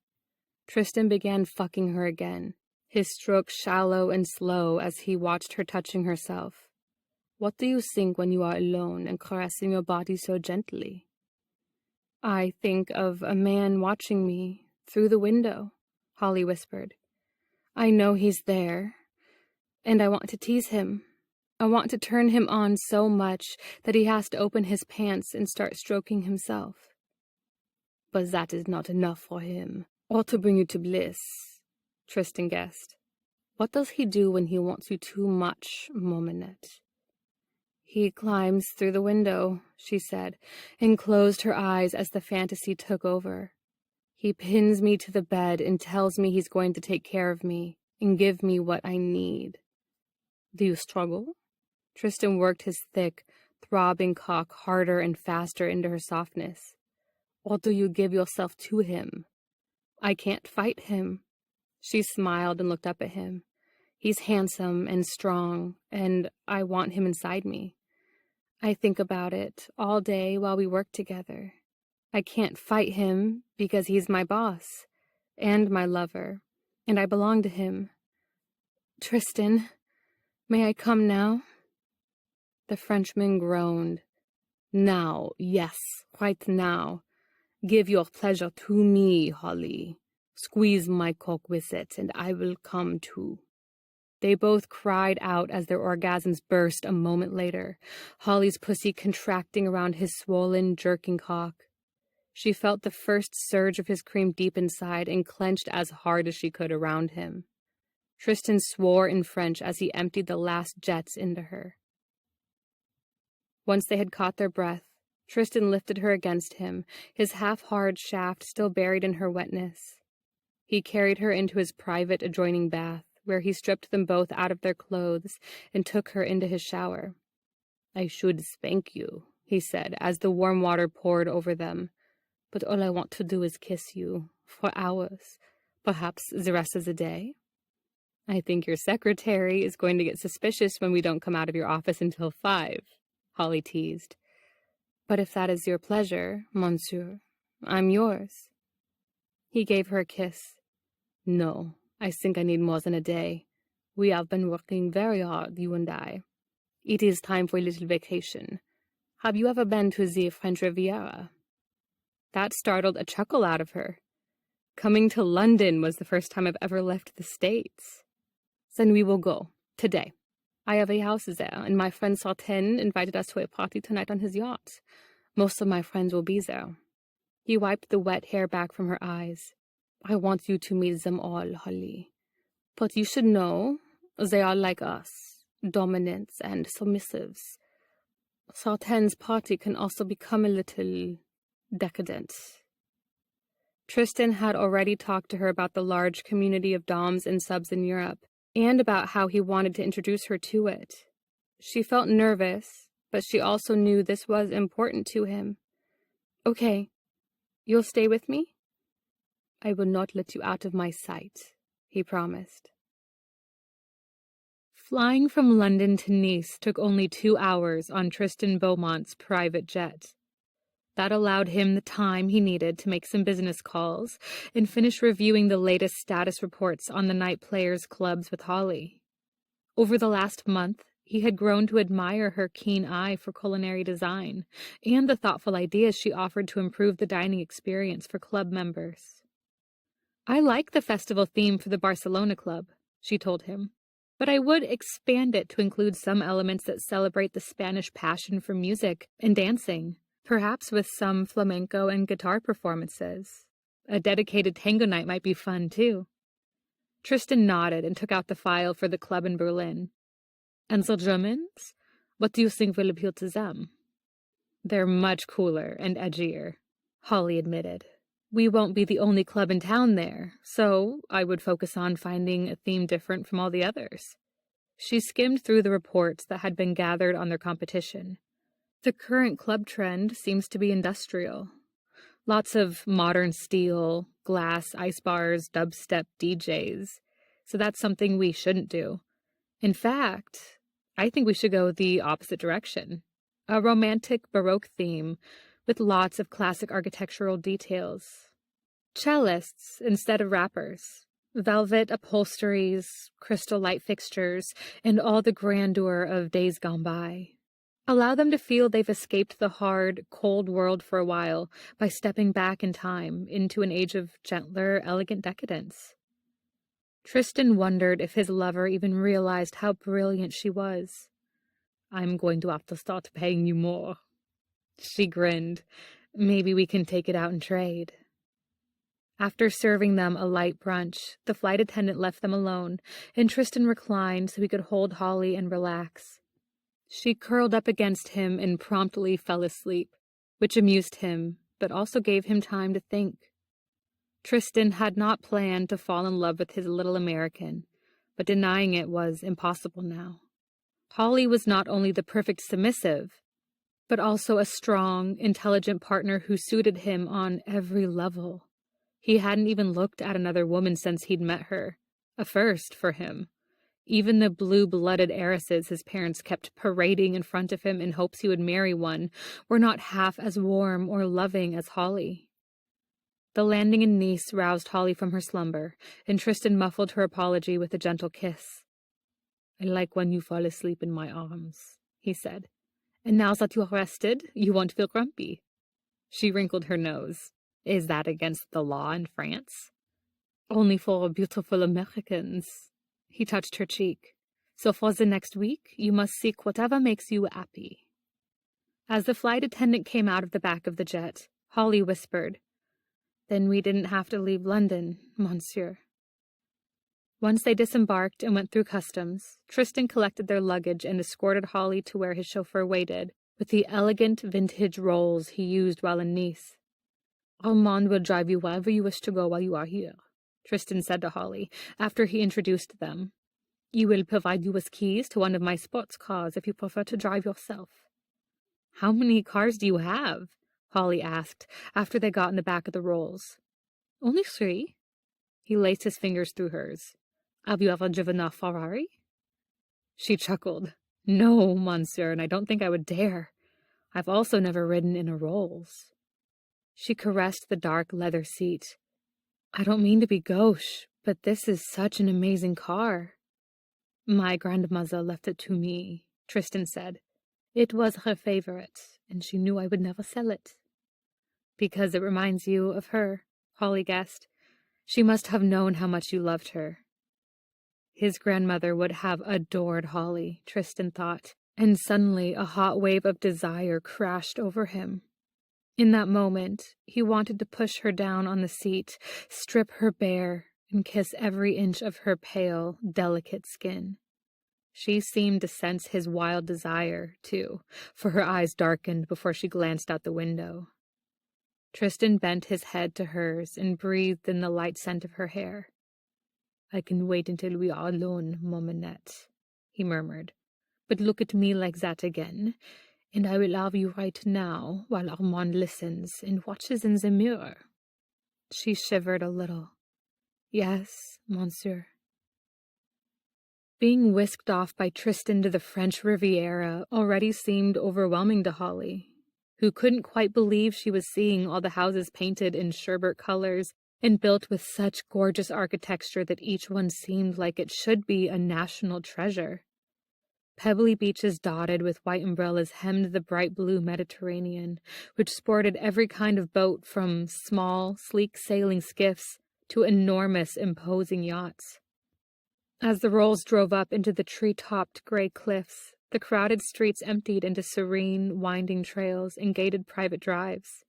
Tristan began fucking her again, his stroke shallow and slow as he watched her touching herself. What do you think when you are alone and caressing your body so gently? I think of a man watching me through the window, Holly whispered. I know he's there, and I want to tease him. I want to turn him on so much that he has to open his pants and start stroking himself. But that is not enough for him, or to bring you to bliss, Tristan guessed. What does he do when he wants you too much, Mominette? He climbs through the window, she said, and closed her eyes as the fantasy took over. He pins me to the bed and tells me he's going to take care of me and give me what I need. Do you struggle? Tristan worked his thick, throbbing cock harder and faster into her softness. Or do you give yourself to him? I can't fight him. She smiled and looked up at him. He's handsome and strong, and I want him inside me. I think about it all day while we work together. I can't fight him because he's my boss and my lover, and I belong to him. Tristan, may I come now? The Frenchman groaned. Now, yes, right now. Give your pleasure to me, Holly. Squeeze my cock with it, and I will come too. They both cried out as their orgasms burst a moment later, Holly's pussy contracting around his swollen, jerking cock. She felt the first surge of his cream deep inside and clenched as hard as she could around him. Tristan swore in French as he emptied the last jets into her. Once they had caught their breath, Tristan lifted her against him, his half-hard shaft still buried in her wetness. He carried her into his private adjoining bath, where he stripped them both out of their clothes and took her into his shower. I should spank you, he said, as the warm water poured over them. But all I want to do is kiss you, for hours, perhaps the rest of the day. I think your secretary is going to get suspicious when we don't come out of your office until 5, Holly teased. But if that is your pleasure, monsieur, I'm yours. He gave her a kiss. No, I think I need more than a day. We have been working very hard, you and I. It is time for a little vacation. Have you ever been to the French Riviera? That startled a chuckle out of her. Coming to London was the first time I've ever left the States. Then we will go, today. I have a house there, and my friend Sartain invited us to a party tonight on his yacht. Most of my friends will be there. He wiped the wet hair back from her eyes. I want you to meet them all, Holly. But you should know, they are like us, dominant and submissives. Sartain's party can also become a little decadent. Tristan had already talked to her about the large community of doms and subs in Europe, and about how he wanted to introduce her to it. She felt nervous, but she also knew this was important to him. Okay, you'll stay with me? I will not let you out of my sight, he promised. Flying from London to Nice took only 2 hours on Tristan Beaumont's private jet. That allowed him the time he needed to make some business calls and finish reviewing the latest status reports on the night players' clubs with Holly. Over the last month, he had grown to admire her keen eye for culinary design and the thoughtful ideas she offered to improve the dining experience for club members. I like the festival theme for the Barcelona club, she told him, but I would expand it to include some elements that celebrate the Spanish passion for music and dancing, perhaps with some flamenco and guitar performances. A dedicated tango night might be fun, too. Tristan nodded and took out the file for the club in Berlin. And the Germans? What do you think will appeal to them? They're much cooler and edgier, Holly admitted. We won't be the only club in town there, so I would focus on finding a theme different from all the others. She skimmed through the reports that had been gathered on their competition. The current club trend seems to be industrial. Lots of modern steel, glass, ice bars, dubstep DJs. So that's something we shouldn't do. In fact, I think we should go the opposite direction. A romantic Baroque theme with lots of classic architectural details. Cellists instead of rappers. Velvet upholsteries, crystal light fixtures, and all the grandeur of days gone by. Allow them to feel they've escaped the hard, cold world for a while by stepping back in time into an age of gentler, elegant decadence. Tristan wondered if his lover even realized how brilliant she was. I'm going to have to start paying you more. She grinned. Maybe we can take it out and trade. After serving them a light brunch, the flight attendant left them alone, and Tristan reclined so he could hold Holly and relax. She curled up against him and promptly fell asleep, which amused him, but also gave him time to think. Tristan had not planned to fall in love with his little American, but denying it was impossible now. Holly was not only the perfect submissive, but also a strong, intelligent partner who suited him on every level. He hadn't even looked at another woman since he'd met her, a first for him. Even the blue-blooded heiresses his parents kept parading in front of him in hopes he would marry one were not half as warm or loving as Holly. The landing in Nice roused Holly from her slumber, and Tristan muffled her apology with a gentle kiss. I like when you fall asleep in my arms, he said. And now that you are rested, you won't feel grumpy. She wrinkled her nose. Is that against the law in France? Only for beautiful Americans. He touched her cheek. So for the next week, you must seek whatever makes you happy. As the flight attendant came out of the back of the jet, Holly whispered, Then we didn't have to leave London, monsieur. Once they disembarked and went through customs, Tristan collected their luggage and escorted Holly to where his chauffeur waited, with the elegant vintage rolls he used while in Nice. Armand will drive you wherever you wish to go while you are here, Tristan said to Holly, after he introduced them. You will provide you with keys to one of my sports cars if you prefer to drive yourself. How many cars do you have? Holly asked, after they got in the back of the rolls. Only 3. He laced his fingers through hers. Have you ever driven a Ferrari? She chuckled. No, monsieur, and I don't think I would dare. I've also never ridden in a Rolls. She caressed the dark leather seat. I don't mean to be gauche, But this is such an amazing car. My grandmother left it to me, Tristan said. It was her favorite, and she knew I would never sell it. Because it reminds you of her, Holly guessed. She must have known how much you loved her. His grandmother would have adored Holly, Tristan thought, and suddenly a hot wave of desire crashed over him. In that moment, he wanted to push her down on the seat, strip her bare, and kiss every inch of her pale, delicate skin. She seemed to sense his wild desire, too, for her eyes darkened before she glanced out the window. Tristan bent his head to hers and breathed in the light scent of her hair. I can wait until we are alone, Mominette, he murmured. But look at me like that again, and I will love you right now while Armand listens and watches in the mirror. She shivered a little. Yes, monsieur. Being whisked off by Tristan to the French Riviera already seemed overwhelming to Holly, who couldn't quite believe she was seeing all the houses painted in sherbet colors and built with such gorgeous architecture that each one seemed like it should be a national treasure. Pebbly beaches dotted with white umbrellas hemmed the bright blue Mediterranean, which sported every kind of boat from small, sleek sailing skiffs to enormous, imposing yachts. As the Rolls drove up into the tree-topped gray cliffs, the crowded streets emptied into serene, winding trails and gated private drives.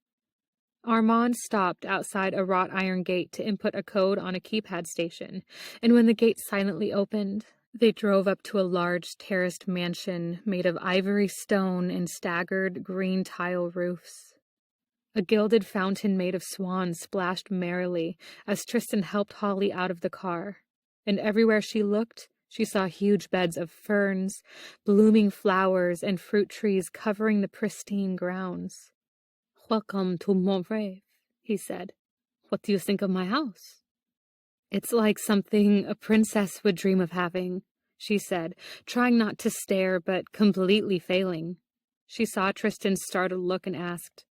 Armand stopped outside a wrought iron gate to input a code on a keypad station, and when the gate silently opened, they drove up to a large terraced mansion made of ivory stone and staggered green tile roofs. A gilded fountain made of swans splashed merrily as Tristan helped Holly out of the car, and everywhere she looked, she saw huge beds of ferns, blooming flowers, and fruit trees covering the pristine grounds. Welcome to Montreuil, he said. What do you think of my house? It's like something a princess would dream of having, she said, trying not to stare but completely failing. She saw Tristan's startled look and asked,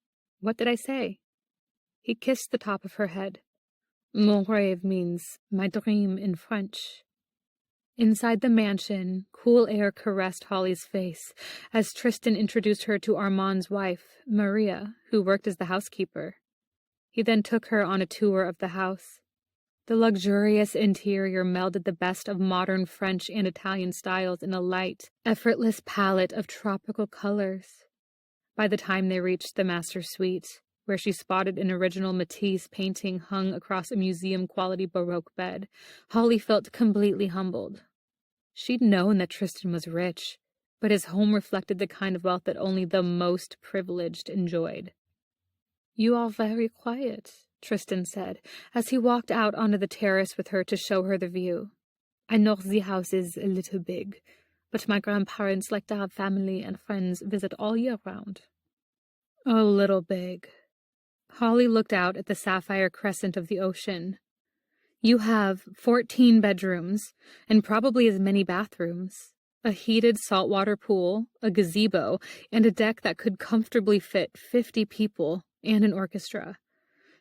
What did I say? He kissed the top of her head. Mon rêve means my dream in French. Inside the mansion, cool air caressed Holly's face as Tristan introduced her to Armand's wife, Maria, who worked as the housekeeper. He then took her on a tour of the house. The luxurious interior melded the best of modern French and Italian styles in a light, effortless palette of tropical colors. By the time they reached the master suite, where she spotted an original Matisse painting hung across a museum-quality Baroque bed, Holly felt completely humbled. She'd known that Tristan was rich, but his home reflected the kind of wealth that only the most privileged enjoyed. You are very quiet, Tristan said, as he walked out onto the terrace with her to show her the view. I know the house is a little big, but my grandparents like to have family and friends visit all year round. A little big. Holly looked out at the sapphire crescent of the ocean. You have 14 bedrooms, and probably as many bathrooms, a heated saltwater pool, a gazebo, and a deck that could comfortably fit 50 people and an orchestra.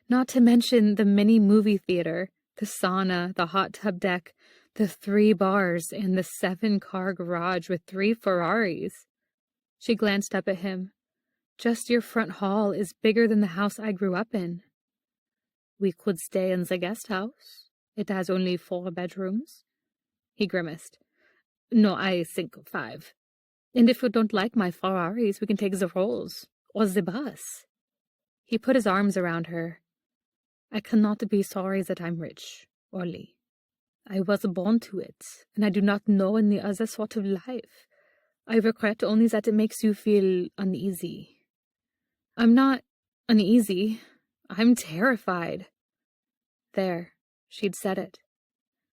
Not to mention the mini movie theater, the sauna, the hot tub deck, the 3 bars, and the 7-car garage with 3 Ferraris. She glanced up at him. Just your front hall is bigger than the house I grew up in. We could stay in the guest house. It has only 4 bedrooms. He grimaced. No, I think 5. And if you don't like my Ferraris, we can take the Rolls, or the bus. He put his arms around her. I cannot be sorry that I'm rich, Ollie. I was born to it, and I do not know any other sort of life. I regret only that it makes you feel uneasy. I'm not uneasy. I'm terrified. There, she'd said it.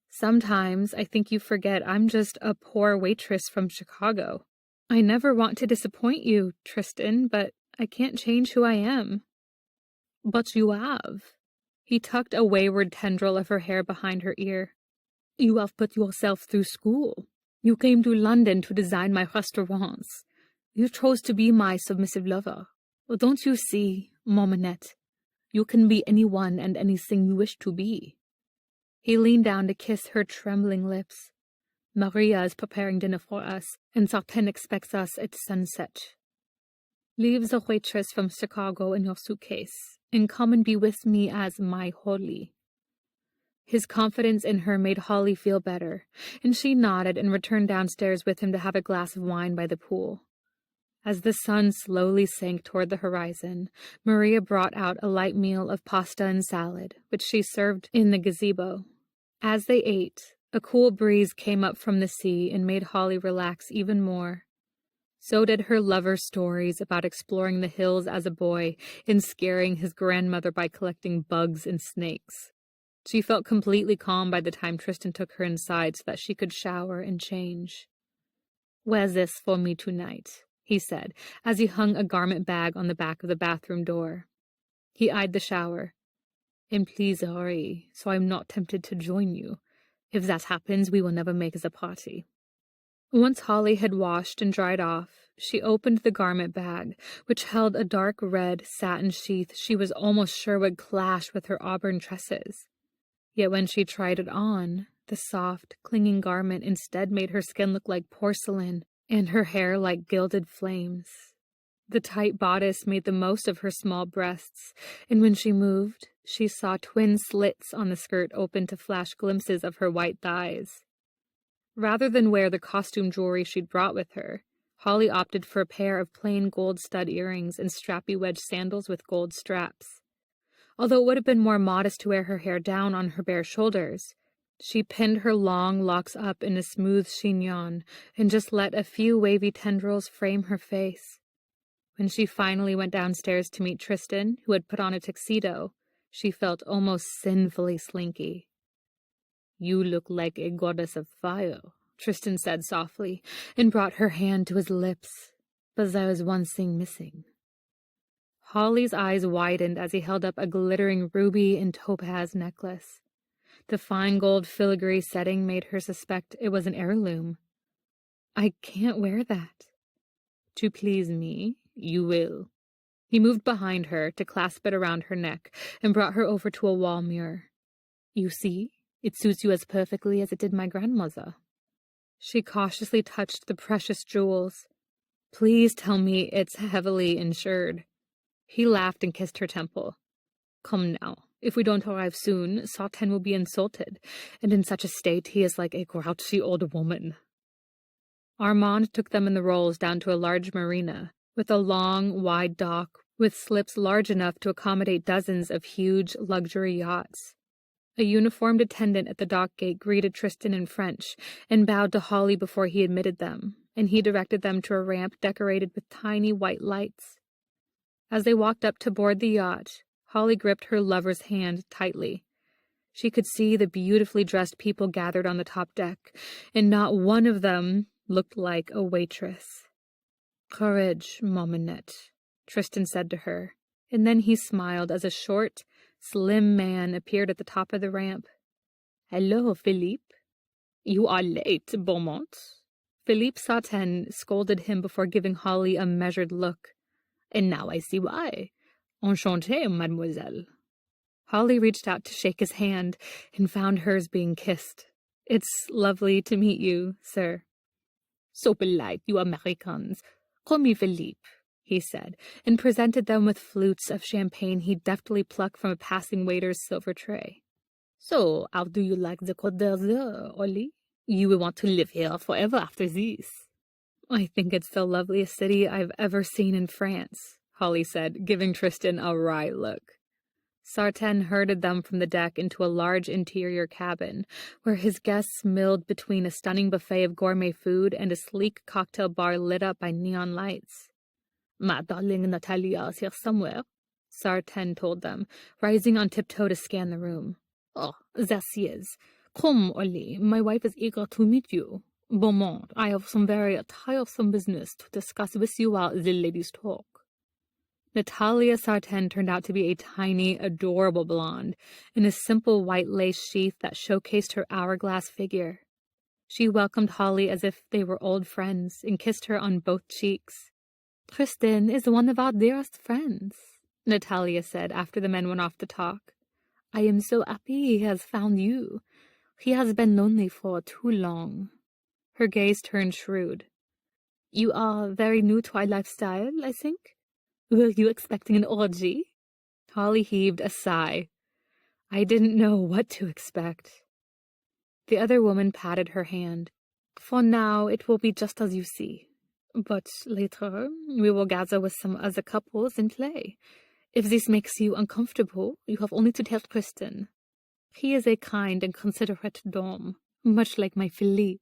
Sometimes I think you forget I'm just a poor waitress from Chicago. I never want to disappoint you, Tristan, but I can't change who I am. But you have. He tucked a wayward tendril of her hair behind her ear. You have put yourself through school. You came to London to design my restaurants. You chose to be my submissive lover. Well, don't you see, Mominette? You can be anyone and anything you wish to be. He leaned down to kiss her trembling lips. Maria is preparing dinner for us, and Sartène expects us at sunset. Leave the waitress from Chicago in your suitcase, and come and be with me as my Holly. His confidence in her made Holly feel better, and she nodded and returned downstairs with him to have a glass of wine by the pool. As the sun slowly sank toward the horizon, Maria brought out a light meal of pasta and salad, which she served in the gazebo. As they ate, a cool breeze came up from the sea and made Holly relax even more. So did her lover's stories about exploring the hills as a boy and scaring his grandmother by collecting bugs and snakes. She felt completely calm by the time Tristan took her inside so that she could shower and change. "Wear this for me tonight," he said, as he hung a garment bag on the back of the bathroom door. He eyed the shower. "And please hurry, so I'm not tempted to join you. If that happens, we will never make the party." Once Holly had washed and dried off, she opened the garment bag, which held a dark red satin sheath she was almost sure would clash with her auburn tresses. Yet when she tried it on, the soft, clinging garment instead made her skin look like porcelain and her hair like gilded flames. The tight bodice made the most of her small breasts, and when she moved, she saw twin slits on the skirt open to flash glimpses of her white thighs. Rather than wear the costume jewelry she'd brought with her, Holly opted for a pair of plain gold stud earrings and strappy wedge sandals with gold straps. Although it would have been more modest to wear her hair down on her bare shoulders, she pinned her long locks up in a smooth chignon and just let a few wavy tendrils frame her face. When she finally went downstairs to meet Tristan, who had put on a tuxedo, she felt almost sinfully slinky. "You look like a goddess of fire," Tristan said softly, and brought her hand to his lips. "But there is one thing missing." Holly's eyes widened as he held up a glittering ruby and topaz necklace. The fine gold filigree setting made her suspect it was an heirloom. "I can't wear that." "To please me, you will." He moved behind her to clasp it around her neck and brought her over to a wall mirror. "You see, it suits you as perfectly as it did my grandmother." She cautiously touched the precious jewels. "Please tell me it's heavily insured." He laughed and kissed her temple. "Come now, if we don't arrive soon, Sartène will be insulted, and in such a state he is like a grouchy old woman." Armand took them in the rolls down to a large marina, with a long, wide dock with slips large enough to accommodate dozens of huge luxury yachts. A uniformed attendant at the dock gate greeted Tristan in French and bowed to Holly before he admitted them, and he directed them to a ramp decorated with tiny white lights. As they walked up to board the yacht, Holly gripped her lover's hand tightly. She could see the beautifully dressed people gathered on the top deck, and not one of them looked like a waitress. "Courage, Mamanette," Tristan said to her, and then he smiled as a short, slim man appeared at the top of the ramp. "Hello, Philippe." "You are late, Beaumont." Philippe Sartène scolded him before giving Holly a measured look. "And now I see why. Enchantée, mademoiselle." Holly reached out to shake his hand and found hers being kissed. "It's lovely to meet you, sir." "So polite, you Americans. Call me Philippe," he said, and presented them with flutes of champagne he deftly plucked from a passing waiter's silver tray. "So, how do you like the Côte d'Azur, Ollie? You will want to live here forever after this." "I think it's the loveliest city I've ever seen in France," Holly said, giving Tristan a wry look. Sartène herded them from the deck into a large interior cabin, where his guests milled between a stunning buffet of gourmet food and a sleek cocktail bar lit up by neon lights. "My darling Natalia is here somewhere," Sartène told them, rising on tiptoe to scan the room. "Oh, there she is. Come, Ollie, my wife is eager to meet you. Beaumont, I have some very tiresome business to discuss with you while the ladies talk." Natalia Sartène turned out to be a tiny, adorable blonde in a simple white lace sheath that showcased her hourglass figure. She welcomed Holly as if they were old friends and kissed her on both cheeks. "Tristan is one of our dearest friends," Natalia said after the men went off to talk. "I am so happy he has found you. He has been lonely for too long. Her gaze turned shrewd. You are very new to our lifestyle, I think. Were you expecting an orgy? Holly heaved a sigh. I didn't know what to expect. The other woman patted her hand. For now, it will be just as you see. But later, we will gather with some other couples and play. If this makes you uncomfortable, you have only to tell Kristen. He is a kind and considerate dom, much like my Philippe.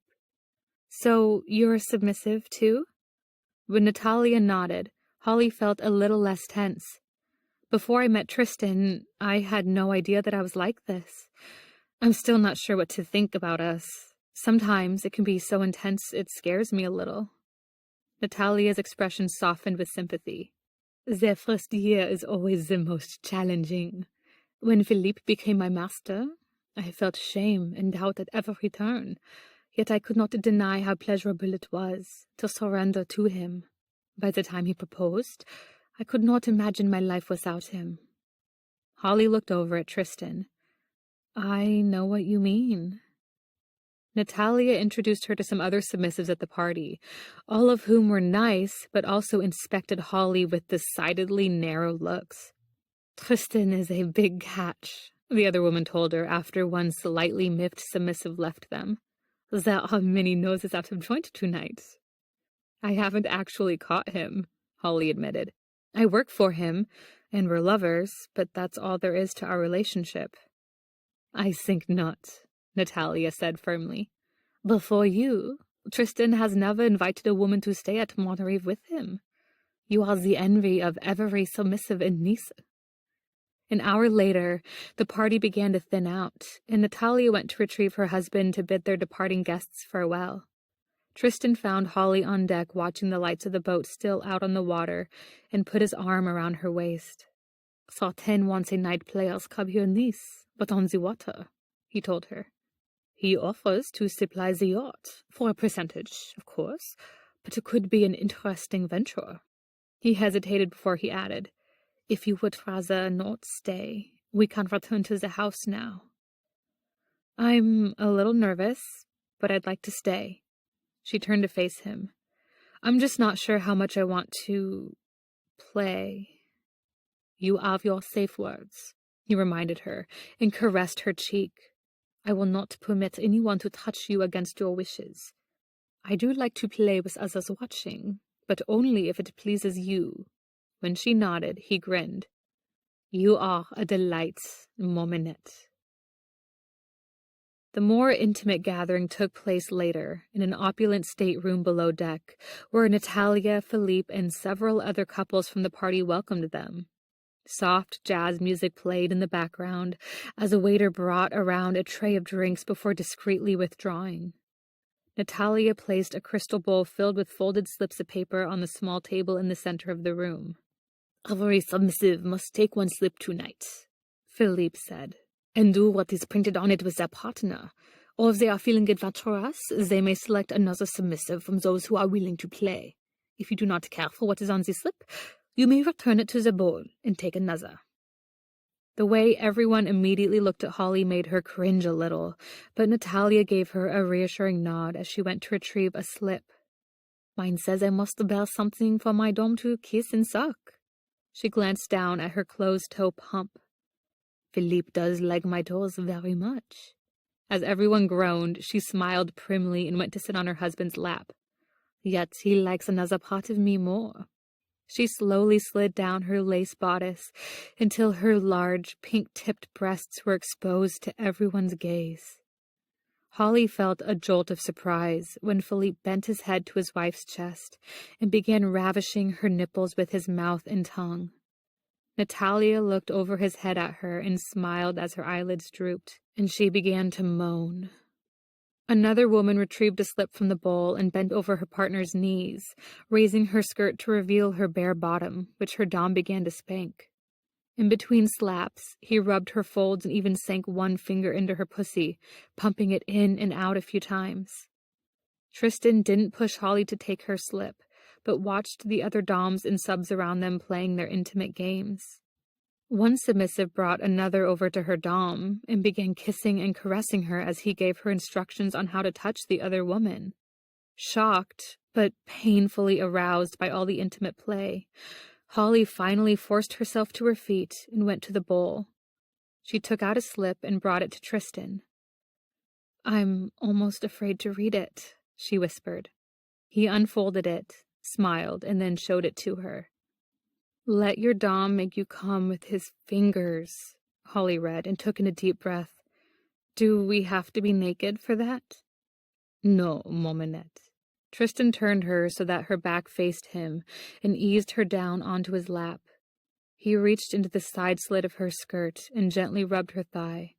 So, you're submissive, too? When Natalia nodded, Holly felt a little less tense. Before I met Tristan, I had no idea that I was like this. I'm still not sure what to think about us. Sometimes it can be so intense it scares me a little. Natalia's expression softened with sympathy. The first year is always the most challenging. When Philippe became my master, I felt shame and doubt at every turn, yet I could not deny how pleasurable it was to surrender to him. By the time he proposed, I could not imagine my life without him. Holly looked over at Tristan. I know what you mean. Natalia introduced her to some other submissives at the party, all of whom were nice, but also inspected Holly with decidedly narrow looks. Tristan is a big catch, the other woman told her after one slightly miffed submissive left them. There are many noses out of joint tonight. I haven't actually caught him, Holly admitted. I work for him, and we're lovers, but that's all there is to our relationship. I think not, Natalia said firmly. Before you, Tristan has never invited a woman to stay at Monterey with him. You are the envy of every submissive in Nice. An hour later, the party began to thin out, and Natalia went to retrieve her husband to bid their departing guests farewell. Tristan found Holly on deck watching the lights of the boat still out on the water and put his arm around her waist. Sartain wants a night players club here in Nice, but on the water, he told her. He offers to supply the yacht, for a percentage, of course, but it could be an interesting venture. He hesitated before he added, If you would rather not stay, we can return to the house now. I'm a little nervous, but I'd like to stay. She turned to face him. I'm just not sure how much I want to play. You have your safe words, he reminded her, and caressed her cheek. I will not permit anyone to touch you against your wishes. I do like to play with others watching, but only if it pleases you. When she nodded, he grinned. You are a delight, mon minette. The more intimate gathering took place later, in an opulent stateroom below deck, where Natalia, Philippe, and several other couples from the party welcomed them. Soft jazz music played in the background as a waiter brought around a tray of drinks before discreetly withdrawing. Natalia placed a crystal bowl filled with folded slips of paper on the small table in the center of the room. Every submissive must take one slip tonight, Philippe said, and do what is printed on it with their partner. Or if they are feeling adventurous, they may select another submissive from those who are willing to play. If you do not care for what is on the slip, you may return it to the bowl and take another. The way everyone immediately looked at Holly made her cringe a little, but Natalia gave her a reassuring nod as she went to retrieve a slip. Mine says I must bear something for my dom to kiss and suck. She glanced down at her closed-toe pump. Philippe does like my toes very much. As everyone groaned, she smiled primly and went to sit on her husband's lap. Yet he likes another part of me more. She slowly slid down her lace bodice until her large, pink-tipped breasts were exposed to everyone's gaze. Holly felt a jolt of surprise when Philippe bent his head to his wife's chest and began ravishing her nipples with his mouth and tongue. Natalia looked over his head at her and smiled as her eyelids drooped, and she began to moan. Another woman retrieved a slip from the bowl and bent over her partner's knees, raising her skirt to reveal her bare bottom, which her dom began to spank. In between slaps, he rubbed her folds and even sank one finger into her pussy, pumping it in and out a few times. Tristan didn't push Holly to take her slip, but watched the other doms and subs around them playing their intimate games. One submissive brought another over to her dom and began kissing and caressing her as he gave her instructions on how to touch the other woman. Shocked, but painfully aroused by all the intimate play, Holly finally forced herself to her feet and went to the bowl. She took out a slip and brought it to Tristan. "I'm almost afraid to read it," she whispered. He unfolded it, smiled, and then showed it to her. "Let your dom make you come with his fingers," Holly read and took in a deep breath. "Do we have to be naked for that?" "No, Mominette." Tristan turned her so that her back faced him and eased her down onto his lap. He reached into the side slit of her skirt and gently rubbed her thigh.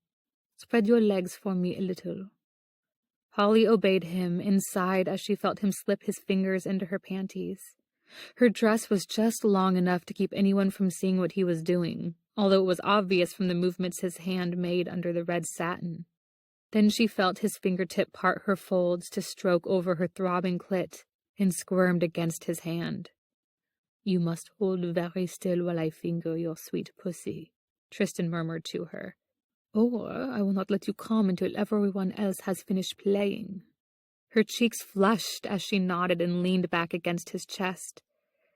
"Spread your legs for me a little." Holly obeyed him and sighed as she felt him slip his fingers into her panties. Her dress was just long enough to keep anyone from seeing what he was doing, although it was obvious from the movements his hand made under the red satin. Then she felt his fingertip part her folds to stroke over her throbbing clit and squirmed against his hand. "You must hold very still while I finger your sweet pussy," Tristan murmured to her. "Or I will not let you come until everyone else has finished playing." Her cheeks flushed as she nodded and leaned back against his chest.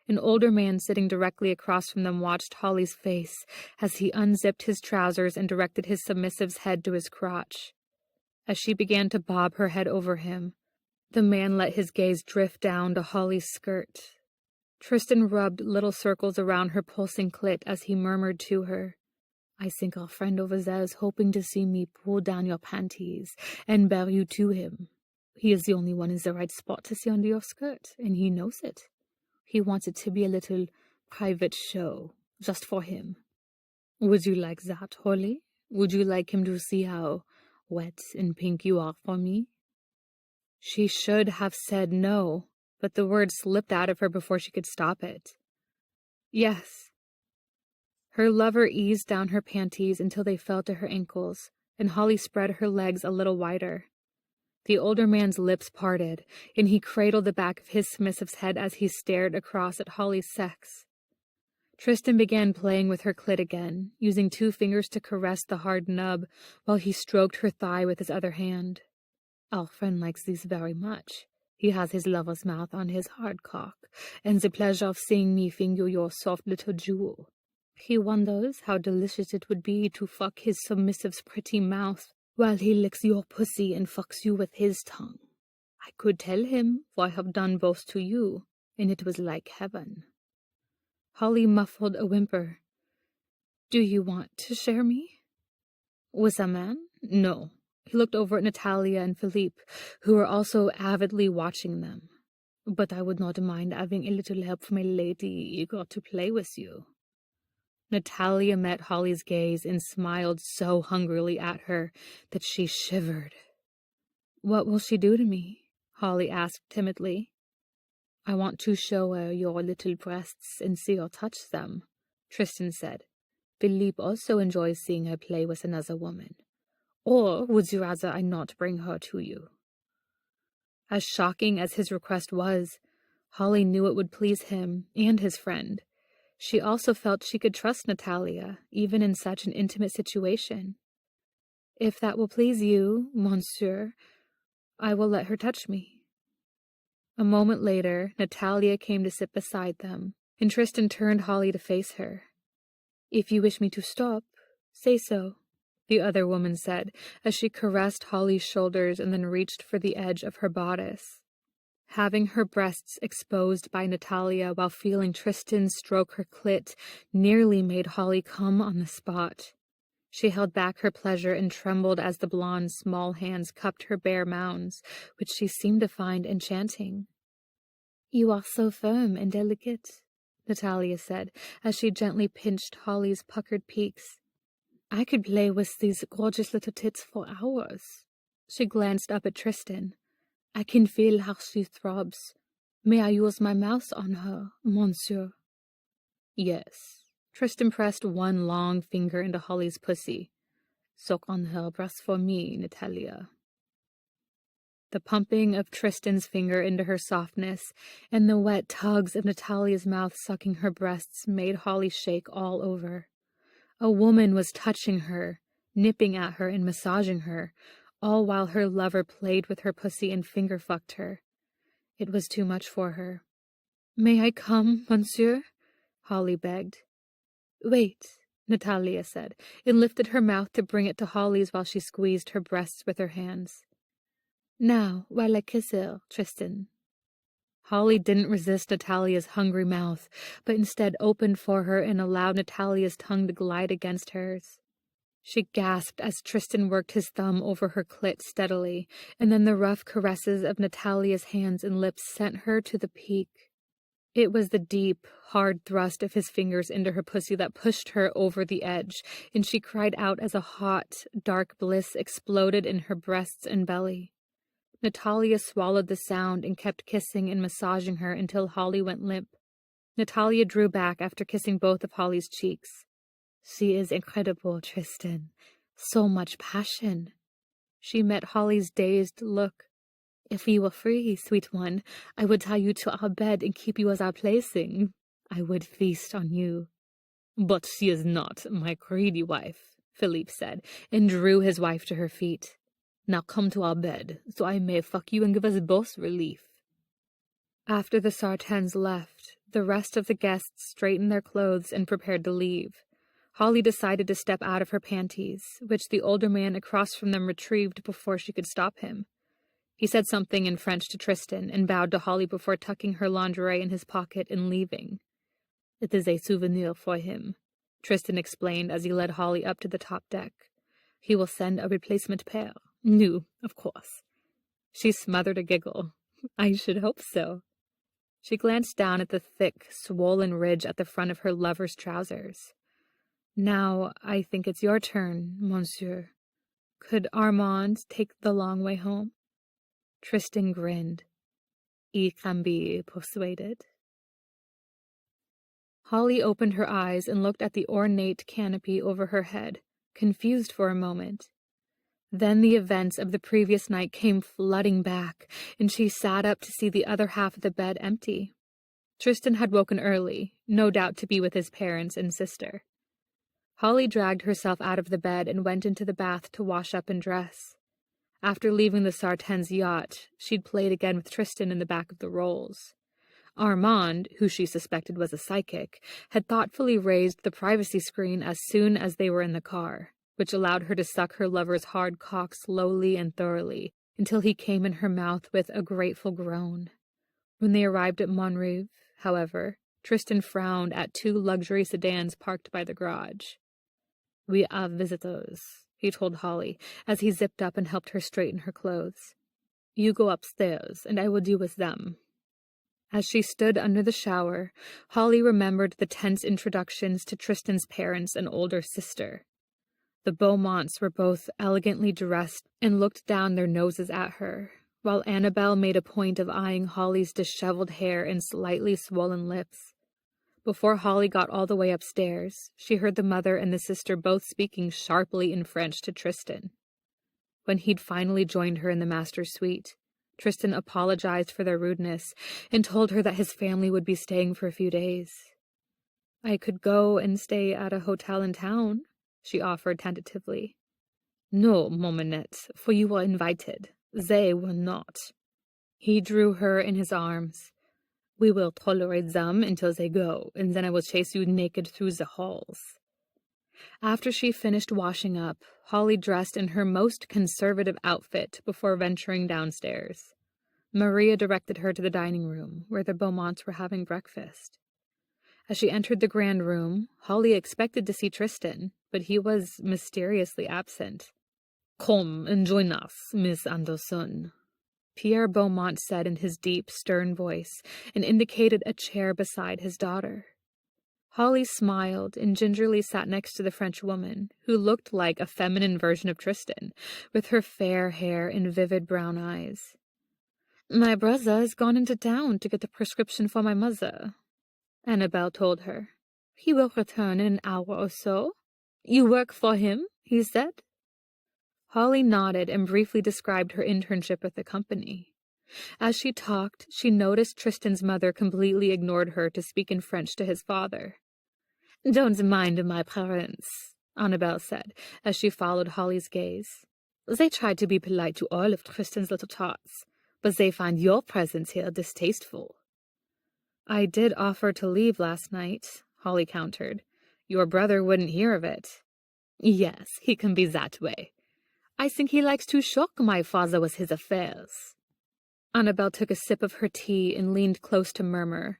An older man sitting directly across from them watched Holly's face as he unzipped his trousers and directed his submissive's head to his crotch. As she began to bob her head over him, the man let his gaze drift down to Holly's skirt. Tristan rubbed little circles around her pulsing clit as he murmured to her, "I think our friend over there is hoping to see me pull down your panties and bear you to him. He is the only one in the right spot to see under your skirt, and he knows it. He wants it to be a little private show, just for him. Would you like that, Holly? Would you like him to see how wet and pink you are for me?" She should have said no, but the word slipped out of her before she could stop it. "Yes." Her lover eased down her panties until they fell to her ankles, and Holly spread her legs a little wider. The older man's lips parted, and he cradled the back of his submissive's head as he stared across at Holly's sex. Tristan began playing with her clit again, using 2 fingers to caress the hard nub while he stroked her thigh with his other hand. "Our friend likes this very much. He has his lover's mouth on his hard cock, and the pleasure of seeing me finger your soft little jewel. He wonders how delicious it would be to fuck his submissive's pretty mouth while he licks your pussy and fucks you with his tongue. I could tell him, for I have done both to you, and it was like heaven." Holly muffled a whimper. "Do you want to share me?" "With a man? No." He looked over at Natalia and Philippe, who were also avidly watching them. "But I would not mind having a little help from a lady eager to play with you." Natalia met Holly's gaze and smiled so hungrily at her that she shivered. "What will she do to me?" Holly asked timidly. "I want to show her your little breasts and see her touch them," Tristan said. "Philippe also enjoys seeing her play with another woman. Or would you rather I not bring her to you?" As shocking as his request was, Holly knew it would please him and his friend. She also felt she could trust Natalia, even in such an intimate situation. "If that will please you, monsieur, I will let her touch me." A moment later, Natalia came to sit beside them, and Tristan turned Holly to face her. "If you wish me to stop, say so," the other woman said, as she caressed Holly's shoulders and then reached for the edge of her bodice. Having her breasts exposed by Natalia while feeling Tristan stroke her clit nearly made Holly come on the spot. She held back her pleasure and trembled as the blonde's small hands cupped her bare mounds, which she seemed to find enchanting. "You are so firm and delicate," Natalia said, as she gently pinched Holly's puckered peaks. "I could play with these gorgeous little tits for hours." She glanced up at Tristan. "I can feel how she throbs. May I use my mouth on her, monsieur?" "Yes." Tristan pressed one long finger into Holly's pussy. "Suck on her breast for me, Natalia." The pumping of Tristan's finger into her softness and the wet tugs of Natalia's mouth sucking her breasts made Holly shake all over. A woman was touching her, nipping at her and massaging her, all while her lover played with her pussy and finger-fucked her. It was too much for her. "May I come, monsieur?" Holly begged. "Wait," Natalia said, and lifted her mouth to bring it to Holly's while she squeezed her breasts with her hands. "Now, while I kiss her, Tristan." Holly didn't resist Natalia's hungry mouth, but instead opened for her and allowed Natalia's tongue to glide against hers. She gasped as Tristan worked his thumb over her clit steadily, and then the rough caresses of Natalia's hands and lips sent her to the peak. It was the deep, hard thrust of his fingers into her pussy that pushed her over the edge, and she cried out as a hot, dark bliss exploded in her breasts and belly. Natalia swallowed the sound and kept kissing and massaging her until Holly went limp. Natalia drew back after kissing both of Holly's cheeks. "She is incredible, Tristan. So much passion." She met Holly's dazed look. "If we were free, sweet one, I would tie you to our bed and keep you as our plaything. I would feast on you." "But she is not my greedy wife," Philippe said, and drew his wife to her feet. "Now come to our bed, so I may fuck you and give us both relief." After the Sartans left, the rest of the guests straightened their clothes and prepared to leave. Holly decided to step out of her panties, which the older man across from them retrieved before she could stop him. He said something in French to Tristan and bowed to Holly before tucking her lingerie in his pocket and leaving. "It is a souvenir for him," Tristan explained as he led Holly up to the top deck. "He will send a replacement pair. New, of course." She smothered a giggle. "I should hope so." She glanced down at the thick, swollen ridge at the front of her lover's trousers. "Now, I think it's your turn, monsieur. Could Armand take the long way home?" Tristan grinned. "He can be persuaded." Holly opened her eyes and looked at the ornate canopy over her head, confused for a moment. Then the events of the previous night came flooding back, and she sat up to see the other half of the bed empty. Tristan had woken early, no doubt to be with his parents and sister. Holly dragged herself out of the bed and went into the bath to wash up and dress. After leaving the Sartans' yacht, she'd played again with Tristan in the back of the rolls. Armand, who she suspected was a psychic, had thoughtfully raised the privacy screen as soon as they were in the car, which allowed her to suck her lover's hard cock slowly and thoroughly until he came in her mouth with a grateful groan. When they arrived at Montreuil, however, Tristan frowned at 2 luxury sedans parked by the garage. "We are visitors," he told Holly, as he zipped up and helped her straighten her clothes. "You go upstairs, and I will deal with them." As she stood under the shower, Holly remembered the tense introductions to Tristan's parents and older sister. The Beaumonts were both elegantly dressed and looked down their noses at her, while Annabelle made a point of eyeing Holly's disheveled hair and slightly swollen lips. Before Holly got all the way upstairs, she heard the mother and the sister both speaking sharply in French to Tristan. When he'd finally joined her in the master's suite, Tristan apologized for their rudeness and told her that his family would be staying for a few days. "I could go and stay at a hotel in town," she offered tentatively. "No, Mominette, for you were invited. They were not." He drew her in his arms. "We will tolerate them until they go, and then I will chase you naked through the halls." After she finished washing up, Holly dressed in her most conservative outfit before venturing downstairs. Maria directed her to the dining room, where the Beaumonts were having breakfast. As she entered the grand room, Holly expected to see Tristan, but he was mysteriously absent. "Come and join us, Miss Anderson," Pierre Beaumont said in his deep, stern voice, and indicated a chair beside his daughter. Holly smiled and gingerly sat next to the French woman, who looked like a feminine version of Tristan, with her fair hair and vivid brown eyes. "My brother has gone into town to get a prescription for my mother," Annabelle told her. "He will return in an hour or so." "You work for him?" he said. Holly nodded and briefly described her internship with the company. As she talked, she noticed Tristan's mother completely ignored her to speak in French to his father. Don't mind my parents, Annabelle said, as she followed Holly's gaze. They tried to be polite to all of Tristan's little tots, but they find your presence here distasteful. I did offer to leave last night, Holly countered. Your brother wouldn't hear of it. Yes, he can be that way. I think he likes to shock my father with his affairs. Annabelle took a sip of her tea and leaned close to murmur.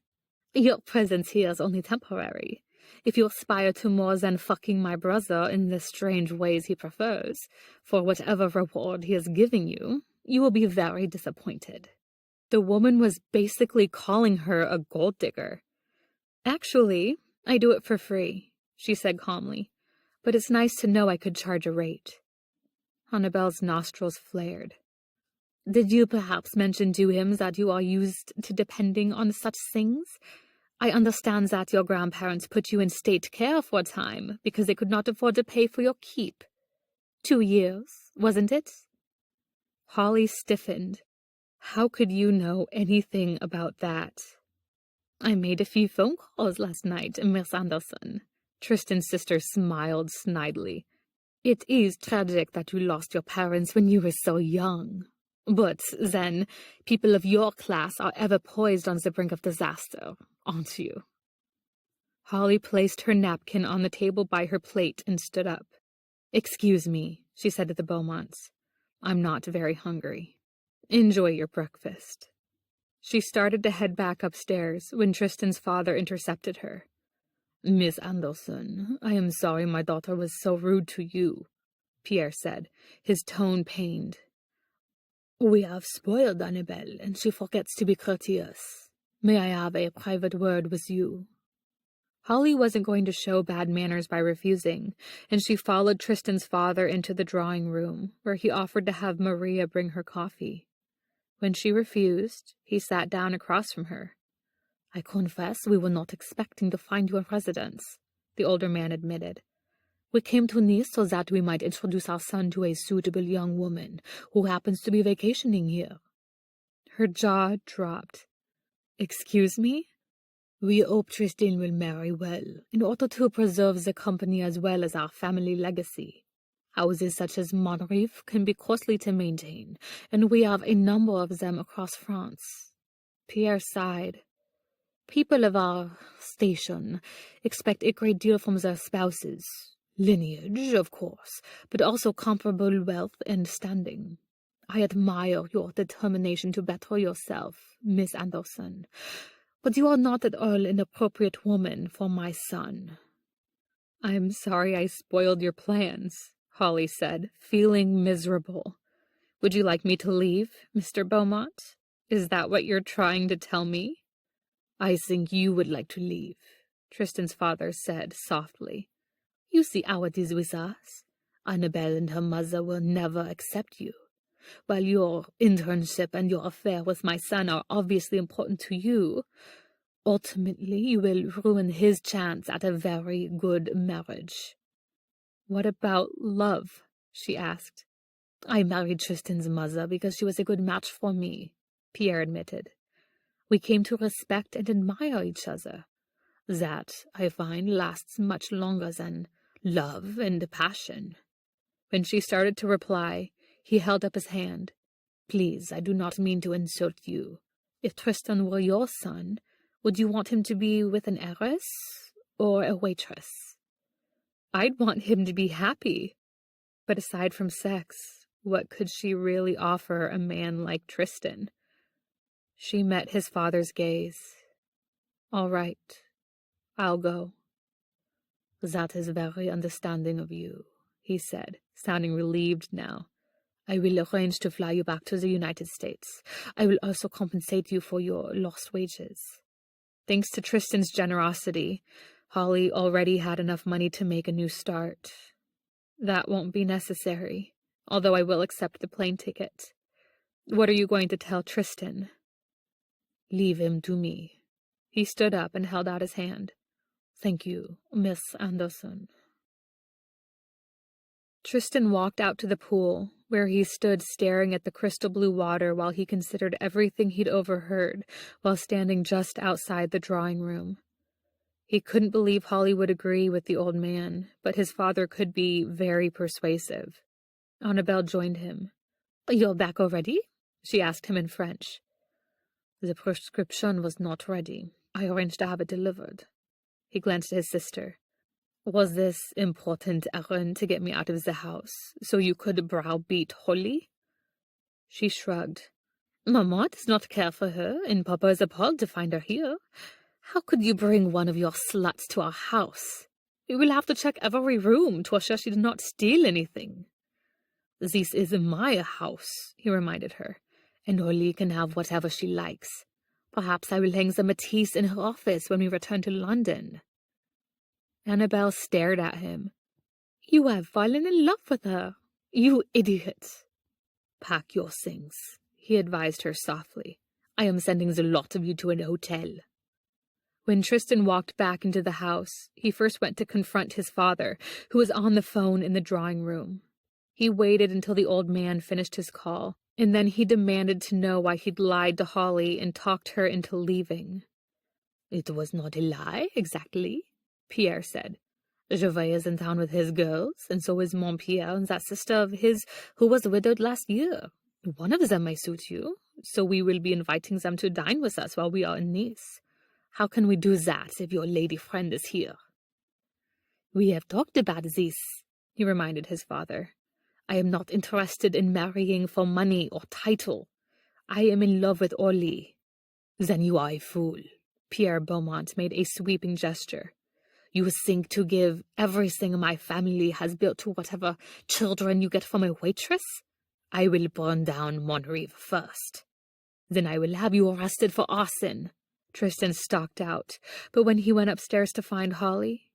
Your presence here is only temporary. If you aspire to more than fucking my brother in the strange ways he prefers, for whatever reward he is giving you, you will be very disappointed. The woman was basically calling her a gold digger. Actually, I do it for free, she said calmly, but it's nice to know I could charge a rate. Annabelle's nostrils flared. Did you perhaps mention to him that you are used to depending on such things? I understand that your grandparents put you in state care for a time because they could not afford to pay for your keep. 2 years, wasn't it? Holly stiffened. How could you know anything about that? I made a few phone calls last night, Miss Anderson. Tristan's sister smiled snidely. It is tragic that you lost your parents when you were so young. But then, people of your class are ever poised on the brink of disaster, aren't you? Holly placed her napkin on the table by her plate and stood up. Excuse me, she said to the Beaumonts. I'm not very hungry. Enjoy your breakfast. She started to head back upstairs when Tristan's father intercepted her. Miss Anderson, I am sorry my daughter was so rude to you, Pierre said, his tone pained. We have spoiled Annabelle, and she forgets to be courteous. May I have a private word with you? Holly wasn't going to show bad manners by refusing, and she followed Tristan's father into the drawing room, where he offered to have Maria bring her coffee. When she refused, he sat down across from her. I confess we were not expecting to find you a residence, the older man admitted. We came to Nice so that we might introduce our son to a suitable young woman who happens to be vacationing here. Her jaw dropped. Excuse me? We hope Tristan will marry well, in order to preserve the company as well as our family legacy. Houses such as Monrive can be costly to maintain, and we have a number of them across France. Pierre sighed. People of our station expect a great deal from their spouses. Lineage, of course, but also comparable wealth and standing. I admire your determination to better yourself, Miss Anderson, but you are not at all an appropriate woman for my son. I'm sorry I spoiled your plans, Holly said, feeling miserable. Would you like me to leave, Mr. Beaumont? Is that what you're trying to tell me? I think you would like to leave, Tristan's father said softly. You see how it is with us. Annabelle and her mother will never accept you. While your internship and your affair with my son are obviously important to you, ultimately you will ruin his chance at a very good marriage. What about love? She asked. I married Tristan's mother because she was a good match for me, Pierre admitted. We came to respect and admire each other. That, I find, lasts much longer than love and passion. When she started to reply, he held up his hand. Please, I do not mean to insult you. If Tristan were your son, would you want him to be with an heiress or a waitress? I'd want him to be happy. But aside from sex, what could she really offer a man like Tristan? She met his father's gaze. All right, I'll go. That is very understanding of you, he said, sounding relieved now. I will arrange to fly you back to the United States. I will also compensate you for your lost wages. Thanks to Tristan's generosity, Holly already had enough money to make a new start. That won't be necessary, although I will accept the plane ticket. What are you going to tell Tristan? Leave him to me. He stood up and held out his hand. Thank you, Miss Anderson. Tristan walked out to the pool, where he stood staring at the crystal blue water while he considered everything he'd overheard while standing just outside the drawing room. He couldn't believe Holly would agree with the old man, but his father could be very persuasive. Annabelle joined him. "You're back already?" she asked him in French. "The prescription was not ready. I arranged to have it delivered." He glanced at his sister. "Was this important errand to get me out of the house, so you could browbeat Holly?" She shrugged. "Mamma does not care for her, and Papa is appalled to find her here. How could you bring one of your sluts to our house? We will have to check every room to assure she did not steal anything." "This is my house," he reminded her, "and Holly can have whatever she likes. Perhaps I will hang the Matisse in her office when we return to London." Annabelle stared at him. "You have fallen in love with her. You idiot." "Pack your things," he advised her softly. "I am sending the lot of you to an hotel." When Tristan walked back into the house, he first went to confront his father, who was on the phone in the drawing room. He waited until the old man finished his call, and then he demanded to know why he'd lied to Holly and talked her into leaving. "It was not a lie, exactly," Pierre said. "Gervais is in town with his girls, and so is Montpierre and that sister of his who was widowed last year. One of them may suit you, so we will be inviting them to dine with us while we are in Nice. How can we do that if your lady friend is here?" "We have talked about this," he reminded his father. "I am not interested in marrying for money or title. I am in love with Orly." "Then you are a fool." Pierre Beaumont made a sweeping gesture. "You think to give everything my family has built to whatever children you get from a waitress? I will burn down Montreve first. Then I will have you arrested for arson." Tristan stalked out, but when he went upstairs to find Holly,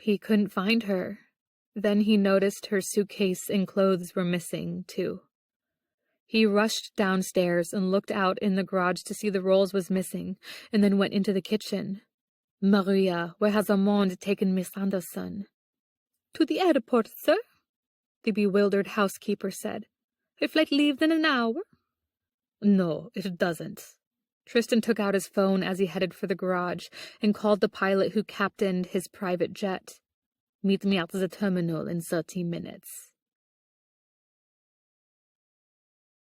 he couldn't find her. Then he noticed her suitcase and clothes were missing, too. He rushed downstairs and looked out in the garage to see the rolls was missing, and then went into the kitchen. "Maria, where has Armand taken Miss Anderson?" "To the airport, sir," the bewildered housekeeper said. "Her flight leaves in an hour." "No, it doesn't." Tristan took out his phone as he headed for the garage and called the pilot who captained his private jet. "Meet me at the terminal in 30 minutes.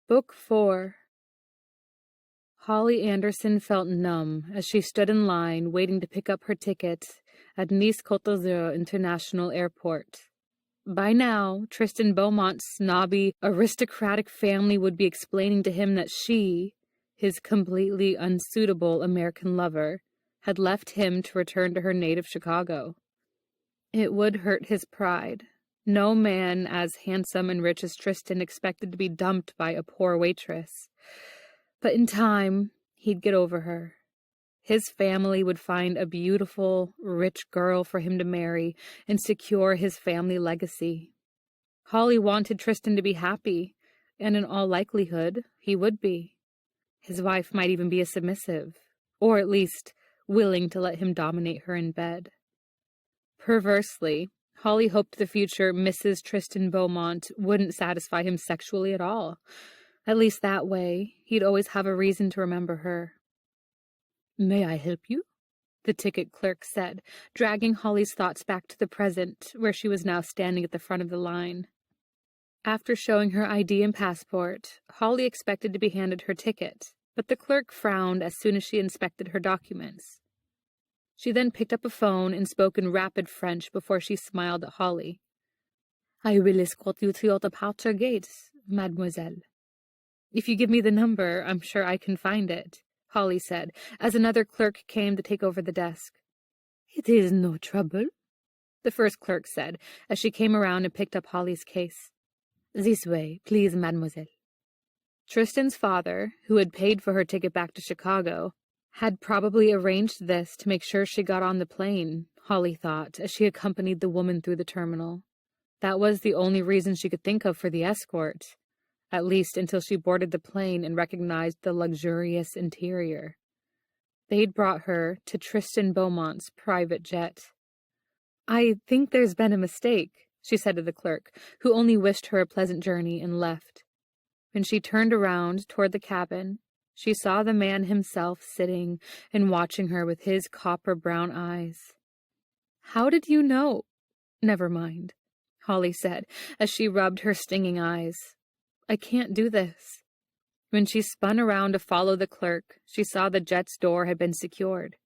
Book 4. Holly Anderson felt numb as she stood in line waiting to pick up her ticket at Nice-Côte d'Azur International Airport. By now, Tristan Beaumont's snobby, aristocratic family would be explaining to him that she, his completely unsuitable American lover, had left him to return to her native Chicago. It would hurt his pride. No man as handsome and rich as Tristan expected to be dumped by a poor waitress. But in time, he'd get over her. His family would find a beautiful, rich girl for him to marry and secure his family legacy. Holly wanted Tristan to be happy, and in all likelihood, he would be. His wife might even be a submissive, or at least willing to let him dominate her in bed. Perversely, Holly hoped the future Mrs. Tristan Beaumont wouldn't satisfy him sexually at all. At least that way, he'd always have a reason to remember her. "May I help you?" the ticket clerk said, dragging Holly's thoughts back to the present, where she was now standing at the front of the line. After showing her ID and passport, Holly expected to be handed her ticket, but the clerk frowned as soon as she inspected her documents. She then picked up a phone and spoke in rapid French before she smiled at Holly. "I will escort you to your departure gate, mademoiselle." "If you give me the number, I'm sure I can find it," Holly said, as another clerk came to take over the desk. "It is no trouble," the first clerk said, as she came around and picked up Holly's case. "This way, please, mademoiselle." Tristan's father, who had paid for her ticket back to Chicago, had probably arranged this to make sure she got on the plane, Holly thought, as she accompanied the woman through the terminal. That was the only reason she could think of for the escort, at least until she boarded the plane and recognized the luxurious interior. They'd brought her to Tristan Beaumont's private jet. "I think there's been a mistake," she said to the clerk, who only wished her a pleasant journey and left. When she turned around toward the cabin, She saw the man himself sitting and watching her with his copper-brown eyes. "How did you know?" "Never mind," Holly said, as she rubbed her stinging eyes. "I can't do this." When she spun around to follow the clerk, she saw the jet's door had been secured.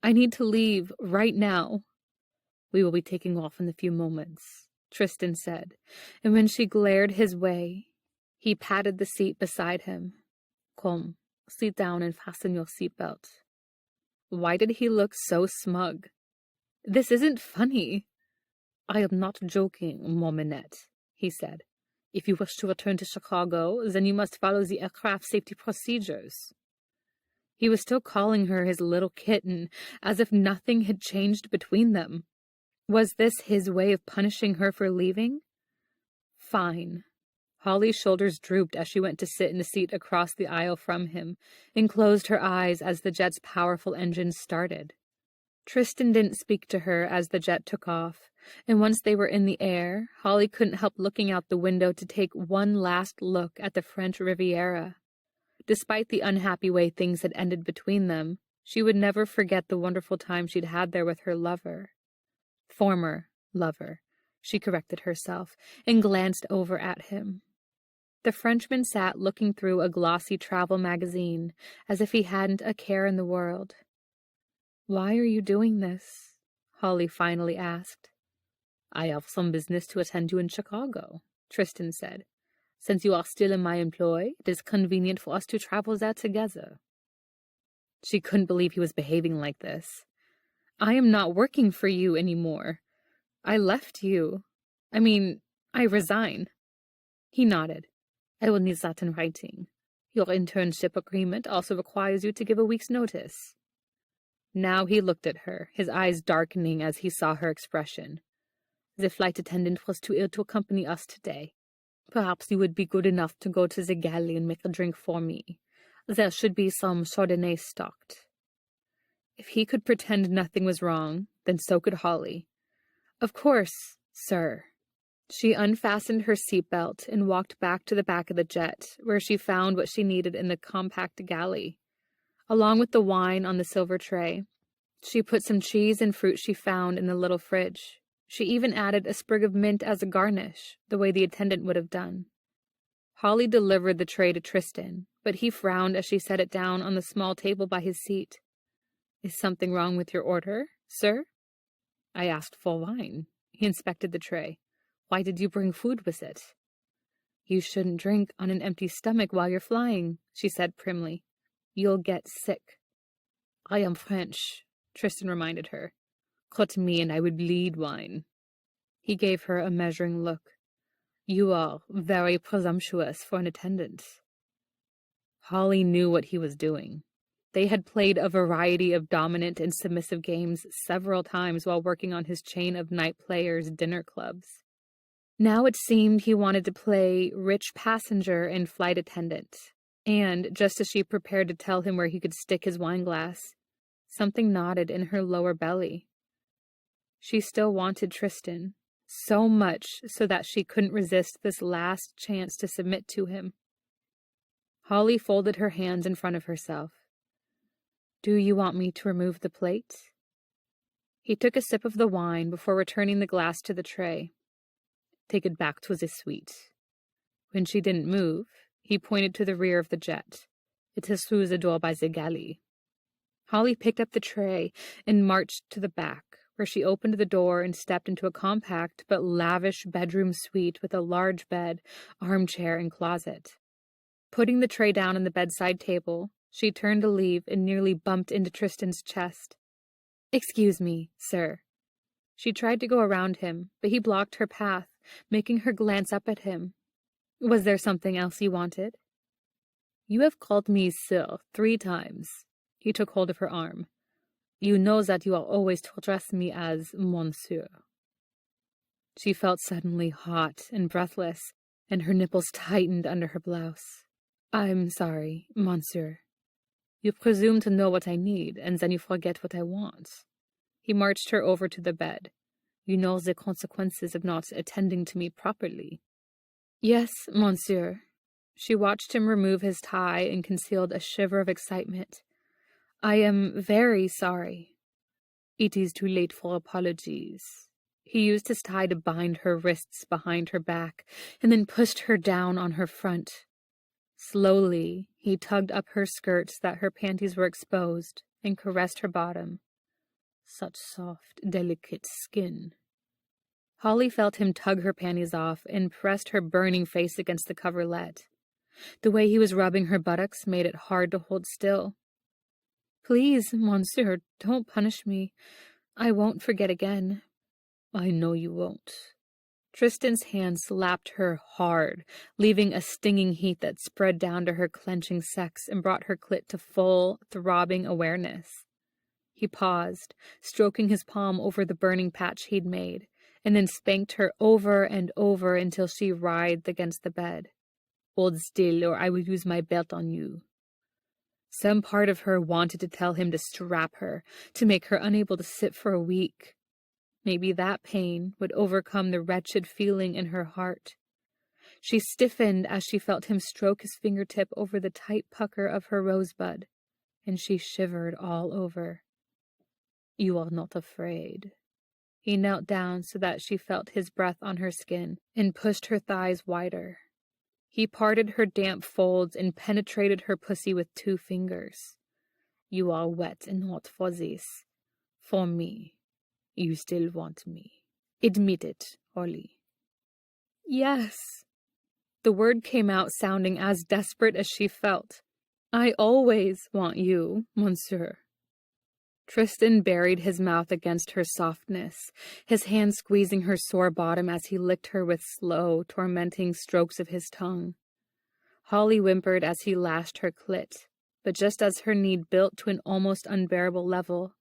"I need to leave right now." "We will be taking off in a few moments," Tristan said, and when she glared his way, he patted the seat beside him. "Come, sit down and fasten your seatbelt." Why did he look so smug? "This isn't funny." "I am not joking, Mon Minette," he said. "If you wish to return to Chicago, then you must follow the aircraft safety procedures." He was still calling her his little kitten, as if nothing had changed between them. Was this his way of punishing her for leaving? Fine. Holly's shoulders drooped as she went to sit in the seat across the aisle from him, and closed her eyes as the jet's powerful engines started. Tristan didn't speak to her as the jet took off, and once they were in the air, Holly couldn't help looking out the window to take one last look at the French Riviera. Despite the unhappy way things had ended between them, she would never forget the wonderful time she'd had there with her lover. Former lover, she corrected herself, and glanced over at him. The Frenchman sat looking through a glossy travel magazine, as if he hadn't a care in the world. "Why are you doing this?" Holly finally asked. "I have some business to attend to in Chicago," Tristan said. "Since you are still in my employ, it is convenient for us to travel there together." She couldn't believe he was behaving like this. "I am not working for you anymore. I left you. I resign." He nodded. "I will need that in writing. Your internship agreement also requires you to give a week's notice." Now he looked at her, his eyes darkening as he saw her expression. "The flight attendant was too ill to accompany us today. Perhaps you would be good enough to go to the galley and make a drink for me. There should be some Chardonnay stocked." If he could pretend nothing was wrong, then so could Holly. "Of course, sir." She unfastened her seatbelt and walked back to the back of the jet, where she found what she needed in the compact galley. Along with the wine on the silver tray, she put some cheese and fruit she found in the little fridge. She even added a sprig of mint as a garnish, the way the attendant would have done. Holly delivered the tray to Tristan, but he frowned as she set it down on the small table by his seat. "Is something wrong with your order, sir?" "I asked for wine." He inspected the tray. "Why did you bring food with it?" "You shouldn't drink on an empty stomach while you're flying," she said primly. "You'll get sick." "I am French," Tristan reminded her. "Cut me and I would bleed wine." He gave her a measuring look. "You are very presumptuous for an attendant." Holly knew what he was doing. They had played a variety of dominant and submissive games several times while working on his chain of night players' dinner clubs. Now it seemed he wanted to play rich passenger and flight attendant. And, just as she prepared to tell him where he could stick his wineglass, something knotted in her lower belly. She still wanted Tristan, so much so that she couldn't resist this last chance to submit to him. Holly folded her hands in front of herself. "Do you want me to remove the plate?" He took a sip of the wine before returning the glass to the tray. "Take it back to the suite." When she didn't move, he pointed to the rear of the jet. "It is through the door by the galley." Holly picked up the tray and marched to the back, where she opened the door and stepped into a compact but lavish bedroom suite with a large bed, armchair, and closet. Putting the tray down on the bedside table, she turned to leave and nearly bumped into Tristan's chest. "Excuse me, sir." She tried to go around him, but he blocked her path, making her glance up at him. "Was there something else you wanted?" "You have called me sir 3 times. He took hold of her arm. "You know that you are always to address me as monsieur." She felt suddenly hot and breathless, and her nipples tightened under her blouse. "I'm sorry, monsieur." "You presume to know what I need, and then you forget what I want." He marched her over to the bed. "You know the consequences of not attending to me properly." "Yes, monsieur." She watched him remove his tie and concealed a shiver of excitement. "I am very sorry." "It is too late for apologies." He used his tie to bind her wrists behind her back and then pushed her down on her front. Slowly, he tugged up her skirts so that her panties were exposed and caressed her bottom. Such soft, delicate skin. Holly felt him tug her panties off and pressed her burning face against the coverlet. The way he was rubbing her buttocks made it hard to hold still. "Please, monsieur, don't punish me. I won't forget again." "I know you won't." Tristan's hand slapped her hard, leaving a stinging heat that spread down to her clenching sex and brought her clit to full, throbbing awareness. He paused, stroking his palm over the burning patch he'd made, and then spanked her over and over until she writhed against the bed. "Hold still, or I will use my belt on you." Some part of her wanted to tell him to strap her, to make her unable to sit for a week. Maybe that pain would overcome the wretched feeling in her heart. She stiffened as she felt him stroke his fingertip over the tight pucker of her rosebud, and she shivered all over. "You are not afraid." He knelt down so that she felt his breath on her skin and pushed her thighs wider. He parted her damp folds and penetrated her pussy with 2 fingers. "You are wet and hot for this. For me. You still want me. Admit it, Holly." "Yes." The word came out sounding as desperate as she felt. "I always want you, monsieur." Tristan buried his mouth against her softness, his hand squeezing her sore bottom as he licked her with slow, tormenting strokes of his tongue. Holly whimpered as he lashed her clit, but just as her need built to an almost unbearable level,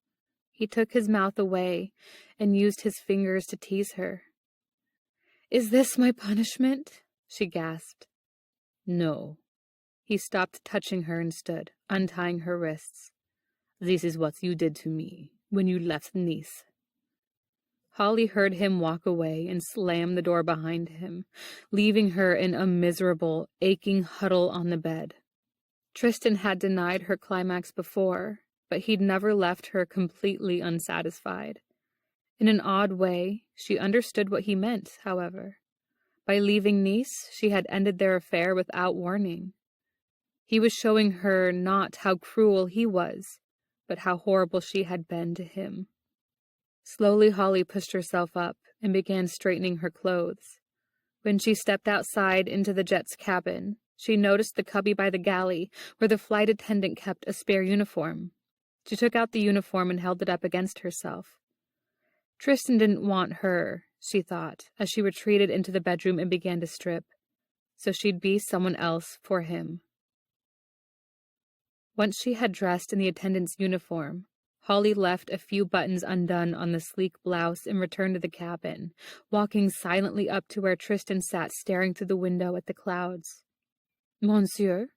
he took his mouth away and used his fingers to tease her. "Is this my punishment?" she gasped. "No." He stopped touching her and stood, untying her wrists. "This is what you did to me when you left Nice." Holly heard him walk away and slam the door behind him, leaving her in a miserable, aching huddle on the bed. Tristan had denied her climax before, but he'd never left her completely unsatisfied. In an odd way, she understood what he meant, however. By leaving Nice, she had ended their affair without warning. He was showing her not how cruel he was, but how horrible she had been to him. Slowly, Holly pushed herself up and began straightening her clothes. When she stepped outside into the jet's cabin, she noticed the cubby by the galley where the flight attendant kept a spare uniform. She took out the uniform and held it up against herself. Tristan didn't want her, she thought, as she retreated into the bedroom and began to strip. So she'd be someone else for him. Once she had dressed in the attendant's uniform, Holly left a few buttons undone on the sleek blouse and returned to the cabin, walking silently up to where Tristan sat staring through the window at the clouds. "Monsieur?"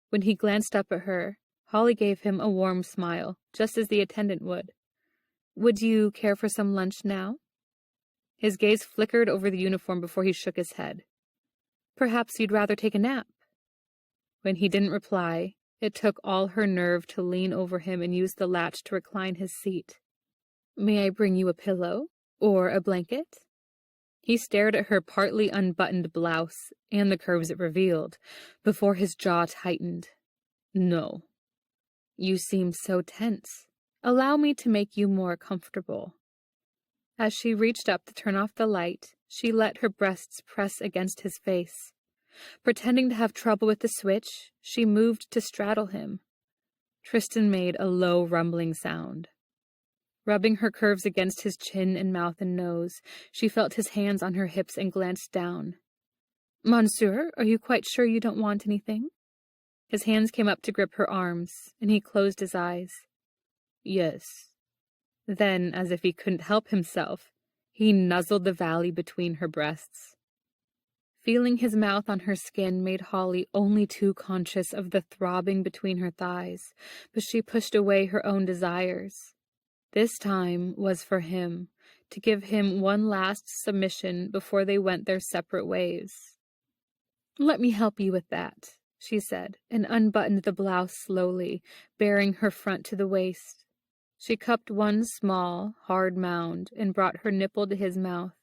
When he glanced up at her, Holly gave him a warm smile, just as the attendant would. "Would you care for some lunch now?" His gaze flickered over the uniform before he shook his head. "Perhaps you'd rather take a nap?" When he didn't reply, it took all her nerve to lean over him and use the latch to recline his seat. "May I bring you a pillow? Or a blanket?" He stared at her partly unbuttoned blouse and the curves it revealed, before his jaw tightened. "No." "You seem so tense. Allow me to make you more comfortable." As she reached up to turn off the light, she let her breasts press against his face. Pretending to have trouble with the switch, she moved to straddle him. Tristan made a low, rumbling sound. Rubbing her curves against his chin and mouth and nose, she felt his hands on her hips and glanced down. "Monsieur, are you quite sure you don't want anything?" His hands came up to grip her arms, and he closed his eyes. "Yes." Then, as if he couldn't help himself, he nuzzled the valley between her breasts. Feeling his mouth on her skin made Holly only too conscious of the throbbing between her thighs, but she pushed away her own desires. This time was for him, to give him one last submission before they went their separate ways. Let me help you with that, she said, and unbuttoned the blouse slowly, baring her front to the waist. She cupped one small, hard mound and brought her nipple to his mouth.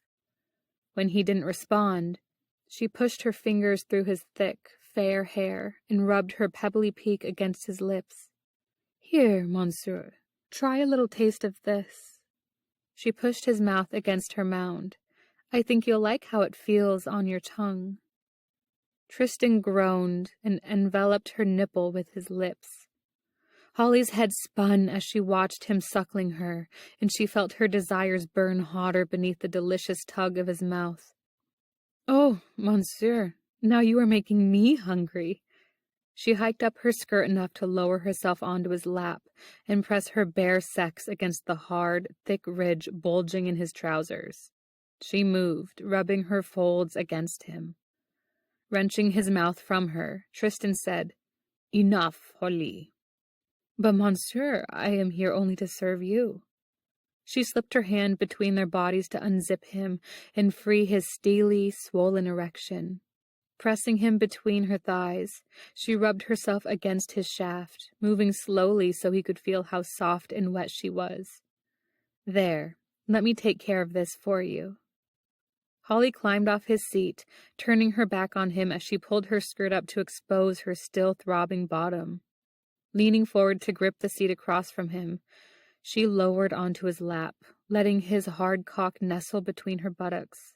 When he didn't respond, she pushed her fingers through his thick, fair hair and rubbed her pebbly peak against his lips. Here, monsieur, try a little taste of this. She pushed his mouth against her mound. I think you'll like how it feels on your tongue. Tristan groaned and enveloped her nipple with his lips. Holly's head spun as she watched him suckling her, and she felt her desires burn hotter beneath the delicious tug of his mouth. Oh, monsieur, now you are making me hungry. She hiked up her skirt enough to lower herself onto his lap and press her bare sex against the hard, thick ridge bulging in his trousers. She moved, rubbing her folds against him. Wrenching his mouth from her, Tristan said, Enough, Holly. But monsieur, I am here only to serve you. She slipped her hand between their bodies to unzip him and free his steely, swollen erection. Pressing him between her thighs, she rubbed herself against his shaft, moving slowly so he could feel how soft and wet she was. There, let me take care of this for you. Holly climbed off his seat, turning her back on him as she pulled her skirt up to expose her still throbbing bottom. Leaning forward to grip the seat across from him, she lowered onto his lap, letting his hard cock nestle between her buttocks.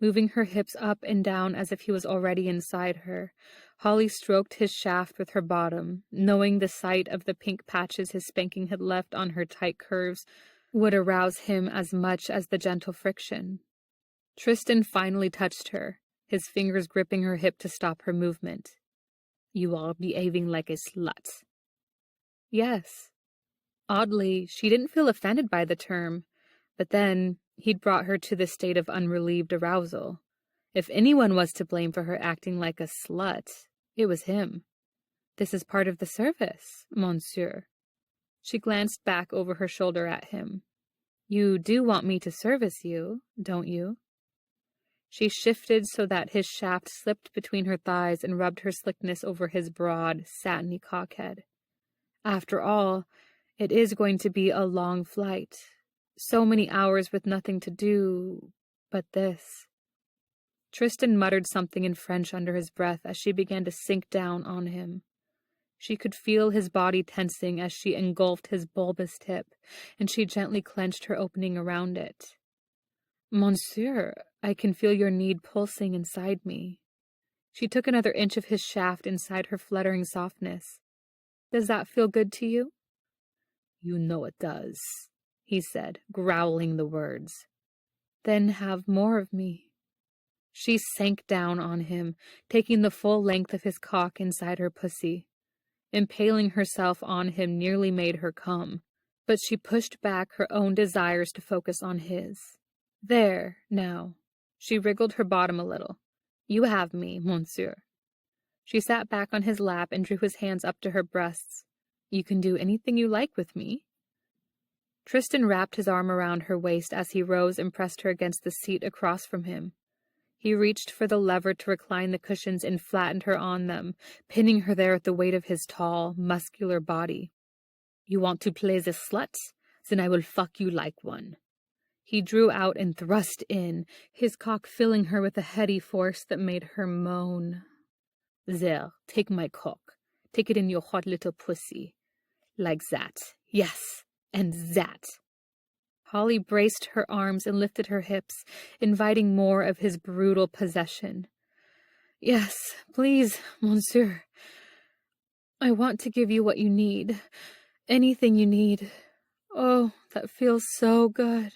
Moving her hips up and down as if he was already inside her, Holly stroked his shaft with her bottom, knowing the sight of the pink patches his spanking had left on her tight curves would arouse him as much as the gentle friction. Tristan finally touched her, his fingers gripping her hip to stop her movement. You are behaving like a slut. Yes. Oddly, she didn't feel offended by the term, but then he'd brought her to this state of unrelieved arousal. If anyone was to blame for her acting like a slut, it was him. This is part of the service, monsieur. She glanced back over her shoulder at him. You do want me to service you, don't you? She shifted so that his shaft slipped between her thighs and rubbed her slickness over his broad, satiny cockhead. After all, it is going to be a long flight. So many hours with nothing to do but this. Tristan muttered something in French under his breath as she began to sink down on him. She could feel his body tensing as she engulfed his bulbous tip, and she gently clenched her opening around it. Monsieur, I can feel your need pulsing inside me. She took another inch of his shaft inside her fluttering softness. Does that feel good to you? You know it does, he said, growling the words. Then have more of me. She sank down on him, taking the full length of his cock inside her pussy. Impaling herself on him nearly made her come, but she pushed back her own desires to focus on his. There, now. She wriggled her bottom a little. You have me, monsieur. She sat back on his lap and drew his hands up to her breasts. You can do anything you like with me. Tristan wrapped his arm around her waist as he rose and pressed her against the seat across from him. He reached for the lever to recline the cushions and flattened her on them, pinning her there at the weight of his tall, muscular body. You want to play the slut? Then I will fuck you like one. He drew out and thrust in, his cock filling her with a heady force that made her moan. There, take my cock. Take it in your hot little pussy. Like that. Yes, and that. Holly braced her arms and lifted her hips, inviting more of his brutal possession. Yes, please, monsieur. I want to give you what you need. Anything you need. Oh, that feels so good.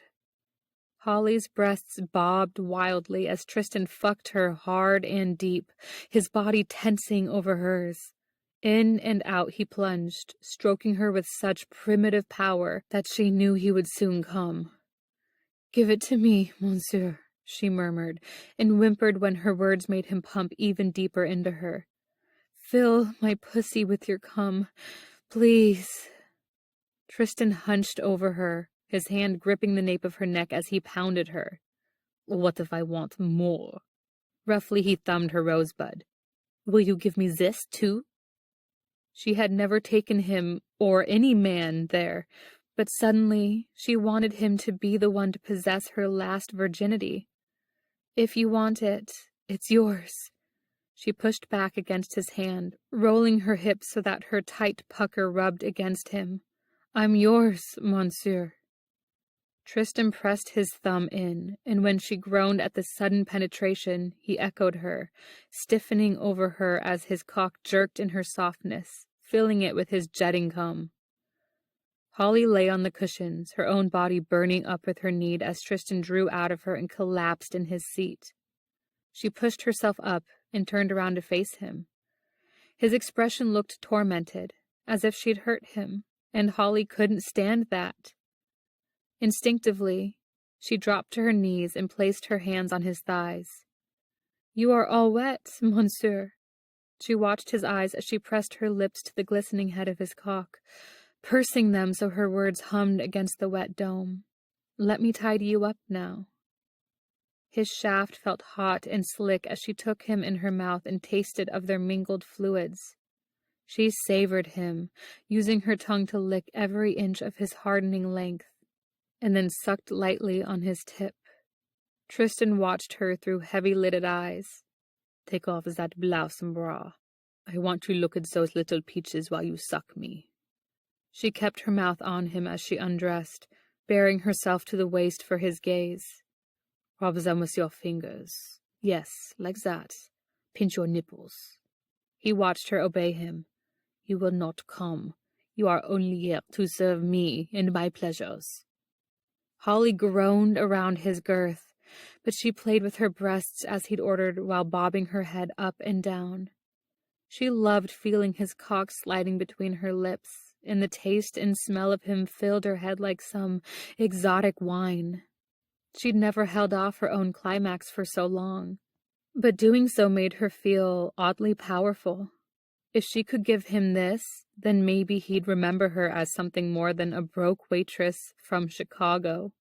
Holly's breasts bobbed wildly as Tristan fucked her hard and deep, his body tensing over hers. In and out he plunged, stroking her with such primitive power that she knew he would soon come. Give it to me, monsieur, she murmured, and whimpered when her words made him pump even deeper into her. Fill my pussy with your cum, please. Tristan hunched over her, his hand gripping the nape of her neck as he pounded her. What if I want more? Roughly he thumbed her rosebud. Will you give me this, too? She had never taken him, or any man, there, but suddenly she wanted him to be the one to possess her last virginity. If you want it, it's yours. She pushed back against his hand, rolling her hips so that her tight pucker rubbed against him. I'm yours, monsieur. Tristan pressed his thumb in, and when she groaned at the sudden penetration, he echoed her, stiffening over her as his cock jerked in her softness, filling it with his jetting cum. Holly lay on the cushions, her own body burning up with her need as Tristan drew out of her and collapsed in his seat. She pushed herself up and turned around to face him. His expression looked tormented, as if she'd hurt him, and Holly couldn't stand that. Instinctively, she dropped to her knees and placed her hands on his thighs. You are all wet, monsieur. She watched his eyes as she pressed her lips to the glistening head of his cock, pursing them so her words hummed against the wet dome. Let me tidy you up now. His shaft felt hot and slick as she took him in her mouth and tasted of their mingled fluids. She savored him, using her tongue to lick every inch of his hardening length, and then sucked lightly on his tip. Tristan watched her through heavy-lidded eyes. Take off that blouse and bra. I want to look at those little peaches while you suck me. She kept her mouth on him as she undressed, baring herself to the waist for his gaze. Rub them with your fingers. Yes, like that. Pinch your nipples. He watched her obey him. You will not come. You are only here to serve me and my pleasures. Holly groaned around his girth, but she played with her breasts as he'd ordered while bobbing her head up and down. She loved feeling his cock sliding between her lips, and the taste and smell of him filled her head like some exotic wine. She'd never held off her own climax for so long, but doing so made her feel oddly powerful. If she could give him this, then maybe he'd remember her as something more than a broke waitress from Chicago.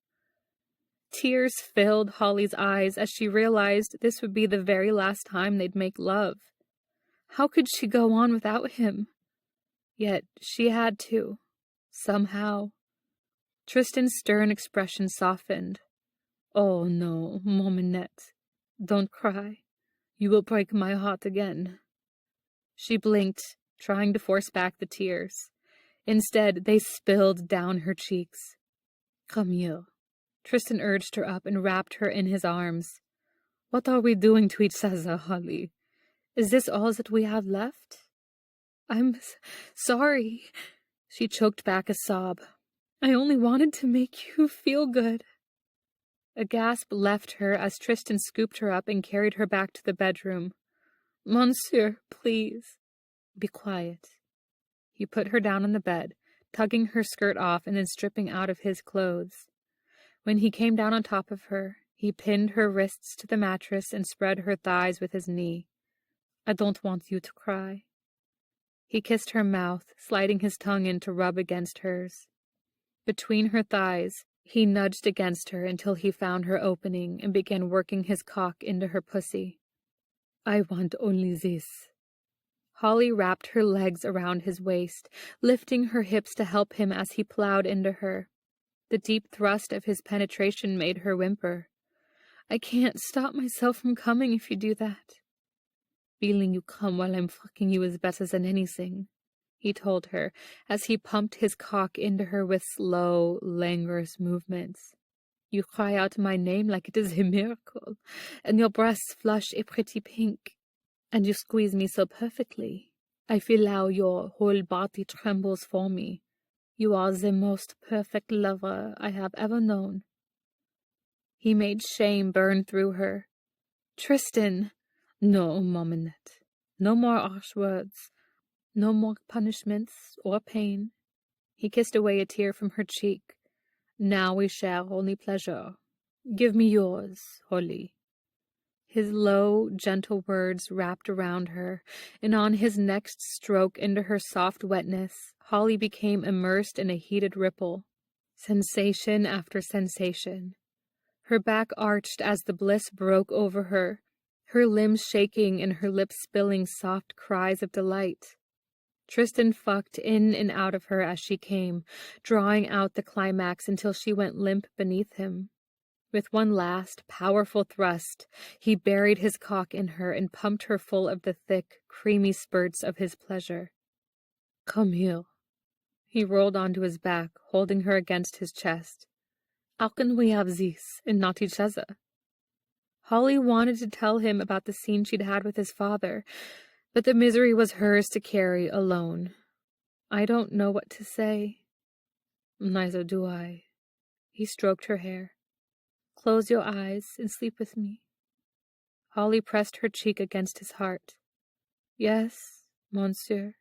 Tears filled Holly's eyes as she realized this would be the very last time they'd make love. How could she go on without him? Yet she had to, somehow. Tristan's stern expression softened. Oh no, Mominette, don't cry. You will break my heart again. She blinked, trying to force back the tears. Instead, they spilled down her cheeks. Come here. Tristan urged her up and wrapped her in his arms. What are we doing to each other, Holly? Is this all that we have left? I'm sorry. She choked back a sob. I only wanted to make you feel good. A gasp left her as Tristan scooped her up and carried her back to the bedroom. Monsieur, please. Be quiet. He put her down on the bed, tugging her skirt off and then stripping out of his clothes. When he came down on top of her, he pinned her wrists to the mattress and spread her thighs with his knee. I don't want you to cry. He kissed her mouth, sliding his tongue in to rub against hers. Between her thighs, he nudged against her until he found her opening and began working his cock into her pussy. I want only this. Holly wrapped her legs around his waist, lifting her hips to help him as he plowed into her. The deep thrust of his penetration made her whimper. I can't stop myself from coming if you do that. Feeling you come while I'm fucking you is better than anything, he told her as he pumped his cock into her with slow, languorous movements. You cry out my name like it is a miracle, and your breasts flush a pretty pink, and you squeeze me so perfectly. I feel how your whole body trembles for me. You are the most perfect lover I have ever known. He made shame burn through her. Tristan! No, Mominette. No more harsh words. No more punishments or pain. He kissed away a tear from her cheek. Now we share only pleasure. Give me yours, Holly. His low, gentle words wrapped around her, and on his next stroke into her soft wetness, Holly became immersed in a heated ripple. Sensation after sensation. Her back arched as the bliss broke over her. her limbs shaking and her lips spilling soft cries of delight. Tristan fucked in and out of her as she came, drawing out the climax until she went limp beneath him. With one last, powerful thrust, he buried his cock in her and pumped her full of the thick, creamy spurts of his pleasure. "Come here." He rolled onto his back, holding her against his chest. "How can we have this and not each other?" Holly wanted to tell him about the scene she'd had with his father, but the misery was hers to carry alone. "I don't know what to say." "Neither do I." He stroked her hair. "Close your eyes and sleep with me." Holly pressed her cheek against his heart. "Yes, monsieur."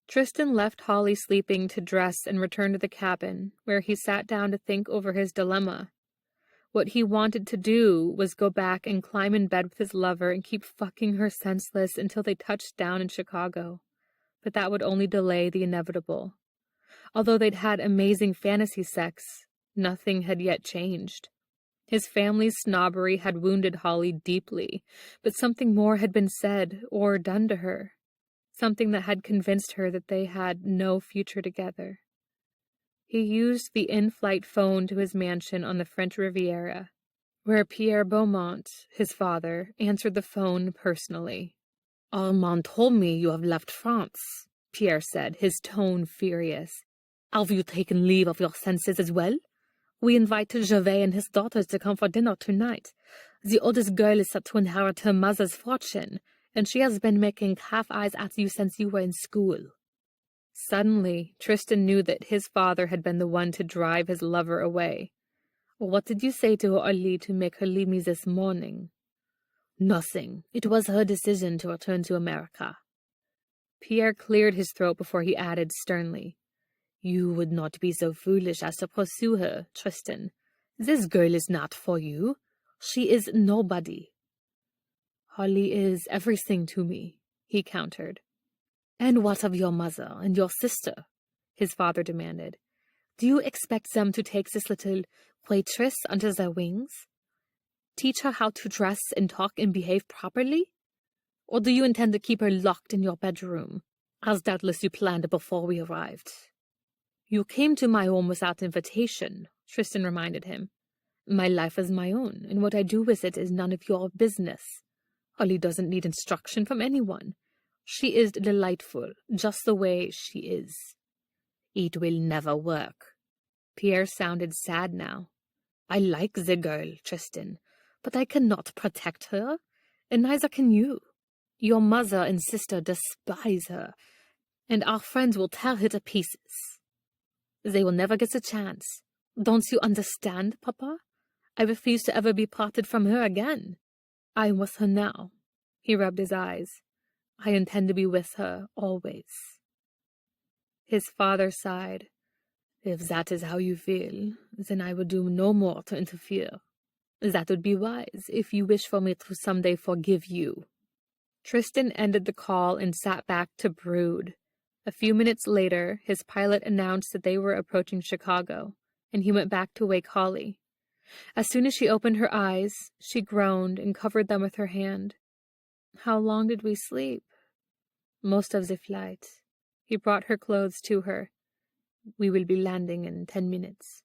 Tristan left Holly sleeping to dress and return to the cabin, where he sat down to think over his dilemma. What he wanted to do was go back and climb in bed with his lover and keep fucking her senseless until they touched down in Chicago. But that would only delay the inevitable. Although they'd had amazing fantasy sex, nothing had yet changed. His family's snobbery had wounded Holly deeply, but something more had been said or done to her. Something that had convinced her that they had no future together. He used the in-flight phone to his mansion on the French Riviera, where Pierre Beaumont, his father, answered the phone personally. "Armand told me you have left France," Pierre said, his tone furious. "Have you taken leave of your senses as well? We invited Gervais and his daughters to come for dinner tonight. The oldest girl is set to inherit her mother's fortune, and she has been making half-eyes at you since you were in school." Suddenly, Tristan knew that his father had been the one to drive his lover away. "What did you say to Ali to make her leave me this morning?" "Nothing. It was her decision to return to America." Pierre cleared his throat before he added sternly, "You would not be so foolish as to pursue her, Tristan. This girl is not for you. She is nobody." "Holly is everything to me," he countered. "And what of your mother and your sister?" his father demanded. "Do you expect them to take this little waitress under their wings? Teach her how to dress and talk and behave properly? Or do you intend to keep her locked in your bedroom, as doubtless you planned before we arrived?" "You came to my home without invitation," Tristan reminded him. "My life is my own, and what I do with it is none of your business. Holly doesn't need instruction from anyone. She is delightful, just the way she is." "It will never work." Pierre sounded sad now. "I like the girl, Tristan, but I cannot protect her, and neither can you. Your mother and sister despise her, and our friends will tear her to pieces. They will never get a chance. Don't you understand, Papa? I refuse to ever be parted from her again. I am with her now." He rubbed his eyes. "I intend to be with her always." His father sighed. "If that is how you feel, then I will do no more to interfere. That would be wise if you wish for me to someday forgive you." Tristan ended the call and sat back to brood. A few minutes later, his pilot announced that they were approaching Chicago, and he went back to wake Holly. As soon as she opened her eyes, she groaned and covered them with her hand. "How long did we sleep?" "Most of the flight." He brought her clothes to her. "We will be landing in 10 minutes.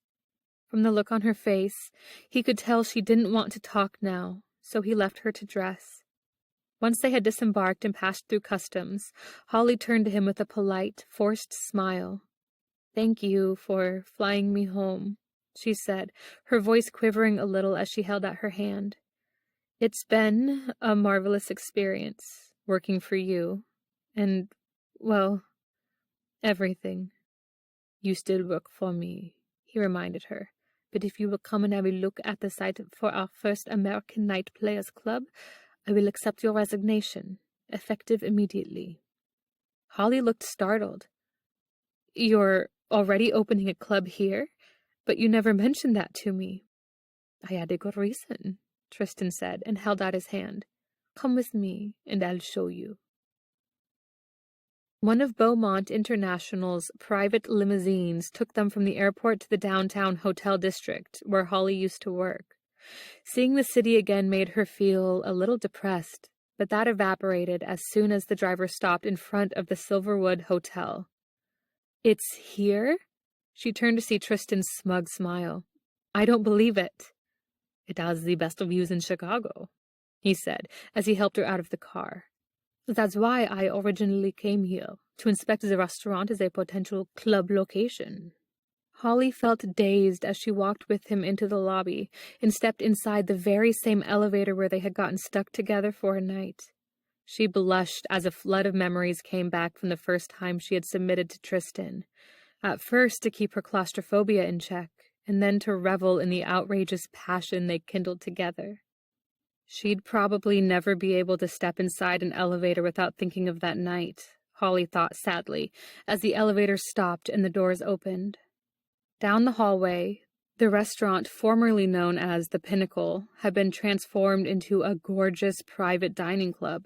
From the look on her face, he could tell she didn't want to talk now, so he left her to dress. Once they had disembarked and passed through customs, Holly turned to him with a polite, forced smile. "Thank you for flying me home," she said, her voice quivering a little as she held out her hand. "It's been a marvelous experience, working for you, and, well, everything." "You still work for me," he reminded her, "but if you will come and have a look at the site for our first American Night Players Club, I will accept your resignation, effective immediately." Holly looked startled. "You're already opening a club here? But you never mentioned that to me." "I had a good reason," Tristan said, and held out his hand. "Come with me, and I'll show you." One of Beaumont International's private limousines took them from the airport to the downtown hotel district, where Holly used to work. Seeing the city again made her feel a little depressed, but that evaporated as soon as the driver stopped in front of the Silverwood Hotel. "It's here?" She turned to see Tristan's smug smile. "I don't believe it." "It has the best views in Chicago," he said, as he helped her out of the car. "That's why I originally came here, to inspect the restaurant as a potential club location." Holly felt dazed as she walked with him into the lobby and stepped inside the very same elevator where they had gotten stuck together for a night. She blushed as a flood of memories came back from the first time she had submitted to Tristan, at first to keep her claustrophobia in check, and then to revel in the outrageous passion they kindled together. She'd probably never be able to step inside an elevator without thinking of that night, Holly thought sadly, as the elevator stopped and the doors opened. Down the hallway, the restaurant formerly known as The Pinnacle had been transformed into a gorgeous private dining club.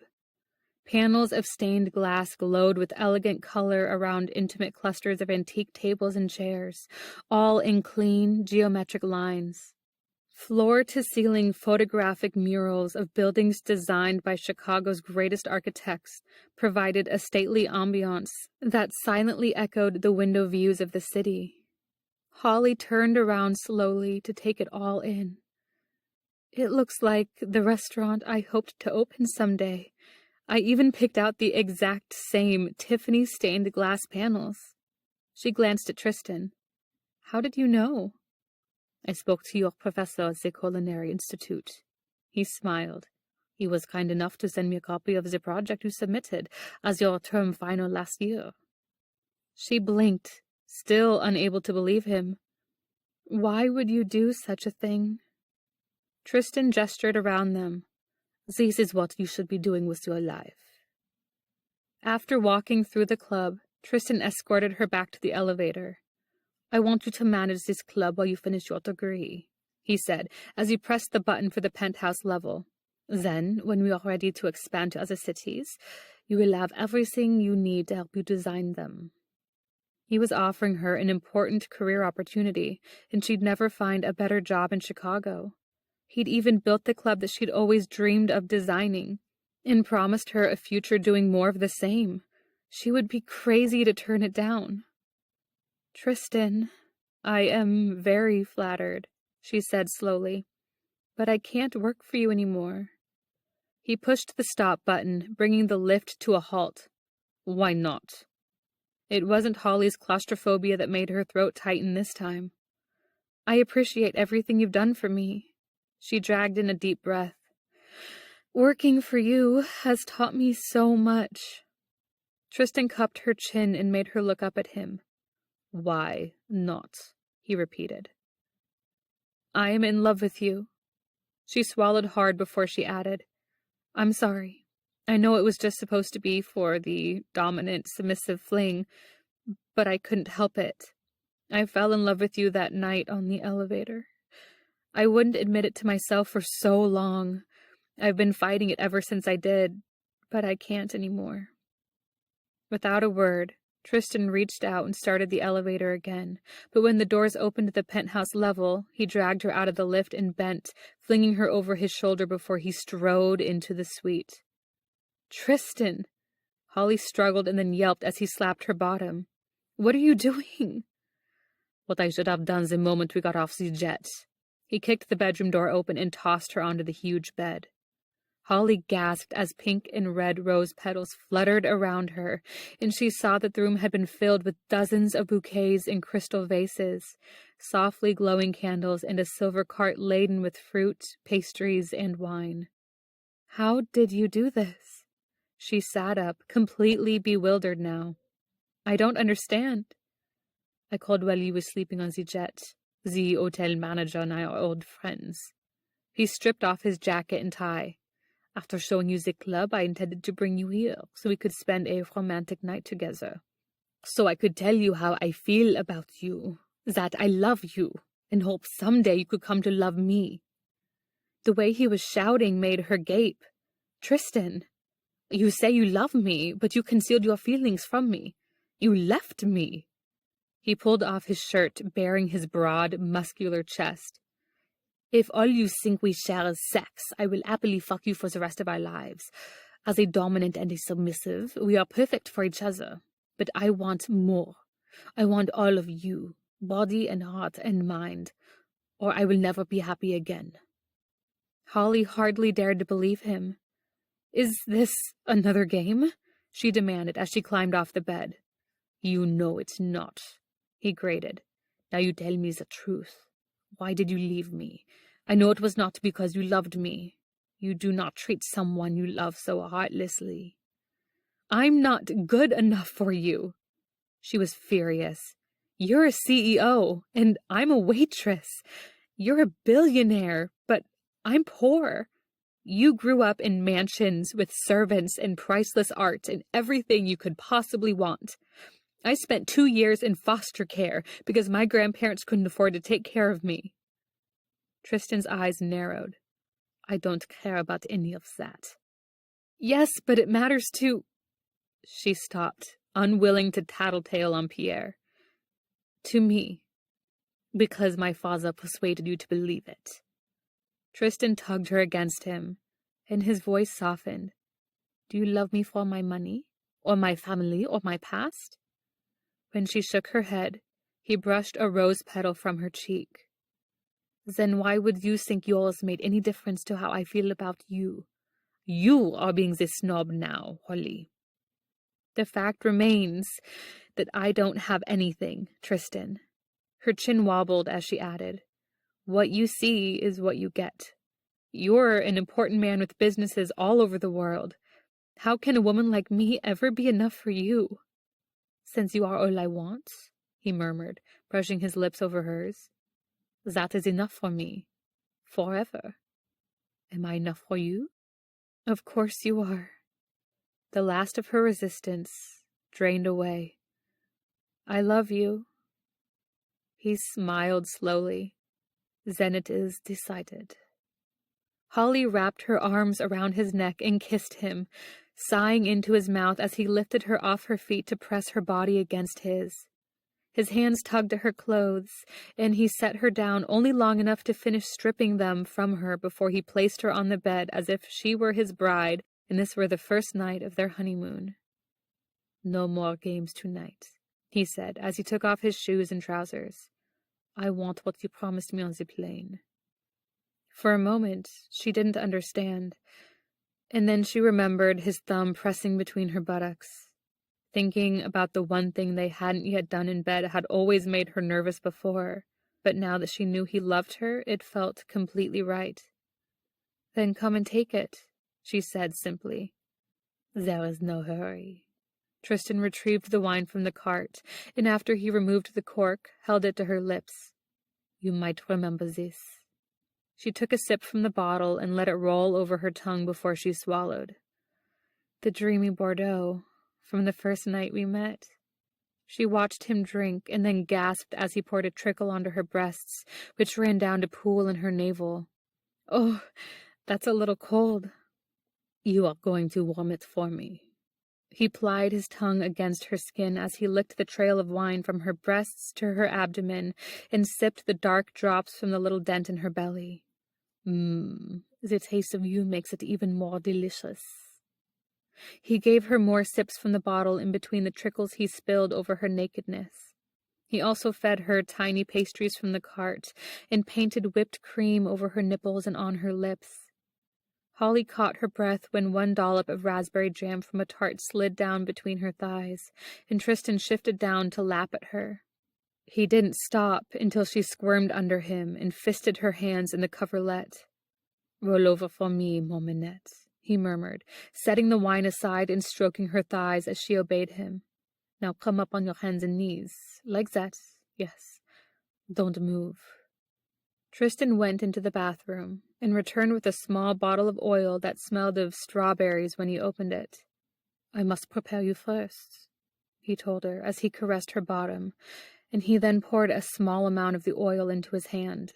Panels of stained glass glowed with elegant color around intimate clusters of antique tables and chairs, all in clean, geometric lines. Floor-to-ceiling photographic murals of buildings designed by Chicago's greatest architects provided a stately ambiance that silently echoed the window views of the city. Holly turned around slowly to take it all in. "It looks like the restaurant I hoped to open someday. I even picked out the exact same Tiffany stained glass panels." She glanced at Tristan. "How did you know?" "I spoke to your professor at the Culinary Institute." He smiled. "He was kind enough to send me a copy of the project you submitted as your term final last year." She blinked, still unable to believe him. "Why would you do such a thing?" Tristan gestured around them. "This is what you should be doing with your life." After walking through the club, Tristan escorted her back to the elevator. "I want you to manage this club while you finish your degree," he said, as he pressed the button for the penthouse level. "Then, when we are ready to expand to other cities, you will have everything you need to help you design them." He was offering her an important career opportunity, and she'd never find a better job in Chicago. He'd even built the club that she'd always dreamed of designing, and promised her a future doing more of the same. She would be crazy to turn it down. "Tristan, I am very flattered," she said slowly, "but I can't work for you anymore." He pushed the stop button, bringing the lift to a halt. "Why not?" It wasn't Holly's claustrophobia that made her throat tighten this time. "I appreciate everything you've done for me." She dragged in a deep breath. "Working for you has taught me so much." Tristan cupped her chin and made her look up at him. "Why not?" he repeated. "I am in love with you." She swallowed hard before she added, "I'm sorry. I know it was just supposed to be for the dominant, submissive fling, but I couldn't help it. I fell in love with you that night on the elevator. I wouldn't admit it to myself for so long. I've been fighting it ever since I did, but I can't anymore." Without a word, Tristan reached out and started the elevator again, but when the doors opened to the penthouse level, he dragged her out of the lift and bent, flinging her over his shoulder before he strode into the suite. "Tristan!" Holly struggled and then yelped as he slapped her bottom. "What are you doing?" "What I should have done the moment we got off the jet." He kicked the bedroom door open and tossed her onto the huge bed. Holly gasped as pink and red rose petals fluttered around her, and she saw that the room had been filled with dozens of bouquets in crystal vases, softly glowing candles, and a silver cart laden with fruit, pastries, and wine. "How did you do this?" She sat up, completely bewildered now. "I don't understand." "I called while you were sleeping on the jet. The hotel manager and I are old friends." He stripped off his jacket and tie. "After showing you the club, I intended to bring you here, so we could spend a romantic night together. So I could tell you how I feel about you, that I love you, and hope someday you could come to love me." The way he was shouting made her gape. "Tristan, you say you love me, but you concealed your feelings from me. You left me." He pulled off his shirt, baring his broad, muscular chest. If all you think we share is sex, I will happily fuck you for the rest of our lives. As a dominant and a submissive, we are perfect for each other. But I want more. I want all of you, body and heart and mind, or I will never be happy again. Holly hardly dared to believe him. Is this another game? She demanded as she climbed off the bed. You know it's not, he grated. Now you tell me the truth. Why did you leave me? I know it was not because you loved me. You do not treat someone you love so heartlessly. I'm not good enough for you. She was furious. You're a CEO, and I'm a waitress. You're a billionaire, but I'm poor. You grew up in mansions with servants and priceless art and everything you could possibly want. I spent 2 years in foster care because my grandparents couldn't afford to take care of me. Tristan's eyes narrowed. I don't care about any of that. Yes, but it matters to... She stopped, unwilling to tattletale on Pierre. To me, because my father persuaded you to believe it. Tristan tugged her against him, and his voice softened. Do you love me for my money, or my family, or my past? When she shook her head, he brushed a rose petal from her cheek. Then why would you think yours made any difference to how I feel about you? You are being the snob now, Holly. The fact remains that I don't have anything, Tristan. Her chin wobbled as she added, What you see is what you get. You're an important man with businesses all over the world. How can a woman like me ever be enough for you? Since you are all I want, he murmured, brushing his lips over hers. That is enough for me. Forever. Am I enough for you? Of course you are. The last of her resistance drained away. I love you. He smiled slowly. Then it is decided. Holly wrapped her arms around his neck and kissed him, sighing into his mouth as he lifted her off her feet to press her body against his. His hands tugged at her clothes, and he set her down only long enough to finish stripping them from her before he placed her on the bed as if she were his bride and this were the first night of their honeymoon. No more games tonight, he said as he took off his shoes and trousers. I want what you promised me on the plane. For a moment, she didn't understand, and then she remembered his thumb pressing between her buttocks. Thinking about the one thing they hadn't yet done in bed had always made her nervous before, but now that she knew he loved her, it felt completely right. Then come and take it, she said simply. There is no hurry. Tristan retrieved the wine from the cart, and after he removed the cork, held it to her lips. You might remember this. She took a sip from the bottle and let it roll over her tongue before she swallowed. The dreamy Bordeaux, from the first night we met. She watched him drink and then gasped as he poured a trickle onto her breasts, which ran down to pool in her navel. Oh, that's a little cold. You are going to warm it for me. He plied his tongue against her skin as he licked the trail of wine from her breasts to her abdomen and sipped the dark drops from the little dent in her belly. The taste of you makes it even more delicious. He gave her more sips from the bottle in between the trickles he spilled over her nakedness. He also fed her tiny pastries from the cart and painted whipped cream over her nipples and on her lips. Holly caught her breath when one dollop of raspberry jam from a tart slid down between her thighs, and Tristan shifted down to lap at her. He didn't stop until she squirmed under him and fisted her hands in the coverlet. Roll over for me, mon minette, he murmured, setting the wine aside and stroking her thighs as she obeyed him. Now come up on your hands and knees, like that, yes. Don't move. Tristan went into the bathroom and returned with a small bottle of oil that smelled of strawberries when he opened it. I must prepare you first, he told her as he caressed her bottom, and he then poured a small amount of the oil into his hand.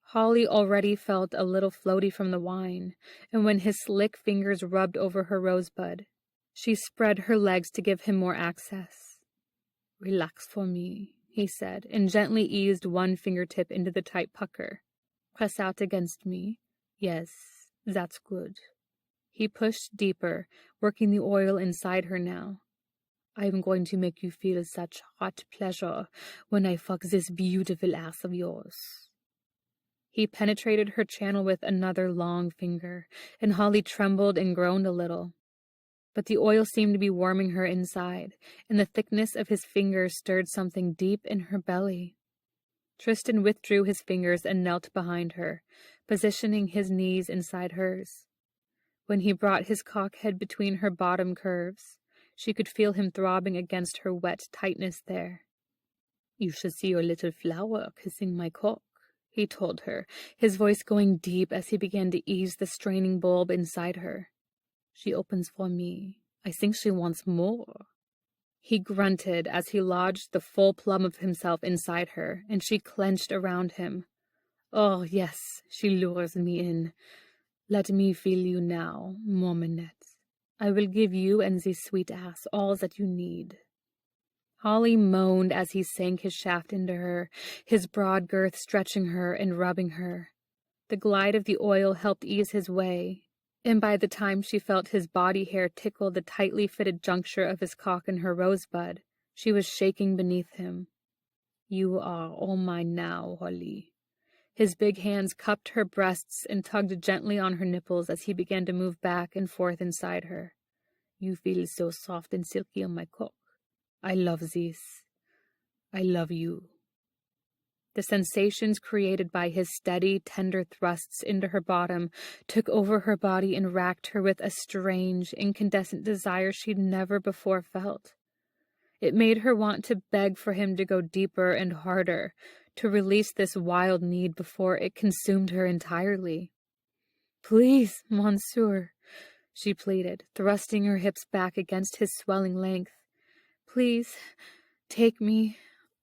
Holly already felt a little floaty from the wine, and when his slick fingers rubbed over her rosebud, she spread her legs to give him more access. Relax for me, he said, and gently eased one fingertip into the tight pucker. Press out against me. Yes, that's good. He pushed deeper, working the oil inside her now. I'm going to make you feel such hot pleasure when I fuck this beautiful ass of yours. He penetrated her channel with another long finger, and Holly trembled and groaned a little. But the oil seemed to be warming her inside, and the thickness of his fingers stirred something deep in her belly. Tristan withdrew his fingers and knelt behind her, positioning his knees inside hers. When he brought his cock head between her bottom curves, she could feel him throbbing against her wet tightness there. You should see your little flower kissing my cock, he told her, his voice going deep as he began to ease the straining bulb inside her. She opens for me. I think she wants more. He grunted as he lodged the full plum of himself inside her, and she clenched around him. Oh, yes, she lures me in. Let me feel you now, Mominette. I will give you and this sweet ass all that you need. Holly moaned as he sank his shaft into her, his broad girth stretching her and rubbing her. The glide of the oil helped ease his way, and by the time she felt his body hair tickle the tightly fitted juncture of his cock in her rosebud, she was shaking beneath him. You are all mine now, Holly. His big hands cupped her breasts and tugged gently on her nipples as he began to move back and forth inside her. You feel so soft and silky on my cock. I love this. I love you. The sensations created by his steady, tender thrusts into her bottom took over her body and racked her with a strange, incandescent desire she'd never before felt. It made her want to beg for him to go deeper and harder, to release this wild need before it consumed her entirely. Please, monsieur, she pleaded, thrusting her hips back against his swelling length. Please, take me,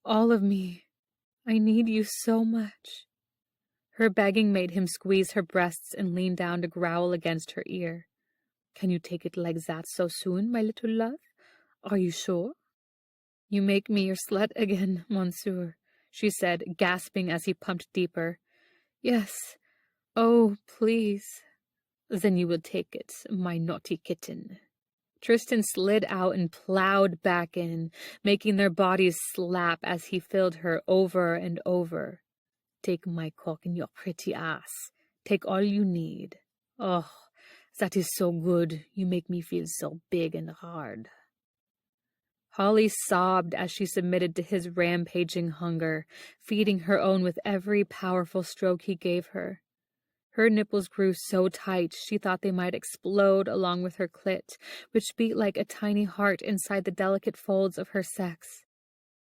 all of me. I need you so much. Her begging made him squeeze her breasts and lean down to growl against her ear. Can you take it like that so soon, my little love? Are you sure? You make me your slut again, monsieur, she said, gasping as he pumped deeper. Yes. Oh, please. Then you will take it, my naughty kitten. Tristan slid out and plowed back in, making their bodies slap as he filled her over and over. Take my cock in your pretty ass. Take all you need. Oh, that is so good. You make me feel so big and hard. Holly sobbed as she submitted to his rampaging hunger, feeding her own with every powerful stroke he gave her. Her nipples grew so tight she thought they might explode along with her clit, which beat like a tiny heart inside the delicate folds of her sex.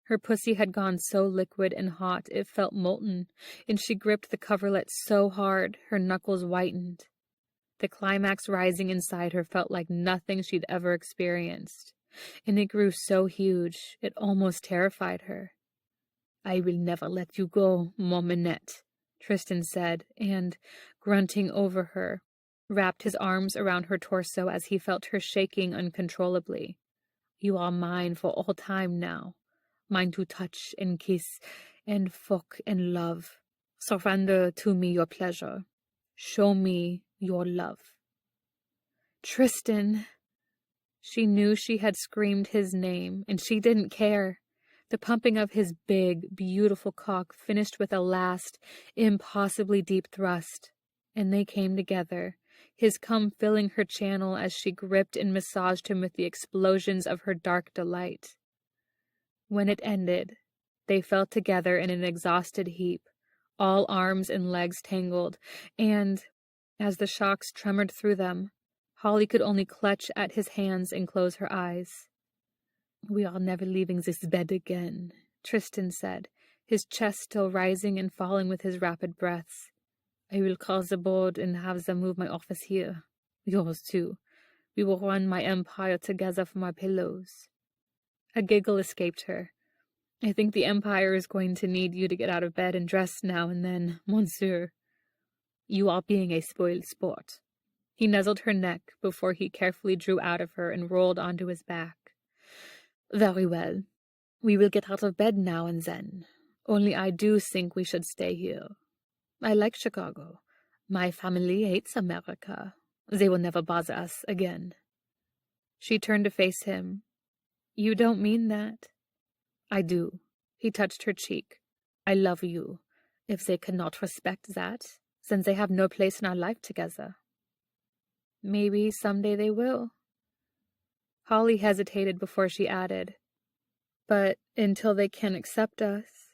Her pussy had gone so liquid and hot it felt molten, and she gripped the coverlet so hard her knuckles whitened. The climax rising inside her felt like nothing she'd ever experienced, and it grew so huge it almost terrified her. I will never let you go, Mominette, Tristan said, and, grunting over her, wrapped his arms around her torso as he felt her shaking uncontrollably. You are mine for all time now, mine to touch and kiss and fuck and love. Surrender to me your pleasure. Show me your love. Tristan! She knew she had screamed his name, and she didn't care. The pumping of his big, beautiful cock finished with a last, impossibly deep thrust, and they came together, his cum filling her channel as she gripped and massaged him with the explosions of her dark delight. When it ended, they fell together in an exhausted heap, all arms and legs tangled, and, as the shocks tremored through them, Holly could only clutch at his hands and close her eyes. We are never leaving this bed again, Tristan said, his chest still rising and falling with his rapid breaths. I will call the board and have them move my office here. Yours, too. We will run my empire together from our pillows. A giggle escaped her. I think the empire is going to need you to get out of bed and dress now and then, monsieur. You are being a spoiled sport. He nuzzled her neck before he carefully drew out of her and rolled onto his back. Very well. We will get out of bed now and then. Only I do think we should stay here. I like Chicago. My family hates America. They will never bother us again. She turned to face him. You don't mean that. I do. He touched her cheek. I love you. If they cannot respect that, then they have no place in our life together. Maybe someday they will. Holly hesitated before she added, but until they can accept us,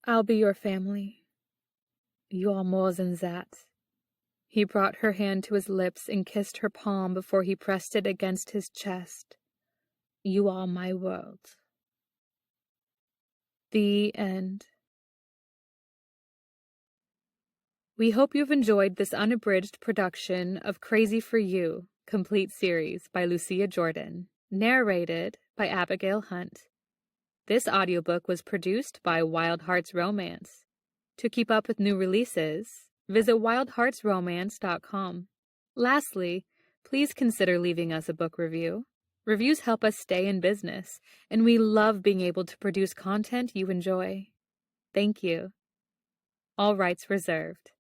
I'll be your family. You are more than that. He brought her hand to his lips and kissed her palm before he pressed it against his chest. You are my world. The end. We hope you've enjoyed this unabridged production of Crazy for You, complete series by Lucia Jordan, narrated by Abigail Hunt. This audiobook was produced by Wild Hearts Romance. To keep up with new releases, visit wildheartsromance.com. Lastly, please consider leaving us a book review. Reviews help us stay in business, and we love being able to produce content you enjoy. Thank you. All rights reserved.